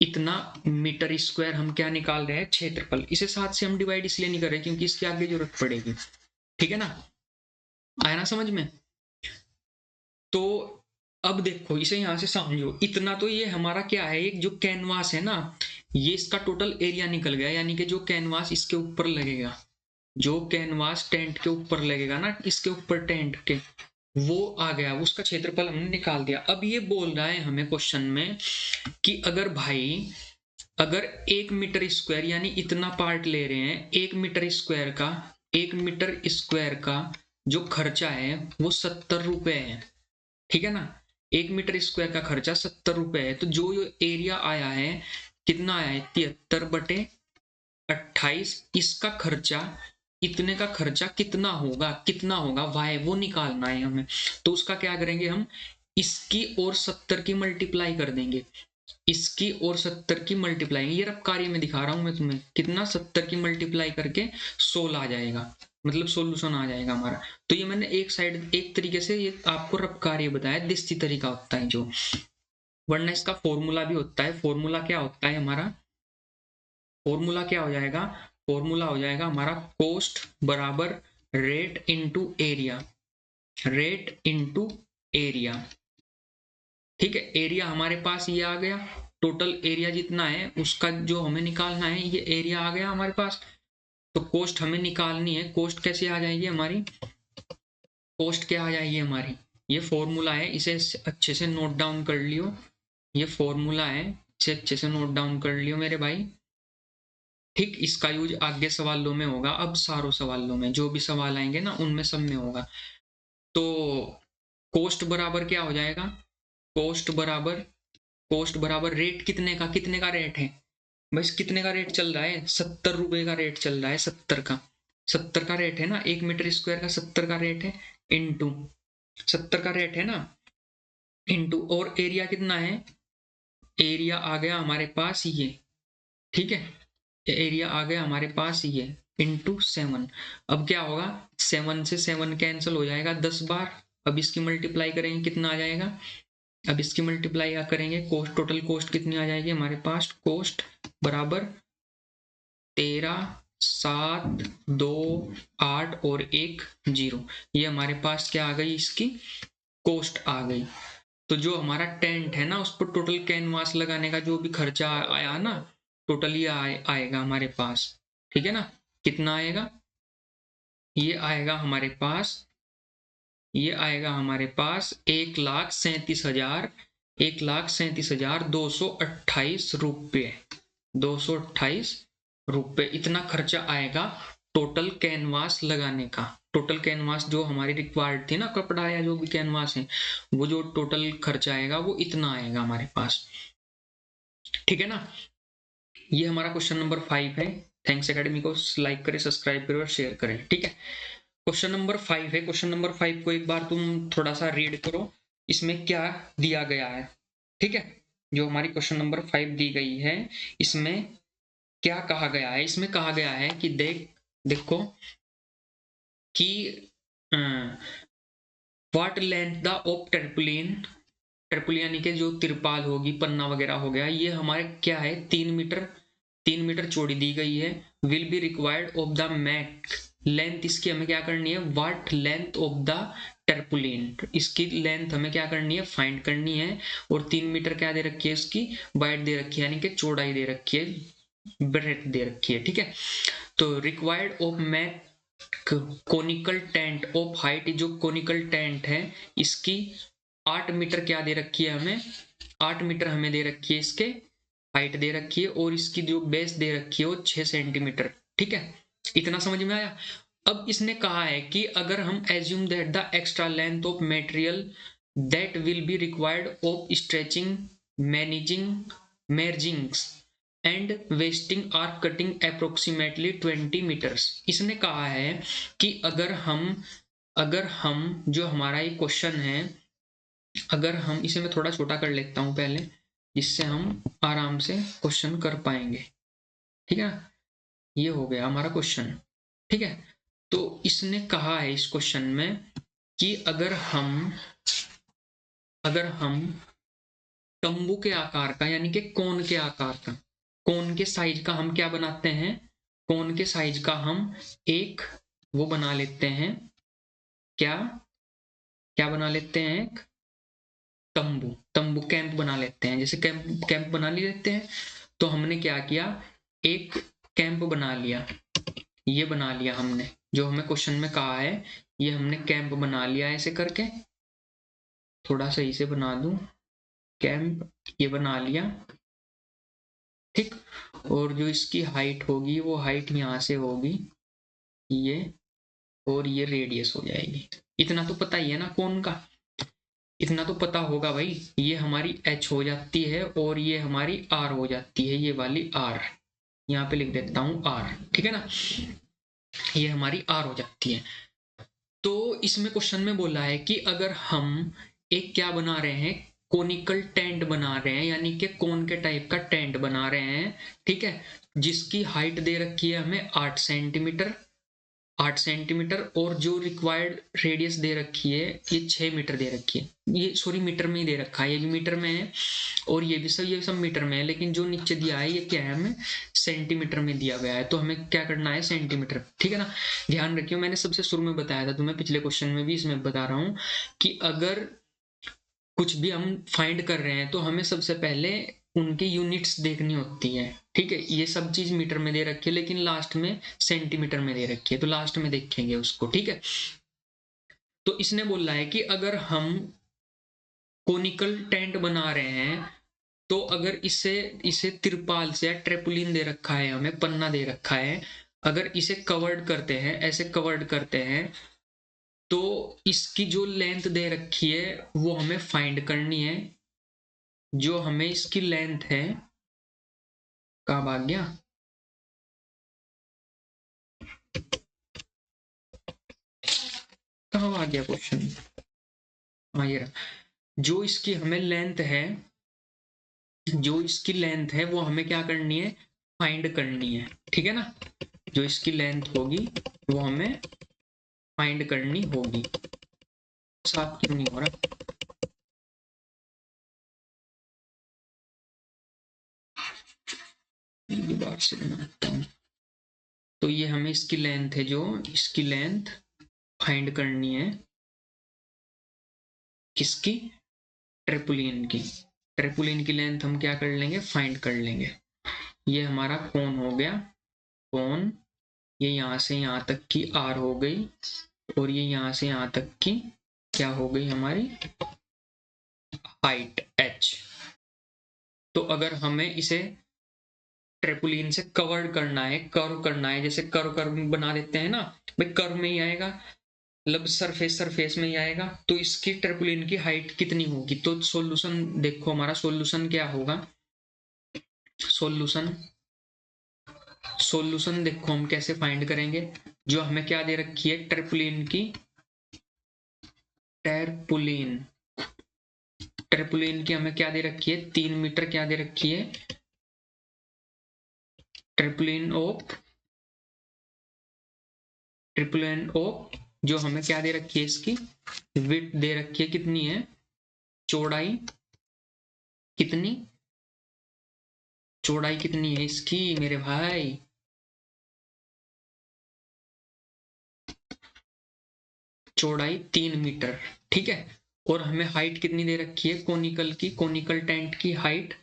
इतना मीटर स्क्वायर हम क्या निकाल रहे हैं, क्षेत्रफल। इसे 7 से हम डिवाइड इसलिए नहीं कर रहे क्योंकि इसकी आगे जरूरत पड़ेगी। ठीक है ना, आया ना समझ में। तो अब देखो इसे यहां से समझो, इतना तो ये हमारा क्या है, एक जो कैनवास है ना, ये इसका टोटल एरिया निकल गया, यानी कि जो कैनवास इसके ऊपर लगेगा, जो कैनवास टेंट के ऊपर लगेगा ना, इसके ऊपर टेंट के, वो आ गया, उसका क्षेत्रफल हमने निकाल दिया। अब ये बोल रहा है हमें क्वेश्चन में कि अगर भाई, अगर 1 मीटर स्क्वायर यानी इतना पार्ट ले रहे हैं, 1 मीटर स्क्वायर का, 1 मीटर स्क्वायर का जो खर्चा है वो 70 रुपए है। ठीक है ना, 1 मीटर स्क्वायर का खर्चा 70 रुपए है। तो जो एरिया आया है कितना आया है, 73/28, इसका खर्चा, इतने का खर्चा कितना होगा, कितना होगा वाई, वो निकालना है हमें। तो उसका क्या करेंगे हम, इसकी और 70 की मल्टीप्लाई कर देंगे, इसकी और 70 की मल्टीप्लाई, ये रब कार्य में दिखा रहा हूं मैं तुम्हें कितना, 70 की मल्टीप्लाई करके 16 आ जाएगा, मतलब सोल्यूशन आ जाएगा हमारा। तो ये मैंने एक साइड एक तरीके से ये आपको रब कार्य बताया, देसी तरीका होता है जो, वरना इसका फॉर्मूला भी होता है। फॉर्मूला क्या होता है हमारा, फॉर्मूला क्या हो जाएगा, फॉर्मूला हो जाएगा हमारा कोस्ट बराबर rate into area, rate into area. ठीक है, एरिया हमारे पास ये आ गया, टोटल एरिया जितना है उसका जो हमें निकालना है, ये एरिया आ गया हमारे पास। तो कोस्ट हमें निकालनी है, कोस्ट कैसे आ जाएगी हमारी, कोस्ट क्या आ जाएगी हमारी, ये फॉर्मूला है, इसे अच्छे से नोट डाउन कर लियो, ये फॉर्मूला है, इसे अच्छे से नोट डाउन कर लियो मेरे भाई। ठीक, इसका यूज आगे सवालों में होगा, अब सारों सवालों में जो भी सवाल आएंगे ना उनमें सब में होगा। तो कोस्ट बराबर क्या हो जाएगा, कोस्ट बराबर रेट कितने का, कितने का रेट है बस, कितने का रेट चल रहा है, 70 रुपए का रेट चल रहा है, 70 का, 70 का रेट है ना, 1 मीटर स्क्वायर का 70 का रेट है, इनटू 70 का रेट है ना, इनटू और एरिया कितना है, एरिया आ गया हमारे पास ये, ठीक है, एरिया आ गया हमारे पास ये इंटू 7। अब क्या होगा, 7 से 7 कैंसिल हो जाएगा 10 बार। अब इसकी मल्टीप्लाई करेंगे कितना आ जाएगा, अब इसकी मल्टीप्लाई करेंगे, कोस्ट टोटल कोस्ट कितनी आ जाएगी हमारे पास, कोस्ट बराबर 13, 7, 2, 8 और 1 0, ये हमारे पास क्या आ गई, इसकी कोस्ट आ गई। तो जो हमारा टेंट है ना, उस पर टोटल कैनवास लगाने का जो भी खर्चा आया ना, टोटल ये आएगा हमारे पास, ठीक है ना, कितना आएगा, ये आएगा हमारे पास, ये आएगा हमारे पास 1,37,000, 1,37,228 रुपये, 228 रुपये, इतना खर्चा आएगा टोटल कैनवास लगाने का। टोटल कैनवास जो हमारी रिक्वायर्ड थी ना, कपड़ा या जो भी कैनवास है, वो जो टोटल खर्चा आएगा वो इतना आएगा हमारे पास, ठीक है ना। ये हमारा क्वेश्चन नंबर 5 है। थैंक्स एकेडमी को लाइक करें, सब्सक्राइब करें और शेयर करें, ठीक है। क्वेश्चन नंबर 5 है, क्वेश्चन नंबर 5 को एक बार तुम थोड़ा सा रीड करो, इसमें क्या दिया गया है, ठीक है। जो हमारी क्वेश्चन नंबर 5 दी गई है, इसमें क्या कहा गया है, इसमें कहा गया है कि देखो कि व्हाट लेंथ द ऑफ टर्पुलिन, टर्पुलिन यानी कि जो तिरपाल होगी, पन्ना वगैरह हो गया, ये हमारे क्या है 3 मीटर चौड़ी दी गई है, will be required of the mac, length इसकी हमें क्या करनी है, what length of the tarpaulin, इसकी लेंथ हमें क्या करनी है, फाइंड करनी है। और 3 मीटर क्या दे रखी है, इसकी वाइड दे रखी है, यानी कि चौड़ाई दे रखी है, ब्रेथ दे रखी है, ठीक है। तो required of mac conical tent of height, जो कोनिकल टेंट है इसकी 8 मीटर क्या दे रखी है हमें, 8 मीटर हमें दे रखी है, इसके हाइट दे रखी है, और इसकी जो बेस दे रखी है वो 6 सेंटीमीटर, ठीक है। इतना समझ में आया। अब इसने कहा है कि अगर हम assume that the extra length of material that will be required of stretching, managing, mergings and wasting or cutting approximately 20 metres. इसने कहा है कि अगर हम जो हमारा ये क्वेश्चन है, अगर हम इसे मैं थोड़ा छोटा कर लेता हूं पहले, जिससे हम आराम से क्वेश्चन कर पाएंगे, ठीक है। ये हो गया हमारा क्वेश्चन, ठीक है। तो इसने कहा है इस क्वेश्चन में कि अगर हम तंबू के आकार का, यानी कि कोन के आकार का, कोन के साइज का हम क्या बनाते हैं, कोन के साइज का हम एक वो बना लेते हैं, क्या क्या बना लेते हैं, एक तंबू कैंप बना लेते हैं। जैसे कैंप बना लेते हैं, तो हमने क्या किया, एक कैंप बना लिया, ये बना लिया हमने, जो हमें क्वेश्चन में कहा है, ये हमने कैंप बना लिया ऐसे करके, थोड़ा सही से बना दूं, कैंप ये बना लिया, ठीक। और जो इसकी हाइट होगी वो हाइट यहां से होगी ये, और ये रेडियस हो जाएगी। इतना तो पता ही है ना कोन का, इतना तो पता होगा भाई। ये हमारी h हो जाती है और ये हमारी r हो जाती है, ये वाली r, यहाँ पे लिख देता हूं r, ठीक है ना, ये हमारी r हो जाती है। तो इसमें क्वेश्चन में बोला है कि अगर हम एक क्या बना रहे हैं, कोनिकल टेंट बना रहे हैं, यानी कि कोन के टाइप का टेंट बना रहे हैं, ठीक है, जिसकी हाइट दे रखी है हमें 8 सेंटीमीटर, 8 सेंटीमीटर, और जो रिक्वायर्ड रेडियस दे रखी है ये 6 मीटर दे रखी है, ये सॉरी मीटर में ही दे रखा है, ये भी मीटर में है और ये सब मीटर में है, लेकिन जो नीचे दिया है ये क्या है, हमें सेंटीमीटर में दिया गया है, तो हमें क्या करना है, सेंटीमीटर, ठीक है ना। ध्यान रखियो, मैंने सबसे शुरू में बताया था तुम्हें, पिछले क्वेश्चन में भी, इसमें बता रहा हूं कि अगर कुछ भी हम फाइंड कर रहे हैं तो हमें सबसे पहले उनकी यूनिट्स देखनी होती है, ठीक है। ये सब चीज मीटर में दे रखी है, लेकिन लास्ट में सेंटीमीटर में दे रखी है, तो लास्ट में देखेंगे उसको, ठीक है। तो इसने बोला है कि अगर हम कोनिकल टेंट बना रहे हैं, तो अगर इसे इसे तिरपाल से या ट्रेपुलिन दे रखा है, हमें पन्ना दे रखा है, अगर इसे कवर्ड करते हैं, ऐसे कवर्ड करते हैं, तो इसकी जो लेंथ दे रखी है वो हमें फाइंड करनी है। जो हमें इसकी लेंथ है, कहाँ भाग गया, कहाँ भाग गया क्वेश्चन, हाँ ये रहा। जो इसकी हमें लेंथ है, जो इसकी लेंथ है वो हमें क्या करनी है, फाइंड करनी है, ठीक है ना। जो इसकी लेंथ होगी वो हमें फाइंड करनी होगी। साफ क्यों नहीं हो रहा, बार से बनाता हूँ। तो ये हमें इसकी लेंथ है, जो इसकी लेंथ फाइंड करनी है, किसकी, ट्रिपुलिन की। ट्रिपुलिन की लेंथ हम क्या कर लेंगे, फाइंड कर लेंगे। ये हमारा कोन हो गया, कोन, ये यहां से यहां तक की आर हो गई, और ये यहां से यहां तक की क्या हो गई, हमारी हाइट एच। तो अगर हमें इसे ट्रेपुलिन से कवर करना है, कर्व करना है, जैसे कर्व कर्व बना देते हैं ना भाई, कर्व में ही आएगा, मतलब सरफेस सरफेस में ही आएगा, तो इसकी ट्रेपुलिन की हाइट कितनी होगी। तो सॉल्यूशन देखो, हमारा सॉल्यूशन क्या होगा, सॉल्यूशन, सॉल्यूशन देखो हम कैसे फाइंड करेंगे। जो हमें क्या दे रखी है, ट्रेपुलिन की, ट्रेपुलिन, ट्रेपुलिन की हमें क्या दे रखी है, 3 मीटर क्या दे रखी है, ट्रिपुलिन ऑफ, ट्रिपुलिन ऑफ, जो हमें क्या दे रखी है, इसकी विड्थ दे रखी है, कितनी है, चौड़ाई कितनी, चौड़ाई कितनी है इसकी मेरे भाई, चौड़ाई 3 मीटर, ठीक है। और हमें हाइट कितनी दे रखी है, कोनिकल की, कोनिकल टेंट की हाइट,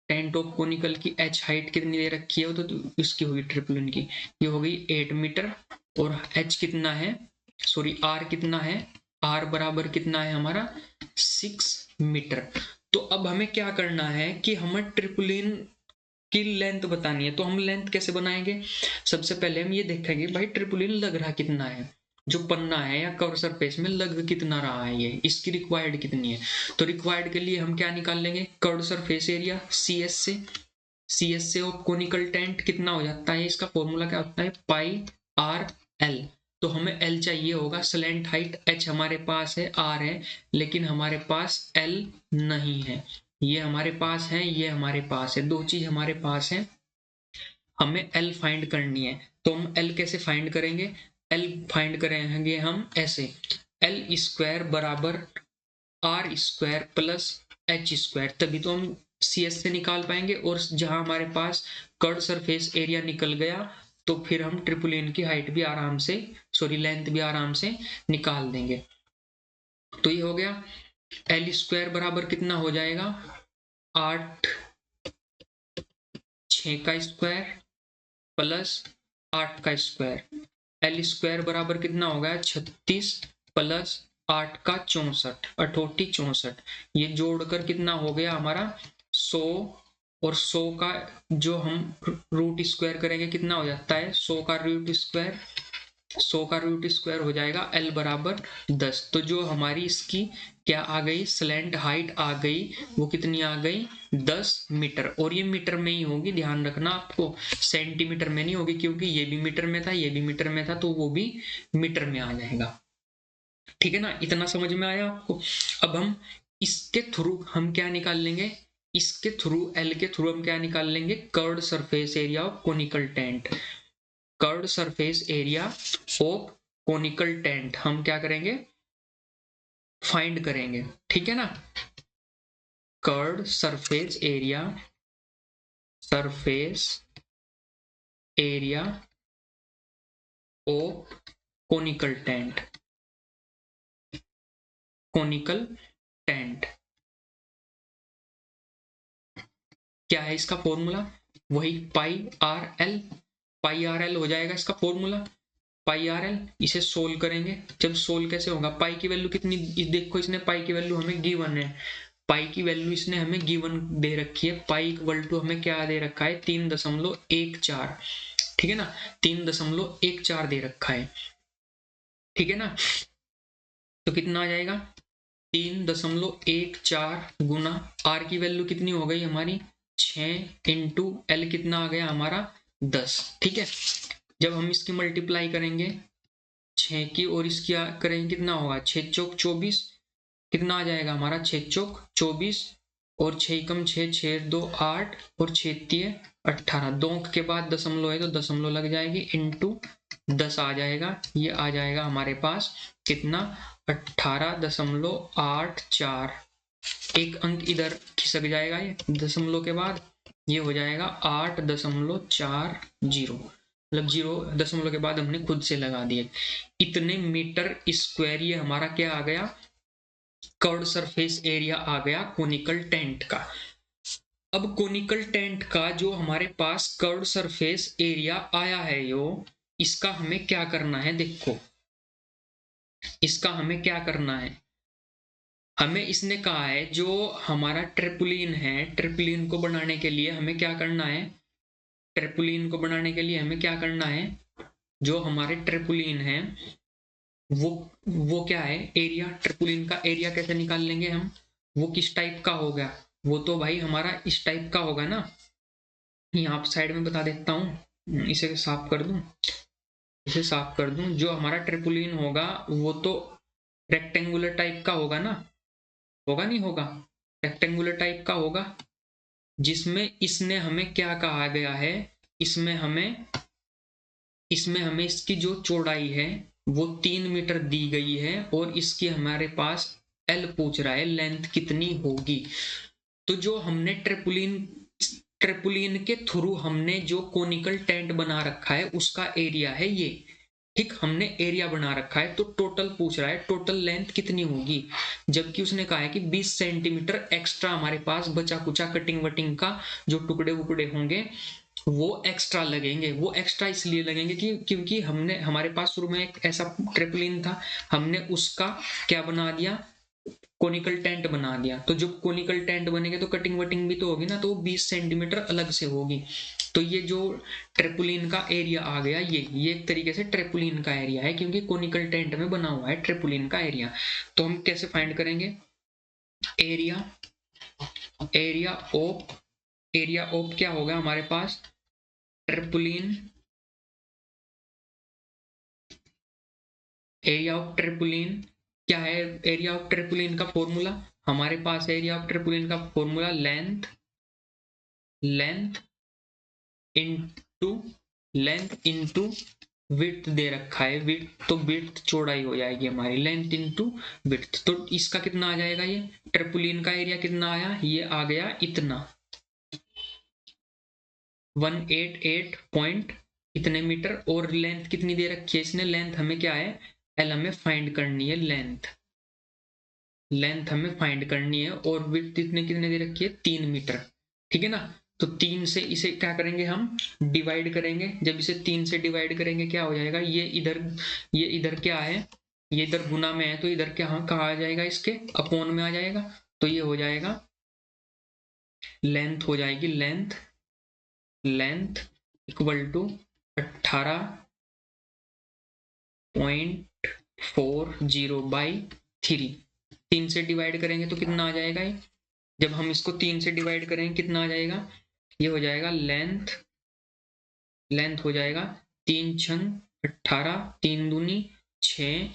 टेंट ऑफ कोनिकल की एच हाइट कितनी दे रखी है, तो इसकी होगी ट्रिपुलिन की, ये हो गई 8 मीटर, और एच कितना है, सॉरी आर कितना है, आर बराबर कितना है हमारा 6 मीटर। तो अब हमें क्या करना है कि हमें ट्रिपुलिन की लेंथ बतानी है, तो हम लेंथ कैसे बनाएंगे, सबसे पहले हम ये देखेंगे भाई ट्रिपुलिन लग रहा कितना है, जो पन्ना है या कवर सरफेस में लग कितना रहा है, ये इसकी रिक्वायर्ड कितनी है। तो रिक्वायर्ड के लिए हम क्या निकाल लेंगे, curve surface area C S से, सी एस से ऑफ कोनिकल टेंट कितना हो जाता है, इसका फॉर्मूला क्या होता है, पाई आर एल। तो हमें एल चाहिए होगा, स्लैंट हाइट एच हमारे पास है, आर है, लेकिन हमारे पास एल नहीं है। ये हमारे पास है, ये हमारे पास है, दो चीज हमारे पास है, हमें एल फाइंड करनी है। तो हम एल कैसे फाइंड करेंगे, एल फाइंड करेंगे हम ऐसे, एल स्क्वायर बराबर R square plus H square, तभी तो हम सी एस से निकाल पाएंगे, और जहां हमारे पास कर्व सरफेस एरिया निकल गया, तो फिर हम ट्रिपुलिन की हाइट भी आराम से, सॉरी लेंथ भी आराम से निकाल देंगे। तो ये हो गया, एल स्क्वायर बराबर कितना हो जाएगा, 8 6 का स्क्वायर प्लस 8 का स्क्वायर, एल स्क्वायर बराबर कितना होगा, 36 प्लस 8 का 64, 68 64, ये जोड़कर कितना हो गया हमारा 100, और 100 का जो हम रूट स्क्वायर करेंगे कितना हो जाता है, 100 का रूट स्क्वायर, 100 का रूट स्क्वायर हो जाएगा एल बराबर 10। तो जो हमारी इसकी क्या आ गई, स्लैंट हाइट आ गई, वो कितनी आ गई, 10 मीटर, और ये मीटर में ही होगी, ध्यान रखना आपको, सेंटीमीटर में नहीं होगी, क्योंकि ये भी मीटर में था, ये भी मीटर में था, तो वो भी मीटर में आ जाएगा, ठीक है ना। इतना समझ में आया आपको। अब हम इसके थ्रू हम क्या निकाल लेंगे, इसके थ्रू एल के थ्रू हम क्या निकाल लेंगे, curved surface area of conical tent. Curved surface area of conical tent हम क्या करेंगे, फाइंड करेंगे, ठीक है ना। Curved surface area, surface area of conical tent, conical tent क्या है इसका फॉर्मूला, वही पाई R L, pi R L हो जाएगा इसका फॉर्मूला, पाई आर एल। इसे सोल्व करेंगे, जब सोल्व कैसे होगा, पाई की वैल्यू कितनी, देखो इसने पाई की वैल्यू हमें गिवन है, पाई की वैल्यू इसने हमें गिवन दे रखी है, पाई इक्वल टू हमें क्या दे रखा है, 3.14, ठीक है ना, 3.14 दे रखा है, ठीक है ना। तो कितना आ जाएगा, 3.14 गुना आर की वैल्यू कितनी हो गई हमारी 6 इंटू एल कितना आ गया हमारा 10, ठीक है। जब हम इसकी मल्टीप्लाई करेंगे 6 की और इसकी करेंगे कितना होगा, 6 चौक 24, कितना आ जाएगा हमारा 6 चौक 24 और 6 कम 6, 6 2 8 और 6 3 18, 2 अंक के बाद दशमलव है तो दशमलव लग जाएगी, इंटू 10 आ जाएगा, ये आ जाएगा हमारे पास कितना 18.84, एक अंक इधर खिसक जाएगा ये दशमलव के बाद, ये हो जाएगा 8.40, मतलब 0 दशमलव के बाद हमने खुद से लगा दिए, इतने मीटर स्क्वायर ये हमारा क्या आ गया, कर्व्ड सरफेस एरिया आ गया कोनिकल टेंट का। अब कोनिकल टेंट का जो हमारे पास कर्व्ड सरफेस एरिया आया है यो, इसका हमें क्या करना है, देखो इसका हमें क्या करना है, हमें इसने कहा है जो हमारा ट्रिपुलिन है, ट्रिपुलिन को बनाने के लिए हमें क्या करना है, ट्रिपुलिन को बनाने के लिए हमें क्या करना है, जो हमारे ट्रिपुलिन है वो क्या है, एरिया, ट्रिपुलिन का एरिया कैसे निकाल लेंगे हम, वो किस टाइप का होगा, वो तो भाई हमारा इस टाइप का होगा ना, यहाँ साइड में बता देता हूँ, इसे साफ कर दूं, इसे साफ कर दूं, जो हमारा ट्रिपुलिन होगा वो तो रेक्टेंगुलर टाइप का होगा ना, होगा नहीं होगा, रेक्टेंगुलर टाइप का होगा, जिसमें इसने हमें क्या कहा गया है, इसमें हमें इसकी जो चौड़ाई है वो 3 मीटर दी गई है और इसकी हमारे पास एल पूछ रहा है लेंथ कितनी होगी। तो जो हमने ट्रिपुलिन के थ्रू हमने जो कोनिकल टेंट बना रखा है उसका एरिया है ये, ठीक, हमने एरिया बना रखा है, तो टोटल पूछ रहा है टोटल लेंथ कितनी होगी, जबकि उसने कहा है कि 20 सेंटीमीटर एक्स्ट्रा हमारे पास बचा कुचा कटिंग वटिंग का जो टुकड़े वुकड़े होंगे वो एक्स्ट्रा लगेंगे, वो एक्स्ट्रा इसलिए लगेंगे कि क्योंकि हमने हमारे पास शुरू में एक ऐसा ट्रिपलिन था, हमने उसका क्या बना दिया, कोनिकल टेंट बना दिया, तो जब कोनिकल टेंट बनेंगे तो कटिंग वटिंग भी तो होगी ना, तो 20 सेंटीमीटर अलग से होगी, तो ये जो ट्रिपुलिन का एरिया आ गया ये एक तरीके से ट्रिपुलिन का एरिया है क्योंकि कोनिकल टेंट में बना हुआ है ट्रिपुलिन का एरिया। तो हम कैसे फाइंड करेंगे, एरिया, एरिया ऑफ क्या होगा हमारे पास, ट्रिपुलिन, एरिया ऑफ ट्रिपुलिन क्या है, एरिया ऑफ ट्रिपुलिन का फॉर्मूला हमारे पास, एरिया ऑफ ट्रिपुलिन का फॉर्मूला लेंथ इनटू विड्थ दे रखा है, विड्थ तो विड्थ चौड़ाई हो जाएगी हमारी, लेंथ इनटू विड्थ, तो इसका कितना आ जाएगा, ये ट्रिपुलिन का एरिया कितना आया, ये आ गया इतना 188 पॉइंट इतने मीटर, और लेंथ कितनी दे रखी है इसने, लेंथ हमें क्या है, एल हमें फाइंड करनी है, लेंथ हमें फाइंड करनी है, और विड्थ इतने कितने दे रखी है 3 मीटर, ठीक है ना। तो 3 से इसे क्या करेंगे हम डिवाइड करेंगे, जब इसे 3 से डिवाइड करेंगे क्या हो जाएगा, ये इधर क्या है, ये इधर गुना में है तो इधर क्या कहा आ जाएगा, इसके अपॉन में आ जाएगा, तो ये हो जाएगा लेंथ हो जाएगी, लेंथ इक्वल टू 18.40/3, 3 से डिवाइड करेंगे तो कितना आ जाएगा ये, जब हम इसको 3 से डिवाइड करेंगे कितना आ जाएगा, ये हो जाएगा लेंथ हो जाएगा 3 छंग 18, 3 दूनी 6,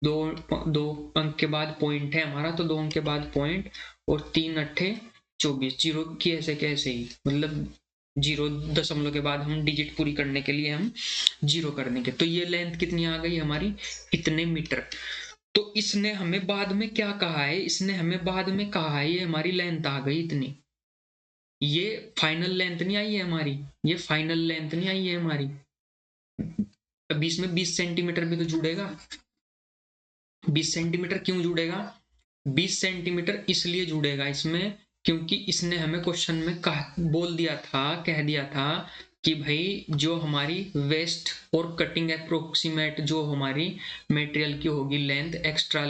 दो अंक के बाद पॉइंट है हमारा, तो 2 अंक के बाद पॉइंट, और 3 अट्ठे 24, जीरो की ऐसे कैसे ही, मतलब जीरो दशमलव के बाद हम डिजिट पूरी करने के लिए हम जीरो कर देंगे। तो ये लेंथ कितनी आ गई हमारी, इतने मीटर। तो इसने हमें बाद में क्या कहा है, इसने हमें बाद में कहा है ये हमारी लेंथ आ गई इतनी। ये फाइनल लेंथ नहीं आई है हमारी, ये फाइनल लेंथ नहीं आई है हमारी। अभी इसमें 20 सेंटीमीटर भी तो जुड़ेगा। 20 सेंटीमीटर क्यों जुड़ेगा, 20 सेंटीमीटर इसलिए जुड़ेगा इसमें क्योंकि इसने हमें क्वेश्चन में बोल दिया था, कह दिया था कि भाई जो हमारी वेस्ट और कटिंग अप्रोक्सीमेट जो हमारी मटेरियल की होगी लेंथ, एक्स्ट्रा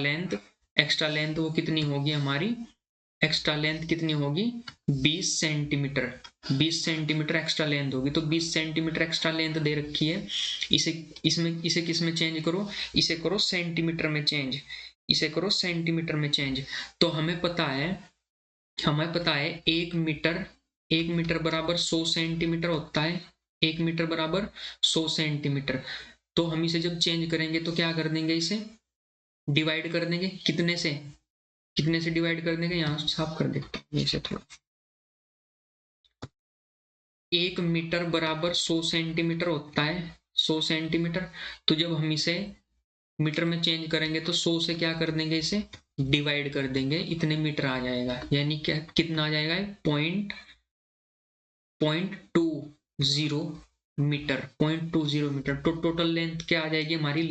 लेंथ वो कितनी होगी हमारी, एक्स्ट्रा लेंथ कितनी होगी 20 सेंटीमीटर। 20 सेंटीमीटर एक्स्ट्रा लेंथ होगी, तो 20 सेंटीमीटर एक्स्ट्रा लेंथ दे रखी है। इसे किस में चेंज करो, इसे करो सेंटीमीटर में चेंज, इसे करो सेंटीमीटर में चेंज। तो हमें पता है 1 मीटर बराबर 100 सेंटीमीटर होता है, 1 मीटर बराबर 100 सेंटीमीटर। तो हम इसे जब चेंज करेंगे तो क्या कर देंगे, इसे डिवाइड कर देंगे, कितने से डिवाइड कर देंगे, यहां साफ कर देते हैं इसे थोड़ा। 1 मीटर बराबर 100 सेंटीमीटर होता है, 100 सेंटीमीटर। तो जब हम इसे मीटर में चेंज करेंगे तो 100 से क्या कर देंगे, इसे डिवाइड कर देंगे, इतने मीटर आ जाएगा। यानी क्या कितना आ जाएगा, .20 मीटर। तो टोटल लेंथ क्या आ जाएगी हमारी,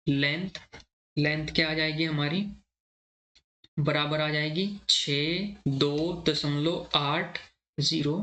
लेंथ लेंथ क्या आ जाएगी हमारी, बराबर आ जाएगी 62.80।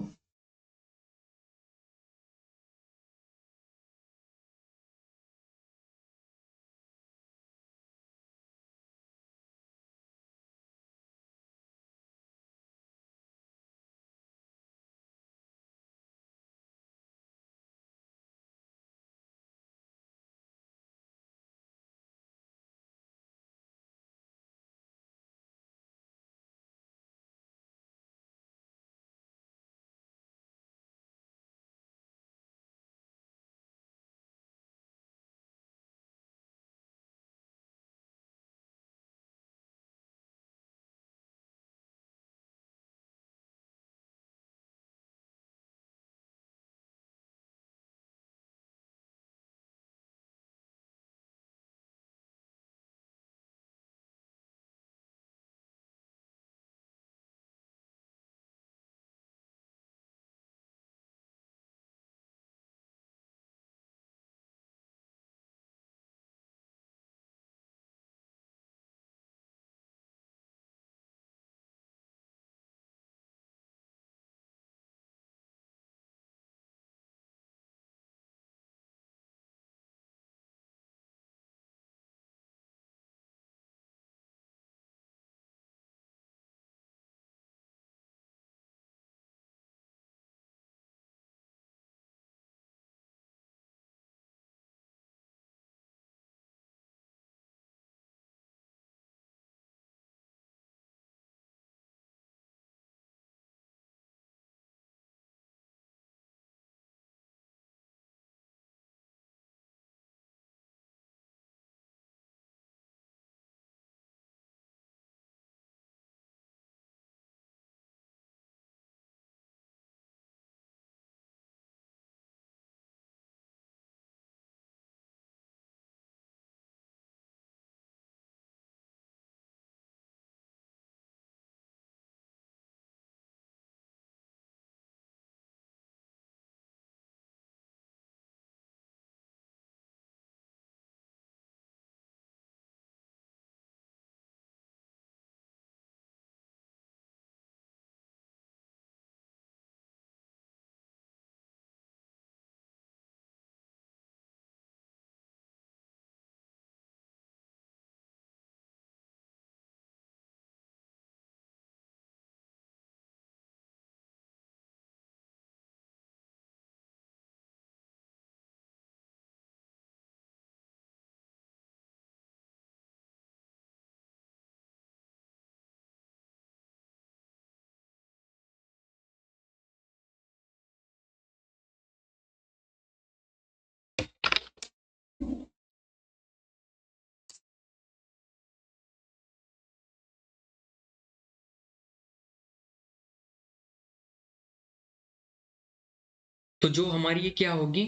तो जो हमारी ये क्या होगी,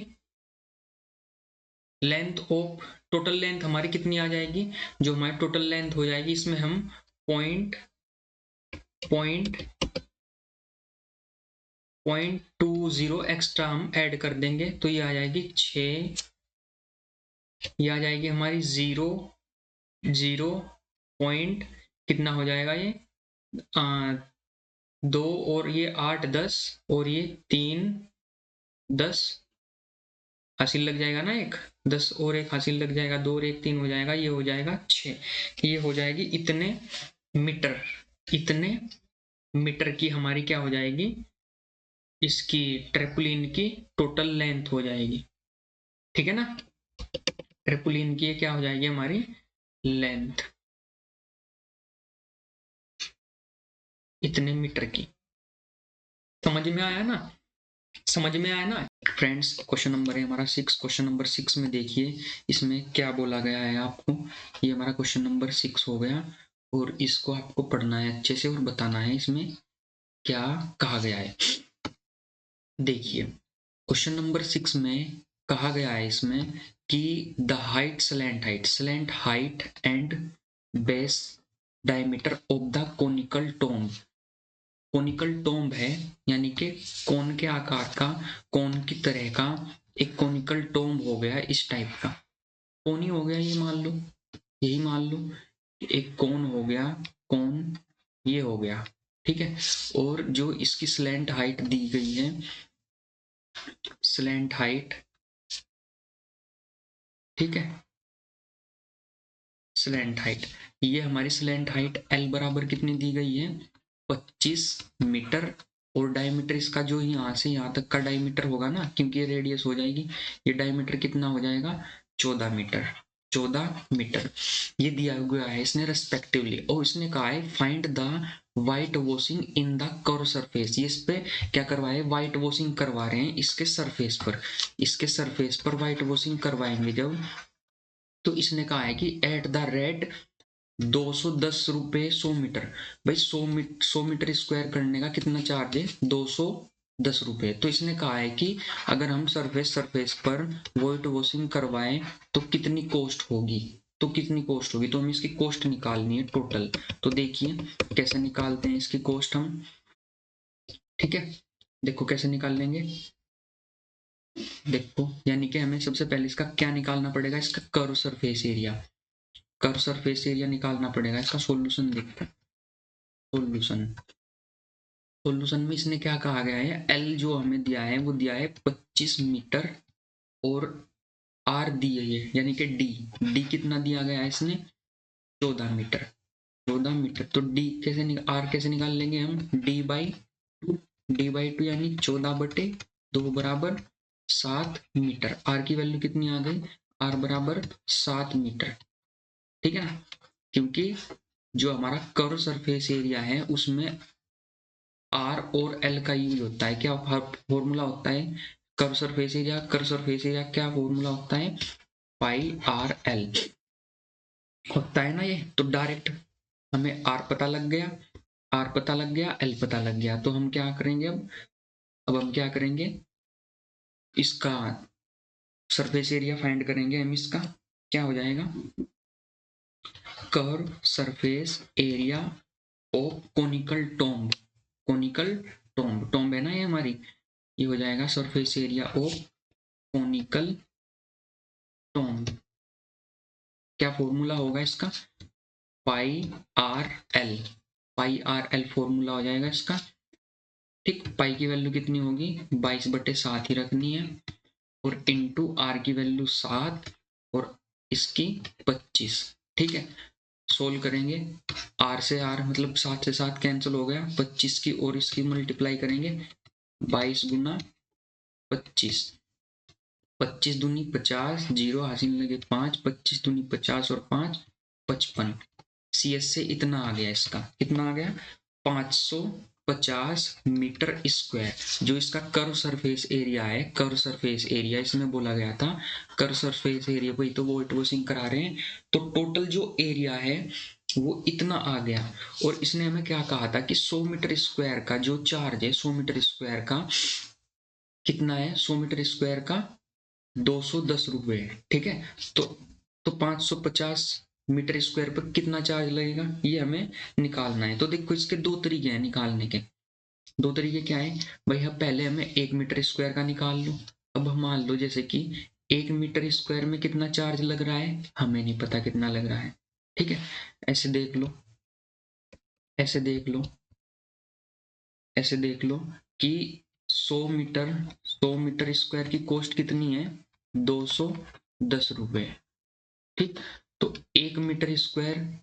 लेंथ ऑफ, टोटल लेंथ हमारी कितनी आ जाएगी, जो हमारी टोटल लेंथ हो जाएगी इसमें हम पॉइंट 0.20 एक्स्ट्रा हम ऐड कर देंगे, तो ये आ जाएगी 6, ये आ जाएगी हमारी 0 पॉइंट कितना हो जाएगा ये 2 और ये 8 10 और ये 3 10 हासिल लग जाएगा ना, एक 10 और एक हासिल लग जाएगा, 2 और 1 3 हो जाएगा, ये हो जाएगा 6, ये हो जाएगी मीटर इतने मीटर की हमारी क्या हो जाएगी, इसकी ट्रेपोलिन की टोटल लेंथ हो जाएगी। ठीक है ना, ट्रेपोलिन की क्या हो जाएगी हमारी लेंथ, इतने मीटर की। समझ में आया ना, समझ में आया ना फ्रेंड्स। क्वेश्चन नंबर है हमारा 6। क्वेश्चन नंबर 6 में देखिए इसमें क्या बोला गया है आपको, ये हमारा क्वेश्चन नंबर 6 हो गया, और इसको आपको पढ़ना है अच्छे से और बताना है इसमें क्या कहा गया है। देखिए क्वेश्चन नंबर 6 में कहा गया है इसमें कि the height slant height and base diameter of the conical tomb, conical tomb है यानी कि कोन के आकार का, कोन की तरह का एक कोनिकल टोम्ब हो गया इस टाइप का, कोन ही हो गया ये मान लो, यही मान लो एक कोन हो गया, कोन ये हो गया, ठीक है। और जो इसकी स्लैंट हाइट दी गई है, स्लैंट हाइट, ठीक है, स्लैंट हाइट, ये हमारी स्लैंट हाइट एल बराबर कितनी दी गई है 25 मीटर, और डायमीटर इसका जो यहाँ से यहाँ तक का डायमीटर होगा ना, क्योंकि ये रेडियस हो जाएगी, ये डायमीटर कितना हो जाएगा 14 मीटर, 14 मीटर ये दिया हुआ है इसने रेस्पेक्टिवली। और इसने कहा है find the white washing in the curve surface, ये इस पे क्या करवाए, व्हाइट वॉशिंग करवा रहे हैं इसके सरफेस पर, इसके सरफेस पर व्हाइट वॉशिंग करवाएंगे जब, तो इसने कहा है कि एट द रेट 210 रुपये 100 मीटर, भाई 100 मीटर स्क्वायर करने का कितना चार्ज है 210 रुपये। तो इसने कहा है कि अगर हम सरफेस पर व्हाइट वॉशिंग करवाएं तो कितनी कॉस्ट होगी, तो कितनी कॉस्ट होगी, तो हमें इसकी कॉस्ट निकालनी है टोटल। तो देखिए कैसे निकालते हैं इसकी कॉस्ट हम, ठीक है, देखो कैसे निकाल लेंगे, देखो यानी कि हमें सबसे पहले इसका क्या निकालना पड़ेगा, इसका curve surface area, curve surface area निकालना पड़ेगा। इसका सॉल्यूशन देखते हैं, सॉल्यूशन, सॉल्यूशन में इसने क्या कहा गया है, एल जो हमें दिया है वो दिया है 25 मीटर, और आर दी है यानी कि डी, डी कितना दिया गया है इसने 14 मीटर, 14 मीटर। तो डी कैसे आर कैसे निकाल लेंगे हम, डी बाई टू यानी 14/2 बराबर 7 मीटर, आर की वैल्यू कितनी आ गई, आर बराबर 7 मीटर, ठीक है ना, क्योंकि जो हमारा कर्व सरफेस एरिया है उसमें आर और एल का यूज होता है, क्या फॉर्मूला होता है curve surface area, curve surface area क्या फॉर्मूला होता है पाई आर एल होता है ना ये। तो डायरेक्ट हमें आर पता लग गया, आर पता लग गया, एल पता लग गया, तो हम क्या करेंगे अब हम क्या करेंगे, इसका सरफेस एरिया फाइंड करेंगे हम, इसका क्या हो जाएगा curve surface area of conical tomb, conical tomb, tomb है ना ये हमारी, ये हो जाएगा surface area of conical tomb, क्या फॉर्मूला होगा इसका पाई R L, pi R L formula हो जाएगा इसका, ठीक। पाई की वैल्यू कितनी होगी 22/7 ही रखनी है, और इनटू आर की वैल्यू 7 और इसकी 25, ठीक है। सोल्व करेंगे, आर से आर मतलब 7 से 7 कैंसिल हो गया, 25 की और इसकी मल्टीप्लाई करेंगे 22 गुना 25, 25 दूनी 50, जीरो हासिल लगे 5, 25 दूनी 50 और 5 55, सी एस से इतना आ गया, इसका कितना आ गया 550 मीटर स्क्वायर, जो इसका कर्व सरफेस एरिया है, कर्व सरफेस एरिया इसमें बोला गया था, कर्व सरफेस एरिया वही तो व्हाइट वॉशिंग करा रहे हैं, तो टोटल जो एरिया है वो इतना आ गया। और इसने हमें क्या कहा था कि 100 मीटर स्क्वायर का जो चार्ज है 100 मीटर स्क्वायर का कितना है 100 मीटर स्क्वायर का 210 रुपए, ठीक है। तो 550 मीटर स्क्वायर पर कितना चार्ज लगेगा ये हमें निकालना है। तो देखो इसके दो तरीके हैं निकालने के। दो तरीके क्या है भाई, अब पहले हमें 1 मीटर स्क्वायर का निकाल लो। अब हम मान लो जैसे कि 1 मीटर स्क्वायर में कितना चार्ज लग रहा है, हमें नहीं पता कितना लग रहा है, ठीक है। ऐसे देख लो, ऐसे देख लो, ऐसे देख लो कि 100 मीटर स्क्वायर की कॉस्ट कितनी है, 210 रुपए, ठीक। तो 1 मीटर स्क्वायर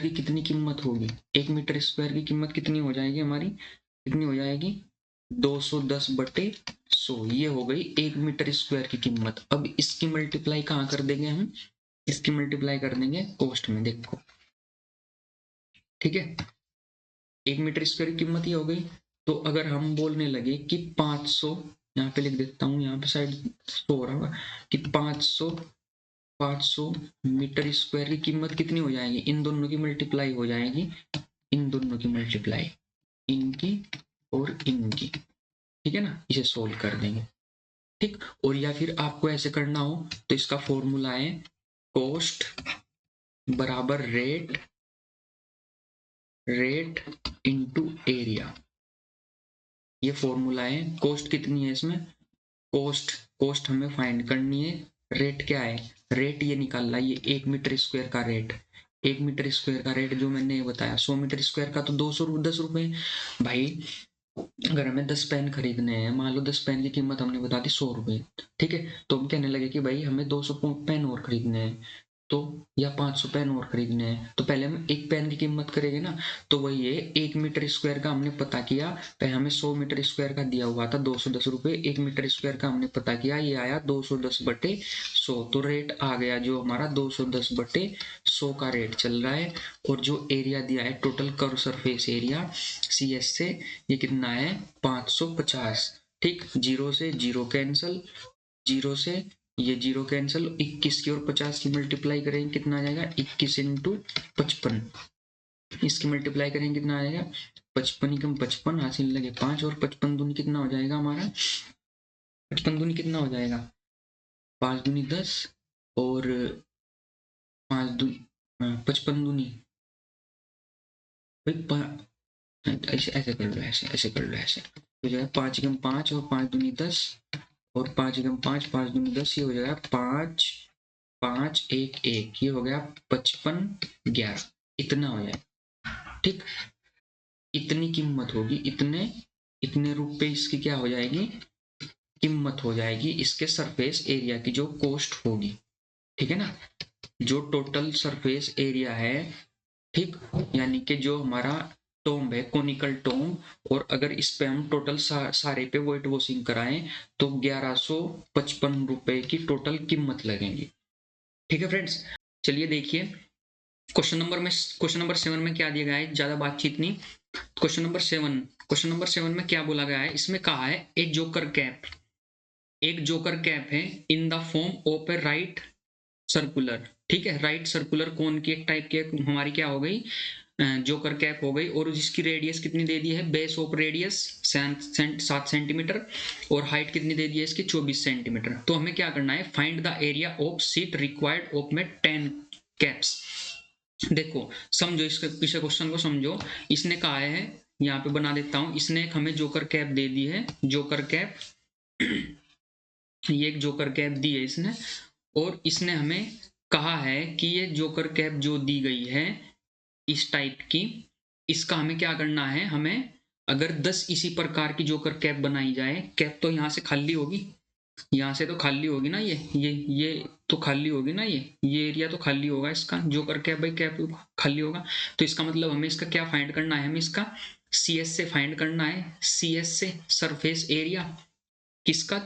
की कितनी कीमत होगी, 1 मीटर स्क्वायर की कीमत कितनी हो जाएगी हमारी, कितनी हो जाएगी 210/100, ये हो गई 1 मीटर स्क्वायर की कीमत। अब इसकी मल्टीप्लाई कहाँ कर देंगे हम, इसकी मल्टीप्लाई कर देंगे कॉस्ट में, देखो, ठीक है। 1 मीटर स्क्वायर की कीमत ये हो गई। तो अगर हम बोलने लगे कि 500, यहाँ पे लिख देता हूँ, यहाँ पे साइड शो हो रहा होगा कि 500 मीटर स्क्वायर की कीमत कितनी हो जाएगी, इन दोनों की मल्टीप्लाई हो जाएगी, इन दोनों की मल्टीप्लाई, इनकी और इनकी, ठीक है ना। इसे सोल्व कर देंगे, ठीक। और या फिर आपको ऐसे करना हो तो इसका फॉर्मूला है कॉस्ट बराबर रेट इनटू एरिया, ये फॉर्मूला है। कॉस्ट कितनी है इसमें, कॉस्ट हमें फाइंड करनी है, रेट क्या है, रेट ये निकालना है, ये 1 मीटर स्क्वायर का रेट, 1 मीटर स्क्वायर का रेट जो मैंने बताया 100 मीटर स्क्वायर का तो 210 रुपए भाई। अगर हमें 10 पेन खरीदने हैं, मान लो 10 पेन की कीमत हमने बता दी 100 रुपए, ठीक है। तो हम कहने लगे कि भाई हमें 200 पेन और खरीदने हैं, तो या 500 पेन और खरीदने हैं, तो पहले हम एक पेन की कीमत करेंगे ना। तो वही है 1 मीटर स्क्वायर का हमने पता किया, पहले हमें 100 मीटर स्क्वायर का दिया हुआ था 210 रुपए, 1 मीटर स्क्वायर का हमने पता किया, ये आया 210/100, तो रेट आ गया जो हमारा 210/100 का रेट चल रहा है। और जो एरिया दिया है total curve surface area CS से, ये कितना है 550, ठीक। जीरो से जीरो कैंसिल, जीरो से ये जीरो कैंसिल, 21 की और 50 की मल्टीप्लाई करेंगे कितना आ जाएगा 21 इंटू 55, इसकी मल्टीप्लाई करेंगे कितना आएगा 55 एकम 55, हासिल लगे 5 और 55 दूनी कितना हो जाएगा हमारा, 55 दूनी कितना हो जाएगा 5 दूनी 10 और 5 दूनी 55 दूनी ऐसे ऐसे कर लो, ऐसे कर लो, ऐसे हो जाएगा 5 एकम 5 और 5 दूनी 10 और 5 एकम 5 5 दूनी 10, ये हो जाएगा 5 5 1 1, ये हो गया 55 11, इतना हो जाएगा, ठीक। इतनी कीमत होगी, इतने रुपए इसकी क्या हो जाएगी, कीमत हो जाएगी इसके सरफेस एरिया की जो कॉस्ट होगी, ठीक है ना। जो टोटल सरफेस एरिया है, ठीक, यानी कि जो हमारा टोम्ब है कोनिकल टोम्ब, और अगर इस पे हम टोटल सारे पे वेट वॉशिंग कराएं तो 1155 रुपए की टोटल कीमत लगेगी, ठीक है फ्रेंड्स। चलिए देखिए क्वेश्चन नंबर 7 में क्या दिया गया है, ज्यादा बातचीत नहीं। क्वेश्चन नंबर 7 में क्या बोला गया है, इसमें कहा है एक जोकर कैप है in the form of A right circular, ठीक है। राइट सर्कुलर कोन की एक टाइप की हमारी क्या हो गई, जोकर कैप हो गई, और जिसकी रेडियस कितनी दे दी है, बेस ऑफ रेडियस 7 सेंटीमीटर, और हाइट कितनी दे दी है इसकी 24 सेंटीमीटर। तो हमें क्या करना है, find the area of seat required of में 10 कैप्स। देखो समझो इसके पीछे क्वेश्चन को समझो, इसने कहा है, यहाँ पे बना देता हूं, इसने एक हमें जोकर कैप दे दी है, जोकर कैप ये एक जोकर कैप दी है इसने, और इसने हमें कहा है कि ये जोकर कैप जो दी गई है इस टाइप की, इसका हमें क्या करना है, हमें अगर 10 इसी प्रकार की जोकर कैप बनाई जाए, कैप तो यहाँ से खाली होगी, यहाँ से तो खाली होगी ना, ये तो खाली होगी ना, ये एरिया तो खाली होगा इसका, जोकर कैप भाई कैप खाली होगा। तो इसका मतलब हमें इसका क्या फाइंड करना है, हमें इसका CS से फाइंड करना है, CS से सरफेस एरिया किसका,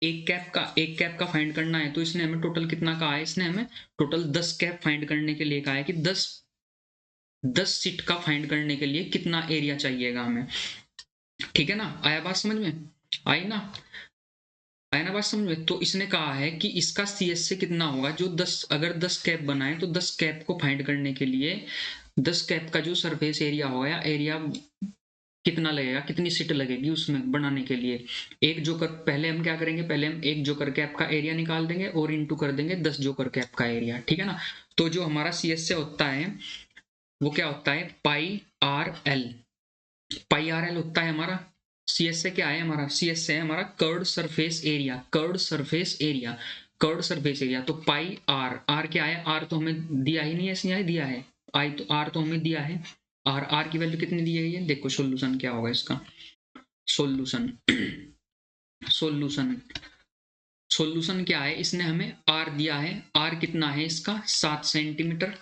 एक कैप का फाइंड करना है। तो इसने हमें टोटल कितना कहा है, इसने हमें टोटल 10 कैप फाइंड करने के लिए कहा है कि 10 सीट का फाइंड करने के लिए कितना एरिया चाहिएगा हमें, ठीक है ना। आया बात समझ में, आई ना, आया ना बात समझ में। तो इसने कहा है कि इसका CS से कितना होगा, जो 10 अगर 10 कैप बनाए तो 10 कैप को फाइंड करने के लिए 10 कैप का जो सरफेस एरिया होगा, एरिया कितना लगेगा, कितनी सीट लगेगी उसमें बनाने के लिए। एक जोकर, पहले हम क्या करेंगे, पहले हम एक जोकर कैप का एरिया निकाल देंगे और इनटू कर देंगे 10 जोकर कैप का एरिया, ठीक है ना। तो जो हमारा सी एस से होता है वो क्या होता है, पाई R L. Pi R L होता है हमारा, सी एस से क्या है हमारा, सी एस से है हमारा curved surface area, curved surface area, curved surface area. तो पाई आर, आर क्या है, आर तो हमें दिया ही नहीं है, इसमें दिया है आई, तो आर तो हमें दिया है, आर, आर की वैल्यू कितनी दी गई है, देखो सोल्यूशन क्या होगा इसका, सोल्यूशन सोल्यूशन सोल्यूशन क्या है, इसने हमें आर दिया है, आर कितना है इसका 7 सेंटीमीटर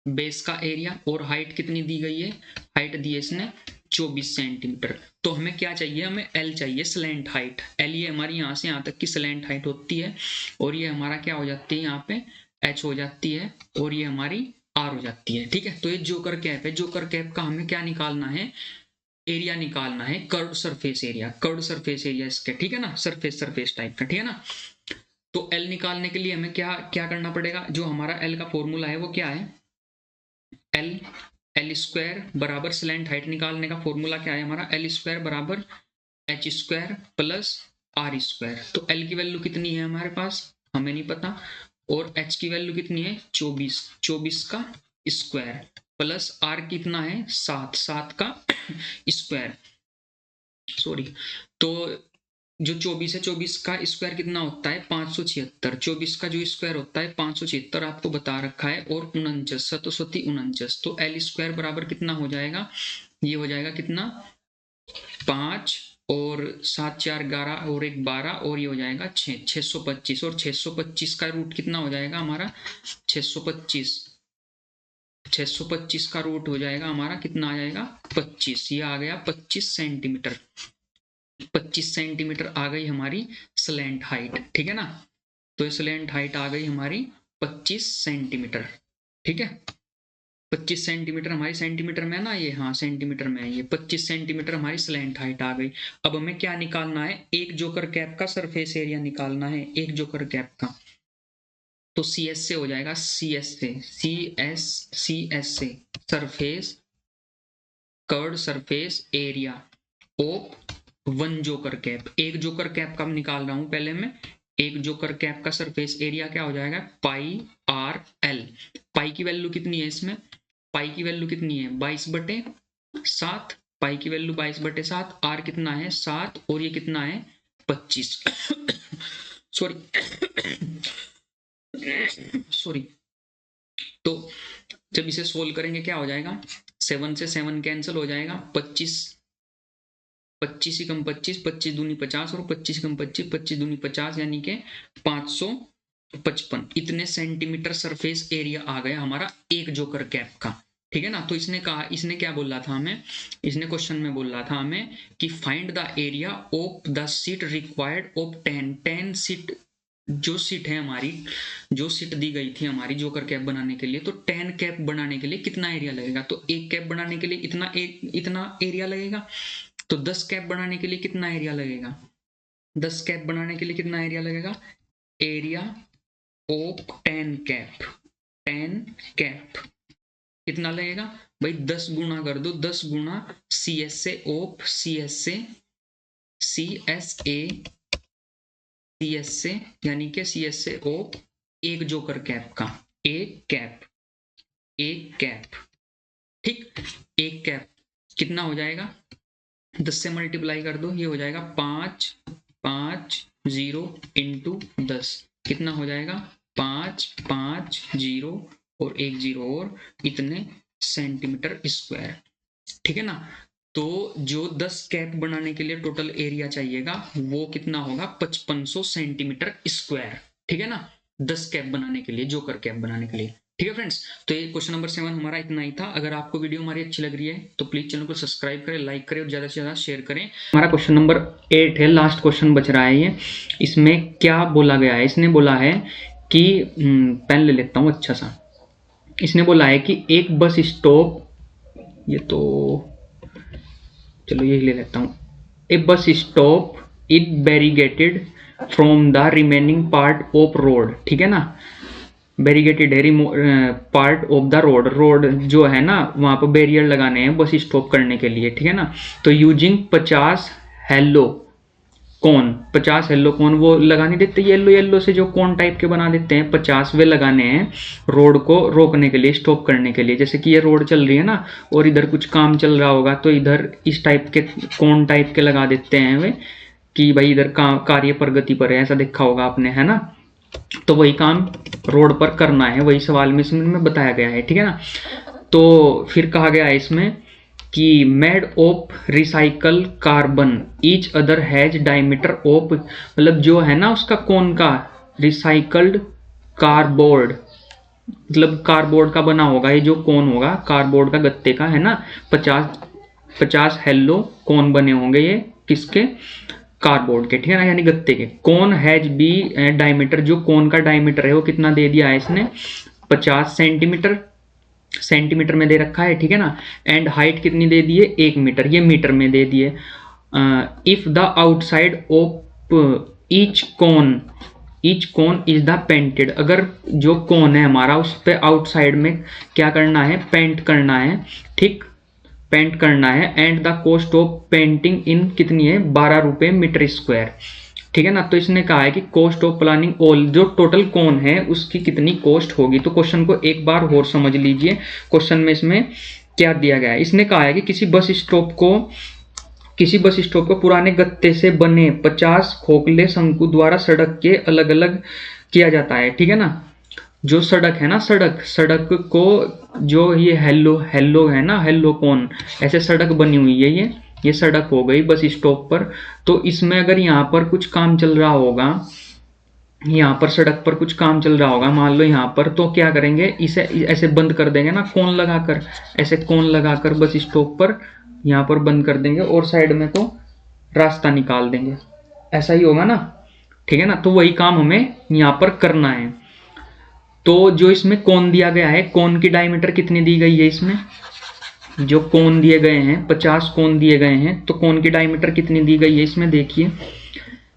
बेस का एरिया, और हाइट कितनी दी गई है, हाइट दी है इसने 24 सेंटीमीटर। तो हमें क्या चाहिए, हमें एल चाहिए, स्लैंट हाइट, एल ये हमारी यहाँ से यहाँ तक की स्लैंट हाइट होती है, और ये हमारा क्या हो जाती है यहाँ पे एच हो जाती है, और ये हमारी आर हो जाती है, ठीक है। तो ये जोकर कैप है, जोकर कैप का हमें क्या निकालना है, एरिया निकालना है, curve surface area, curve surface area इसके, ठीक है ना, सरफेस सरफेस टाइप का, ठीक है ना। तो एल निकालने के लिए हमें क्या क्या करना पड़ेगा, जो हमारा एल का फॉर्मूला है वो क्या है, एल, एल स्क्वायर बराबर स्लैंट हाइट निकालने का फॉर्मूला क्या है हमारा, एल स्क्वायर बराबर H square plus R square. तो एल की वैल्यू कितनी है हमारे पास, हमें नहीं पता, और एच की वैल्यू कितनी है 24, 24 का स्क्वायर प्लस आर कितना है 7, 7 का स्क्वायर, सॉरी। तो जो 24 है, 24 का स्क्वायर कितना होता है 576, 24 का जो स्क्वायर होता है 576 आपको बता रखा है, और 49 सतोसती 49। तो एल स्क्वायर बराबर कितना हो जाएगा, ये हो जाएगा कितना 5 और 7 4 11 और 1 12, और ये हो जाएगा 6, 625, और 625 का रूट कितना हो जाएगा हमारा 625, 625 का रूट हो जाएगा हमारा कितना आ जाएगा 25, ये आ गया 25 सेंटीमीटर, 25 सेंटीमीटर आ गई हमारी स्लैंट हाइट, ठीक है ना। तो ये स्लैंट हाइट आ गई हमारी 25 सेंटीमीटर, ठीक है। 25 सेंटीमीटर हमारी सेंटीमीटर में है ना ये, हाँ सेंटीमीटर में है ये, 25 सेंटीमीटर हमारी स्लैंट हाइट आ गई। अब हमें क्या निकालना है, एक जोकर कैप का सरफेस एरिया निकालना है, एक जोकर कैप का। तो सी एस से हो जाएगा, सी एस से, सी एस से surface, curved surface area of one joker cap, एक जोकर कैप का निकाल रहा हूं पहले मैं, एक जोकर कैप का सरफेस एरिया क्या हो जाएगा पाई आर एल। पाई की वैल्यू कितनी है इसमें, पाई की वैल्यू कितनी है 22/7, पाई की वैल्यू 22/7, आर कितना है 7, और ये कितना है 25 सॉरी सॉरी। तो जब इसे सोल्व करेंगे क्या हो जाएगा, 7 से 7 कैंसिल हो जाएगा, 25, 25 ही कम 25, 25 दूनी 50, और 25 कम 25, 25 दूनी 50, यानी कि 555 इतने सेंटीमीटर सरफेस एरिया आ गया हमारा एक जोकर कैप का, ठीक है ना। तो इसने कहा, इसने क्या बोला था हमें, इसने क्वेश्चन में बोला था हमें कि find the area of the seat required of 10 seat, जो सीट है हमारी, जो सीट दी गई थी हमारी जोकर कैप बनाने के लिए, तो 10 कैप बनाने के लिए कितना एरिया लगेगा, तो एक कैप बनाने के लिए इतना एरिया लगेगा। तो 10 कैप बनाने के लिए कितना एरिया लगेगा, 10 कैप बनाने के लिए कितना एरिया लगेगा, एरिया ऑफ 10 कैप, 10 कैप कितना लगेगा भाई, 10 गुना कर दो, 10 गुना सी एस से ऑफ, सी एस से, C S A, C S से, यानी कि सी एस से ऑफ एक जोकर कैप का, एक कैप, एक कैप, ठीक, एक कैप कितना हो जाएगा, 10 से मल्टीप्लाई कर दो, ये हो जाएगा 5 5 0 इंटू 10, कितना हो जाएगा 5 5 0 और 1 0 और इतने सेंटीमीटर स्क्वायर, ठीक है ना। तो जो 10 कैप बनाने के लिए टोटल एरिया चाहिएगा वो कितना होगा 5500 सेंटीमीटर स्क्वायर, ठीक है ना, 10 कैप बनाने के लिए, जोकर कैप बनाने के लिए, ठीक है फ्रेंड्स। तो ये क्वेश्चन नंबर 7 हमारा इतना ही था। अगर आपको वीडियो हमारी अच्छी लग रही है तो प्लीज चैनल को सब्सक्राइब करें, लाइक करें और ज्यादा से ज्यादा शेयर करें। हमारा क्वेश्चन नंबर 8 है, लास्ट क्वेश्चन बच रहा है ये। इसमें क्या बोला गया है, इसने बोला है कि पेन ले लेता हूँ अच्छा सा, इसने बोला है कि एक बस स्टॉप, ये तो चलो यही ले लेता हूँ, a bus stop is barricaded from the remaining part of road, ठीक है ना। बैरिगेटेड है part of the road, road जो है ना वहाँ पर बैरियर लगाने हैं बस स्टॉप करने के लिए, ठीक है ना। तो यूजिंग 50 हेलो कोन, 50 येलो कोन वो लगाने देते, येलो येलो से जो कोन टाइप के बना देते हैं 50 वे लगाने हैं रोड को रोकने के लिए, स्टॉप करने के लिए। जैसे कि ये रोड चल रही है ना और इधर कुछ काम चल रहा होगा तो इधर इस टाइप के कोन टाइप के लगा देते हैं वे कि भाई इधर कार्य प्रगति पर है, ऐसा देखा होगा आपने, है ना। तो वही काम रोड पर करना है, वही सवाल में इसमें बताया गया है, ठीक है ना। तो फिर कहा गया है इसमें कि made of recycle carbon each other has diameter of, मतलब जो है ना उसका कोन का रिसाइकल्ड कार्डबोर्ड, मतलब कार्डबोर्ड का बना होगा ये जो कोन होगा कार्डबोर्ड का गत्ते का, है ना। 50 हेलो कोन बने होंगे ये किसके, कार्डबोर्ड के, ठीक है ना, यानी गत्ते के। कोन हैज बी डायमीटर, जो कोन का डायमीटर है वो कितना दे दिया है इसने 50 सेंटीमीटर, सेंटीमीटर में दे रखा है, ठीक है ना। एंड हाइट कितनी दे दी है 1 मीटर, ये मीटर में दे दिए। If the outside of each cone is the painted, अगर जो कोन है हमारा उस पे आउटसाइड में क्या करना है, पेंट करना है, ठीक, पेंट करना है। And the cost of painting in कितनी है 12 रुपये मीटर स्क्वायर, ठीक है ना। तो इसने कहा है कि कॉस्ट ऑफ प्लानिंग ऑल, जो टोटल कौन है उसकी कितनी कॉस्ट होगी। तो क्वेश्चन को एक बार और समझ लीजिए, क्वेश्चन में इसमें क्या दिया गया है। इसने कहा है कि किसी बस स्टॉप को पुराने गत्ते से बने 50 खोखले शंकु द्वारा सड़क के अलग अलग किया जाता है, ठीक है ना। जो सड़क है ना, सड़क को जो ये हेलो है ना, हेलो कौन, ऐसे सड़क बनी हुई है, ये सड़क हो गई बस स्टॉप पर। तो इसमें अगर यहाँ पर कुछ काम चल रहा होगा, यहाँ पर सड़क पर कुछ काम चल रहा होगा मान लो यहाँ पर, तो क्या करेंगे इसे ऐसे बंद कर देंगे ना, कोन लगाकर, ऐसे कोन लगाकर बस स्टॉप पर यहाँ पर बंद कर देंगे और साइड में को रास्ता निकाल देंगे, ऐसा ही होगा ना, ठीक है ना। तो वही काम हमें यहाँ पर करना है। तो जो इसमें कोन दिया गया है, कोन की डायमीटर कितनी दी गई है, इसमें जो कोन दिए गए हैं 50 कोन दिए गए हैं, तो कोन की डायमीटर कितनी दी गई है इसमें देखिए।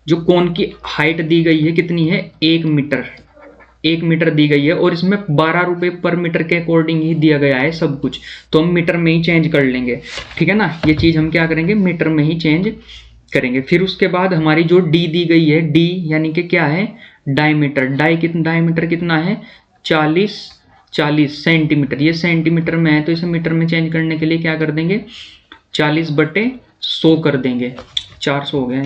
जो कोन की हाइट दी गई है कितनी है 1 मीटर दी गई है, और इसमें 12 रुपये पर मीटर के अकॉर्डिंग ही दिया गया है सब कुछ, तो हम मीटर में ही चेंज कर लेंगे, ठीक है ना। ये चीज़ हम क्या करेंगे मीटर में ही चेंज करेंगे। फिर उसके बाद हमारी जो डी दी गई है, डी यानी कि क्या है डायमीटर, डायमीटर कितना है 40 सेंटीमीटर, ये सेंटीमीटर में है तो इसे मीटर में चेंज करने के लिए क्या कर देंगे 40/100 कर देंगे, 400 हो गया,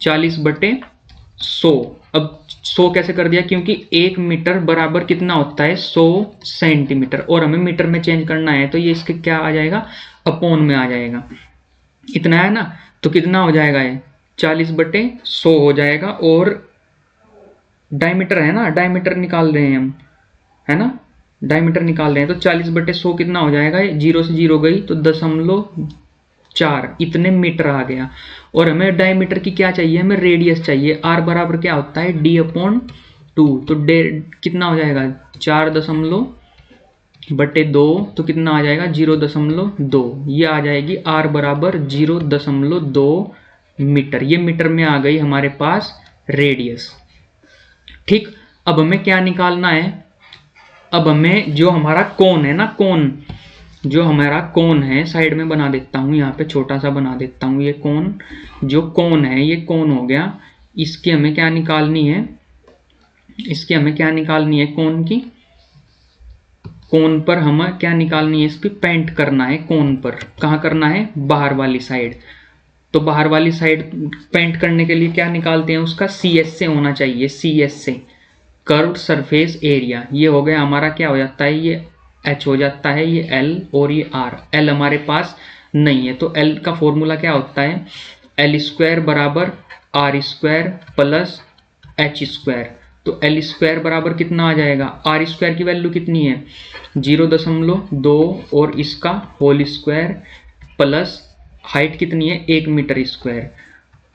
40/100। अब 100 कैसे कर दिया, क्योंकि 1 मीटर बराबर कितना होता है 100 सेंटीमीटर, और हमें मीटर में चेंज करना है तो ये इसके क्या आ जाएगा अपॉन में आ जाएगा, इतना है ना। तो कितना हो जाएगा ये 40/100 हो जाएगा। और डायमीटर है ना, डायमीटर निकाल रहे हैं हम, है ना, डायमीटर निकाल रहे हैं, तो 40/100 कितना हो जाएगा, 0 से 0 गई तो 0.4 इतने मीटर आ गया। और हमें डायमीटर की क्या चाहिए, हमें रेडियस चाहिए, r बराबर क्या होता है d/2, तो कितना हो जाएगा 4.2 तो कितना आ जाएगा 0.2, ये आ जाएगी r बराबर 0.2 मीटर, ये मीटर में आ गई हमारे पास रेडियस, ठीक। अब हमें क्या निकालना है, अब हमें जो हमारा कोन है ना, कोन जो हमारा कोन है साइड में बना देता हूँ, यहाँ पे छोटा सा बना देता हूँ, ये कोन जो कोन है ये कोन हो गया। इसकी हमें क्या निकालनी है, इसकी हमें क्या निकालनी है कोन की, कोन पर हमें क्या निकालनी है, इस पर पेंट करना है कोन पर, कहाँ करना है बाहर वाली साइड। तो बाहर वाली साइड पेंट करने के लिए क्या निकालते हैं उसका CS से होना चाहिए, CS से कर्व्ड सरफेस एरिया, ये हो गया हमारा क्या हो जाता है, ये H हो जाता है, ये L और ये R, L हमारे पास नहीं है तो L का फॉर्मूला क्या होता है L² बराबर R² प्लस H²। तो L² बराबर कितना आ जाएगा, R² की वैल्यू कितनी है 0.2 और इसका होल स्क्वायर प्लस हाइट कितनी है 1 मीटर स्क्वायर,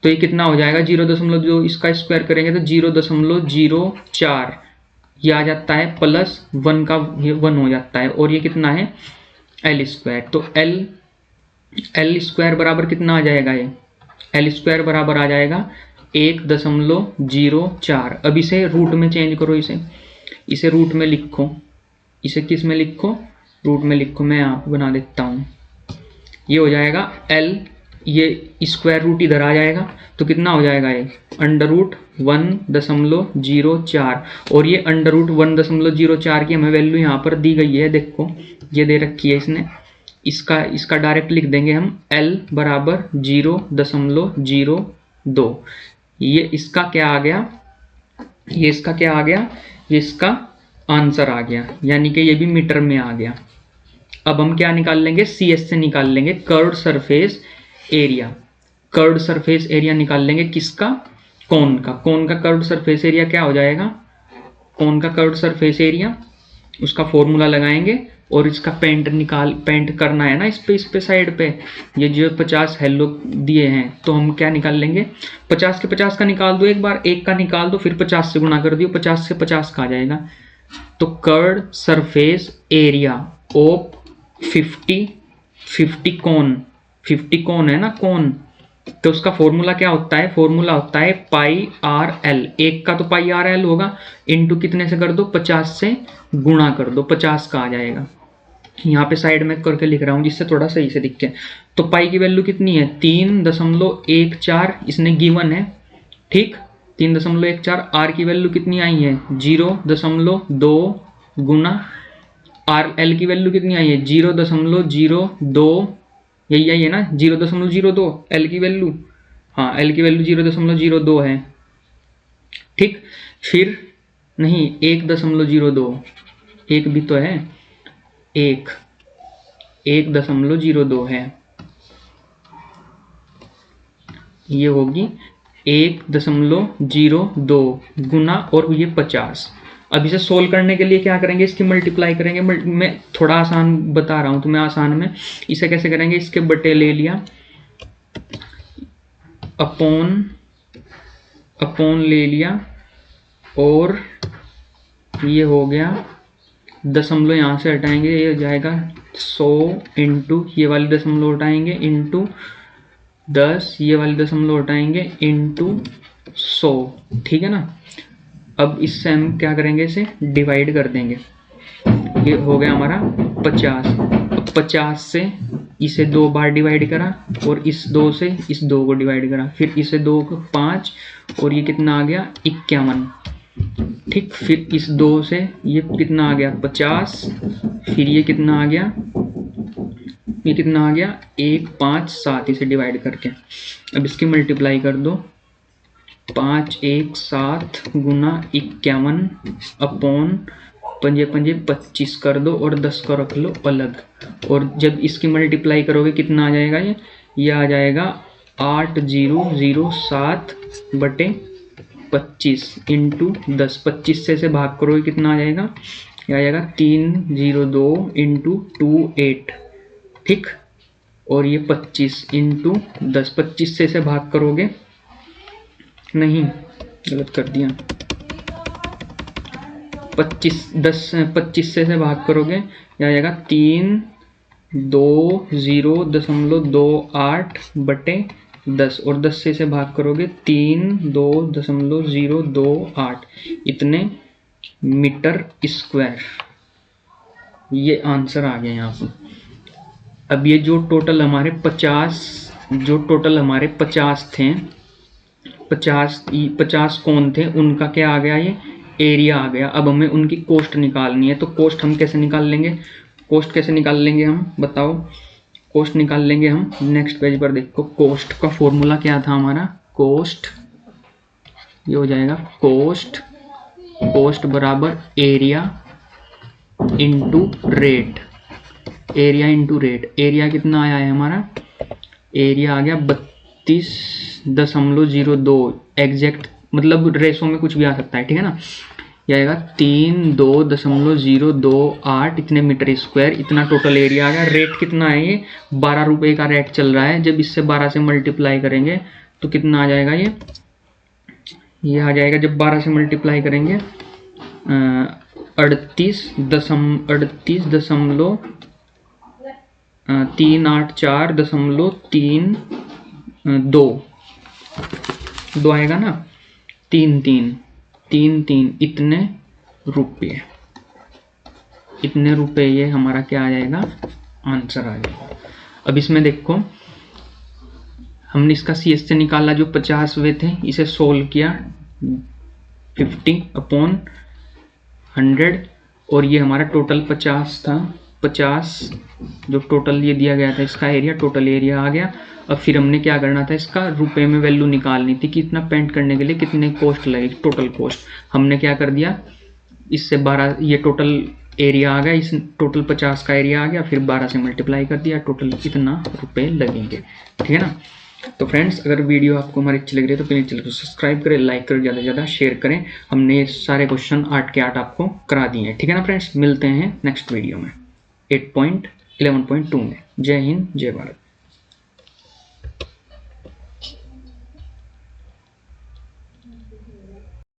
तो ये कितना हो जाएगा 0.2 इसका स्क्वायर करेंगे तो 0.04 ये आ जाता है, प्लस 1 का ये 1 हो जाता है, और ये कितना है L²। तो L² बराबर कितना आ जाएगा, ये L² बराबर आ जाएगा 1.04। अब इसे रूट में चेंज करो, इसे रूट में लिखो, इसे किस में लिखो, रूट में लिखो। मैं यहाँ पे बना देता हूँ, ये हो जाएगा L, ये स्क्वायर रूट इधर आ जाएगा तो कितना हो जाएगा ये √1.04, और ये √1.04 की हमें वैल्यू यहाँ पर दी गई है, देखो ये दे रखी है इसने। इसका डायरेक्ट लिख देंगे हम L बराबर 0.02। ये इसका क्या आ गया, ये इसका क्या आ गया, ये इसका आंसर आ गया, यानी कि ये भी मीटर में आ गया। अब हम क्या निकाल लेंगे, CS से निकाल लेंगे curved surface area. Curved surface area निकाल लेंगे किसका, कोन का। कोन का कर्व्ड सरफेस एरिया क्या हो जाएगा, कोन का कर्व्ड सरफेस एरिया, उसका फॉर्मूला लगाएंगे और इसका पेंट करना है ना इस पे साइड पे। ये जो 50 हेलो दिए हैं तो हम क्या निकाल लेंगे, 50 के 50 का निकाल दो, एक बार एक का निकाल दो, फिर 50 से गुणा कर दियो, 50 से 50 का आ जाएगा। तो कर्व्ड सरफेस एरिया ऑफ 50 कोन, 50 कोन है ना कोन, तो उसका फॉर्मूला क्या होता है, फॉर्मूला होता है πRL। एक का तो πRL होगा, इंटू कितने से कर दो, 50 से गुणा कर दो, 50 का आ जाएगा। यहाँ पे साइड में करके लिख रहा हूँ जिससे थोड़ा सही से दिखे। तो पाई की वैल्यू कितनी है 3.14, इसने गिवन है, ठीक 3.14। आर की वैल्यू कितनी आई है 0.2 गुना, आर एल की वैल्यू कितनी आई है 0.02, यही आई है ना 0.02 एल की वैल्यू, हाँ एल की वैल्यू 0.02 है, ठीक। फिर नहीं 1.02, एक भी तो है, 1.02 है, ये होगी 1.02 गुना और ये 50। अब इसे सोल्व करने के लिए क्या करेंगे, इसकी मल्टीप्लाई करेंगे। मैं थोड़ा आसान बता रहा हूँ तुम्हें, आसान में इसे कैसे करेंगे, इसके बटे ले लिया, अपॉन ले लिया, और ये हो गया दशमलव, यहाँ से हटाएंगे ये हो जाएगा 100 इंटू ये वाली दशमलव हटाएंगे इंटू 10, ये वाली दशमलव हटाएंगे इंटू 100, ठीक है ना। अब इससे हम क्या करेंगे, इसे डिवाइड कर देंगे, ये हो गया हमारा 50। अब 50 से इसे 2 बार डिवाइड करा, और इस 2 से इस 2 को डिवाइड करा, फिर इसे 2 को 5, और ये कितना आ गया 51, ठीक। फिर इस 2 से ये कितना आ गया 50, फिर ये कितना आ गया, ये कितना आ गया 1, 5, 7, इसे डिवाइड करके। अब इसकी मल्टीप्लाई कर दो, 5, 1, 7 गुना 51 अपॉन 5 5 25 कर दो, और 10 को रख लो अलग। और जब इसकी मल्टीप्लाई करोगे कितना आ जाएगा, ये आ जाएगा 8007 बटे 25 इंटू 10। 25 से भाग करोगे कितना आ जाएगा, यह आ जाएगा 302 इंटू 28, ठीक। और ये 25 इंटू 10, 25 से भाग करोगे, नहीं गलत कर दिया, 25 से भाग करोगे यह आ जाएगा 320.28 बटे 10, और 10 से इसे भाग करोगे 320.28, इतने मीटर स्क्वायर। ये आंसर आ गया यहाँ पर। अब ये जो टोटल हमारे 50 थे, 50 कौन थे, उनका क्या आ गया, ये एरिया आ गया। अब हमें उनकी कॉस्ट निकालनी है, तो कॉस्ट हम कैसे निकाल लेंगे, कॉस्ट कैसे निकाल लेंगे हम बताओ, कॉस्ट निकाल लेंगे हम नेक्स्ट पेज पर देखो। कॉस्ट का फॉर्मूला क्या था हमारा, कॉस्ट ये हो जाएगा कॉस्ट बराबर area into rate, area into rate. Area कितना आया है हमारा, एरिया आ गया 32.02, एग्जैक्ट मतलब रेशो में कुछ भी आ सकता है, ठीक है ना। यह आएगा 32.028, इतने मीटर स्क्वायर, इतना टोटल एरिया आ गया। रेट कितना है, ये 12 रुपये का रेट चल रहा है। जब इससे 12 से मल्टीप्लाई करेंगे तो कितना आ जाएगा, ये आ जाएगा, जब 12 से मल्टीप्लाई करेंगे 38.384.32 आएगा ना, 3 3 इतने रुपये। इतने रुपये ये हमारा क्या आ जाएगा, आंसर आ जाएगा। अब इसमें देखो हमने इसका CS से निकाला, जो 50 हुए थे इसे सोल्व किया 50/100 और ये हमारा टोटल 50 था। 50 जो टोटल ये दिया गया था इसका एरिया, टोटल एरिया आ गया। अब फिर हमने क्या करना था, इसका रुपए में वैल्यू निकालनी थी कि इतना पेंट करने के लिए कितने कॉस्ट लगेगी, टोटल कॉस्ट। हमने क्या कर दिया, इससे 12, ये टोटल एरिया आ गया, इस टोटल 50 का एरिया आ गया, फिर 12 से मल्टीप्लाई कर दिया, टोटल इतना रुपए लगेंगे। ठीक है ना। तो फ्रेंड्स अगर वीडियो आपको हमारी अच्छी लग रही है तो प्लीज़ चैनल को सब्सक्राइब करें, लाइक करें, ज़्यादा से ज़्यादा शेयर करें। हमने ये सारे क्वेश्चन 8 के 8 आपको करा दिए हैं। ठीक है ना फ्रेंड्स, मिलते हैं नेक्स्ट वीडियो में 8.11.2 में। जय हिंद, जय भारत।